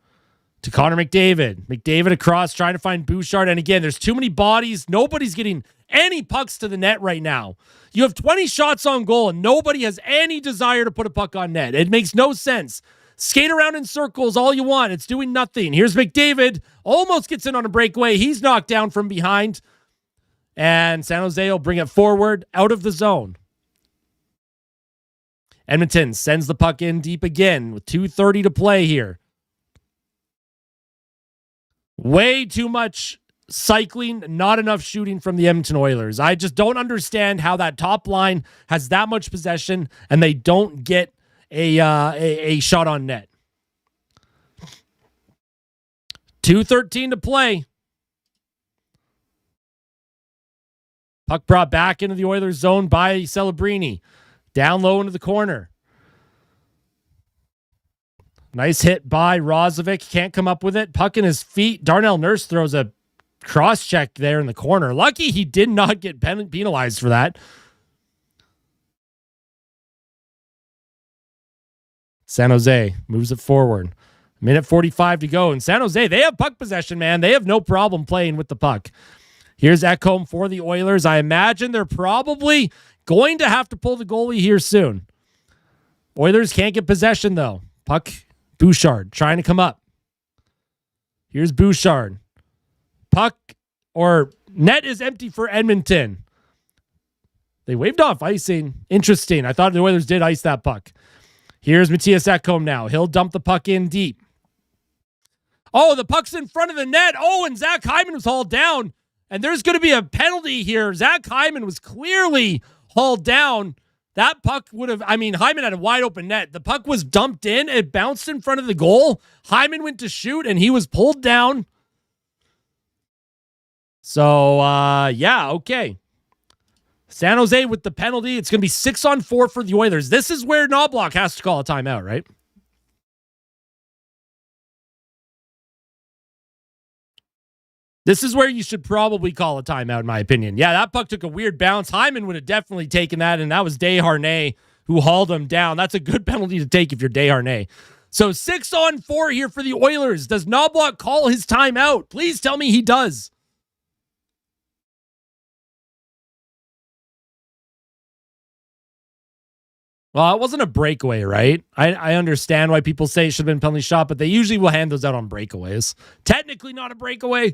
To Connor McDavid. McDavid across, trying to find Bouchard. And again, there's too many bodies. Nobody's getting any pucks to the net right now. You have 20 shots on goal, and nobody has any desire to put a puck on net. It makes no sense. Skate around in circles all you want. It's doing nothing. Here's McDavid. Almost gets in on a breakaway. He's knocked down from behind. And San Jose will bring it forward out of the zone. Edmonton sends the puck in deep again with 2:30 to play here. Way too much cycling, not enough shooting from the Edmonton Oilers. I just don't understand how that top line has that much possession and they don't get a shot on net. 2:13 to play. Puck brought back into the Oilers zone by Celebrini. Down low into the corner. Nice hit by Rozovic. Can't come up with it. Puck in his feet. Darnell Nurse throws a cross check there in the corner. Lucky he did not get penalized for that. San Jose moves it forward. Minute 45 to go. And San Jose, they have puck possession, man. They have no problem playing with the puck. Here's Ekholm for the Oilers. I imagine they're probably going to have to pull the goalie here soon. Oilers can't get possession, though. Puck, Bouchard trying to come up. Here's Bouchard. Puck or net is empty for Edmonton. They waved off icing. Interesting. I thought the Oilers did ice that puck. Here's Matthias Ekholm now. He'll dump the puck in deep. Oh, the puck's in front of the net. Oh, and Zach Hyman was hauled down. And there's going to be a penalty here. Zach Hyman was clearly hauled down. That puck would have, Hyman had a wide open net. The puck was dumped in. It bounced in front of the goal. Hyman went to shoot, and he was pulled down. So, okay. San Jose with the penalty. It's going to be 6-on-4 for the Oilers. This is where Knobloch has to call a timeout, right? This is where you should probably call a timeout, in my opinion. Yeah, that puck took a weird bounce. Hyman would have definitely taken that, and that was Desharnais who hauled him down. That's a good penalty to take if you're Desharnais. So 6-on-4 here for the Oilers. Does Knobloch call his timeout? Please tell me he does. Well, it wasn't a breakaway, right? I understand why people say it should have been a penalty shot, but they usually will hand those out on breakaways. Technically not a breakaway.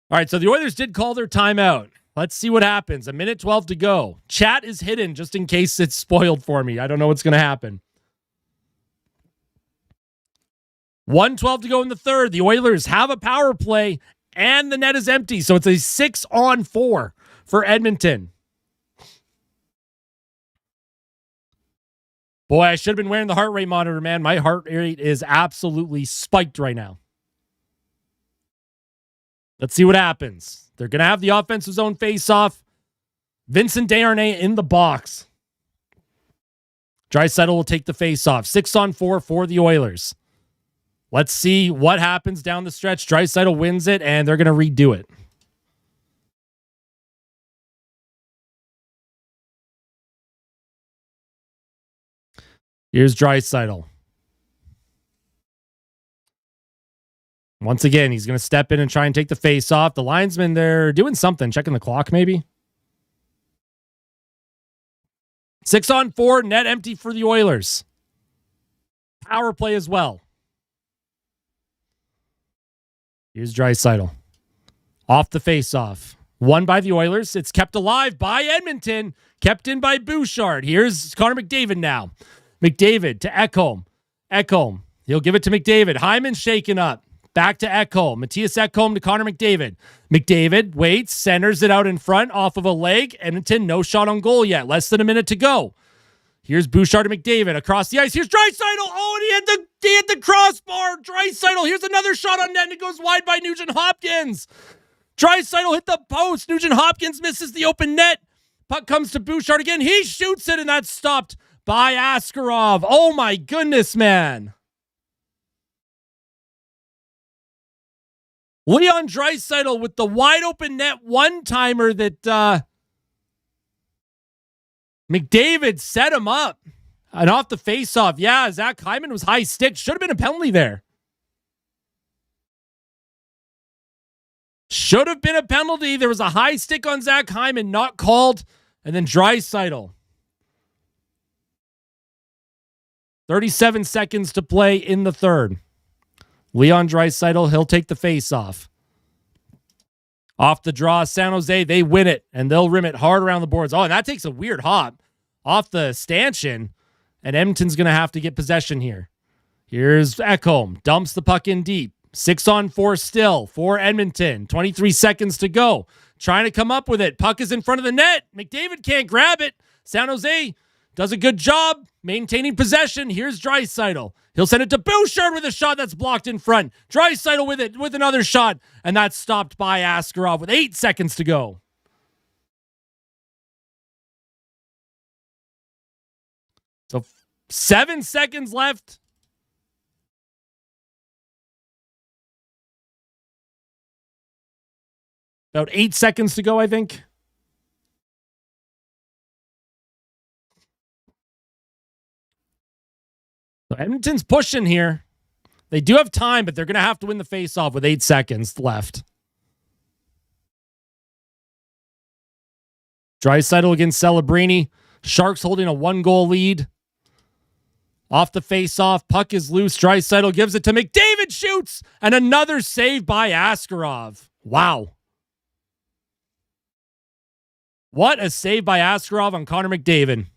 All right, so the Oilers did call their timeout. Let's see what happens. 1:12 to go. Chat is hidden just in case it's spoiled for me. I don't know what's going to happen. 1:12 to go in the third. The Oilers have a power play, and the net is empty. So it's a 6-on-4 for Edmonton. Boy, I should have been wearing the heart rate monitor, man. My heart rate is absolutely spiked right now. Let's see what happens. They're going to have the offensive zone face-off. Vincent Desharnais in the box. Draisaitl will take the face-off. 6-on-4 for the Oilers. Let's see what happens down the stretch. Draisaitl wins it, and they're going to redo it. Here's Draisaitl. Once again, he's going to step in and try and take the face off. The linesmen, they're doing something. Checking the clock, maybe. 6-on-4, net empty for the Oilers. Power play as well. Here's Draisaitl. Off the face-off. Won by the Oilers. It's kept alive by Edmonton. Kept in by Bouchard. Here's Connor McDavid now. McDavid to Ekholm. Ekholm. He'll give it to McDavid. Hyman shaken up. Back to Ekholm. Matthias Ekholm to Connor McDavid. McDavid waits, centers it out in front off of a leg. Edmonton, no shot on goal yet. Less than a minute to go. Here's Bouchard to McDavid across the ice. Here's Draisaitl. Oh, and he had the crossbar. Draisaitl. Here's another shot on net, and it goes wide by Nugent Hopkins. Draisaitl hit the post. Nugent Hopkins misses the open net. Puck comes to Bouchard again. He shoots it, and that's stopped by Askarov. Oh, my goodness, man. Leon Draisaitl with the wide open net one-timer that McDavid set him up. And off the face-off. Yeah, Zach Hyman was high stick. Should have been a penalty there. Should have been a penalty. There was a high stick on Zach Hyman, not called. And then Draisaitl. 37 seconds to play in the third. Leon Draisaitl, he'll take the face-off. Off the draw, San Jose, they win it, and they'll rim it hard around the boards. Oh, and that takes a weird hop off the stanchion, and Edmonton's going to have to get possession here. Here's Ekholm, dumps the puck in deep. 6-on-4 still for Edmonton. 23 seconds to go. Trying to come up with it. Puck is in front of the net. McDavid can't grab it. San Jose does a good job maintaining possession. Here's Draisaitl. He'll send it to Bouchard with a shot that's blocked in front. Draisaitl with it, with another shot, and that's stopped by Askarov with 8 seconds to go. So 7 seconds left. About 8 seconds to go, I think. So Edmonton's pushing here. They do have time, but they're going to have to win the faceoff with 8 seconds left. Draisaitl against Celebrini. Sharks holding a 1-goal lead. Off the faceoff, puck is loose. Draisaitl gives it to McDavid, shoots, and another save by Askarov. Wow. What a save by Askarov on Connor McDavid.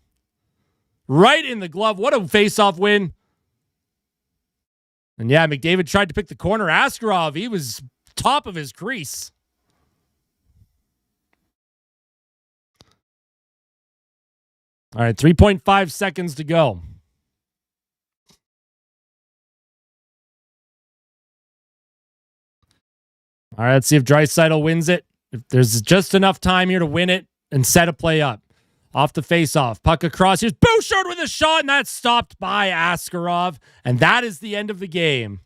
Right in the glove. What a faceoff win. And yeah, McDavid tried to pick the corner. Askarov, he was top of his crease. All right, 3.5 seconds to go. All right, let's see if Draisaitl wins it. If there's just enough time here to win it and set a play up. Off the faceoff, puck across. Here's Bouchard with a shot, and that's stopped by Askarov. And that is the end of the game.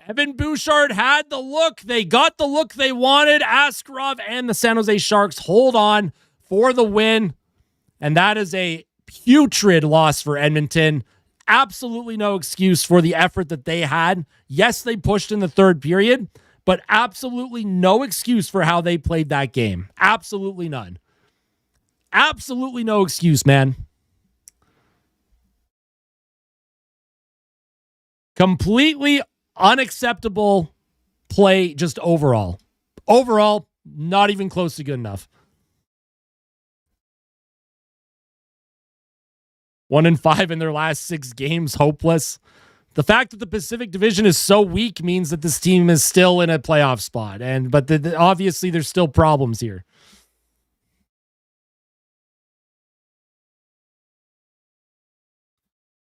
Evan Bouchard had the look. They got the look they wanted. Askarov and the San Jose Sharks hold on for the win. And that is a putrid loss for Edmonton. Absolutely no excuse for the effort that they had. Yes, they pushed in the third period, but absolutely no excuse for how they played that game. Absolutely none. Absolutely no excuse, man. Completely unacceptable play just overall. Overall, not even close to good enough. 1-5 in their last 6 games, hopeless. The fact that the Pacific Division is so weak means that this team is still in a playoff spot, but obviously there's still problems here.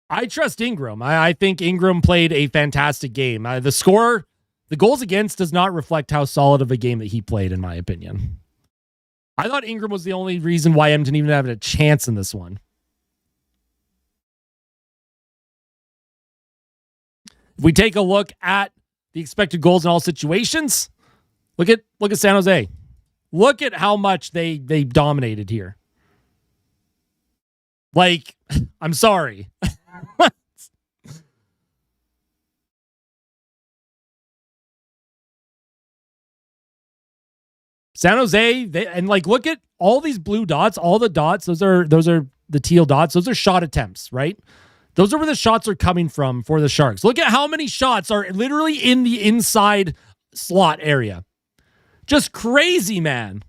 I trust Ingram. I think Ingram played a fantastic game. The goals against does not reflect how solid of a game that he played, in my opinion. I thought Ingram was the only reason why Edmonton even had a chance in this one. If we take a look at the expected goals in all situations, look at San Jose. Look at how much they dominated here. Like, I'm sorry. San Jose, look at all these blue dots, all the dots, those are the teal dots, those are shot attempts, right? Those are where the shots are coming from for the Sharks. Look at how many shots are literally in the inside slot area. Just crazy, man.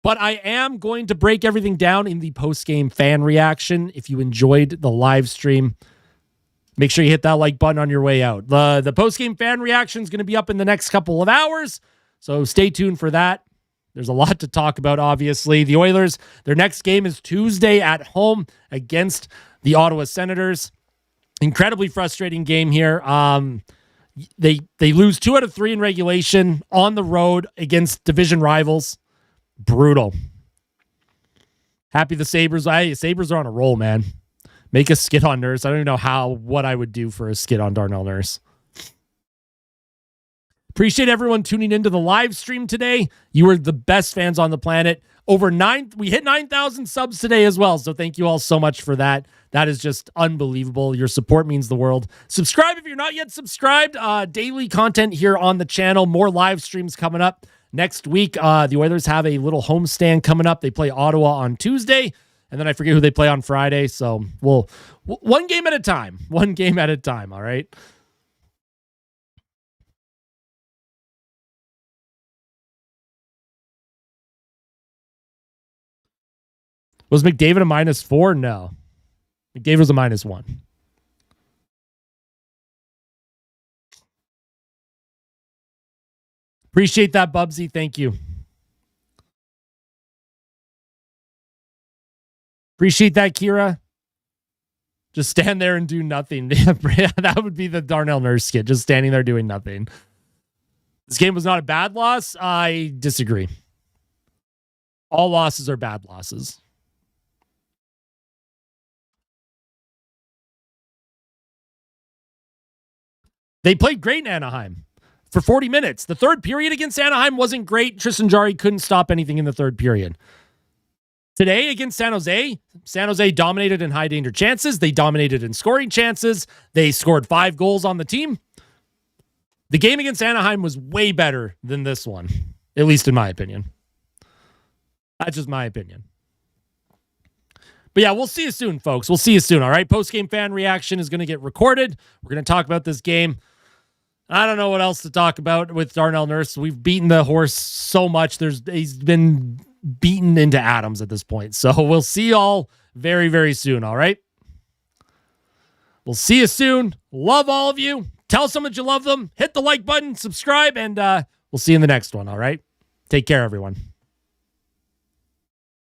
But I am going to break everything down in the post-game fan reaction. If you enjoyed the live stream, make sure you hit that like button on your way out. The post-game fan reaction is going to be up in the next couple of hours, so stay tuned for that. There's a lot to talk about, obviously. The Oilers, their next game is Tuesday at home against the Ottawa Senators. Incredibly frustrating game here. They lose 2 out of 3 in regulation on the road against division rivals. Brutal. Happy the Sabres. Sabres are on a roll, man. Make a skid on Nurse. I don't even know what I would do for a skid on Darnell Nurse. Appreciate everyone tuning into the live stream today. You are the best fans on the planet. We hit 9,000 subs today as well. So thank you all so much for that. That is just unbelievable. Your support means the world. Subscribe if you're not yet subscribed. Daily content here on the channel. More live streams coming up. Next week, the Oilers have a little homestand coming up. They play Ottawa on Tuesday, and then I forget who they play on Friday. So we'll one game at a time. One game at a time, all right? Was McDavid a -4? No. McDavid was a -1. Appreciate that, Bubsy. Thank you. Appreciate that, Kira. Just stand there and do nothing. That would be the Darnell Nurse skit, just standing there doing nothing. This game was not a bad loss. I disagree. All losses are bad losses. They played great in Anaheim for 40 minutes. The third period against Anaheim wasn't great. Tristan Jarry couldn't stop anything in the third period. Today against San Jose dominated in high danger chances. They dominated in scoring chances. They scored 5 goals on the team. The game against Anaheim was way better than this one, at least in my opinion. That's just my opinion. But yeah, we'll see you soon, folks. We'll see you soon, all right? Post-game fan reaction is going to get recorded. We're going to talk about this game. I don't know what else to talk about with Darnell Nurse. We've beaten the horse so much. He's been beaten into atoms at this point. So we'll see y'all very, very soon, all right? We'll see you soon. Love all of you. Tell someone that you love them. Hit the like button, subscribe, and we'll see you in the next one, all right? Take care, everyone.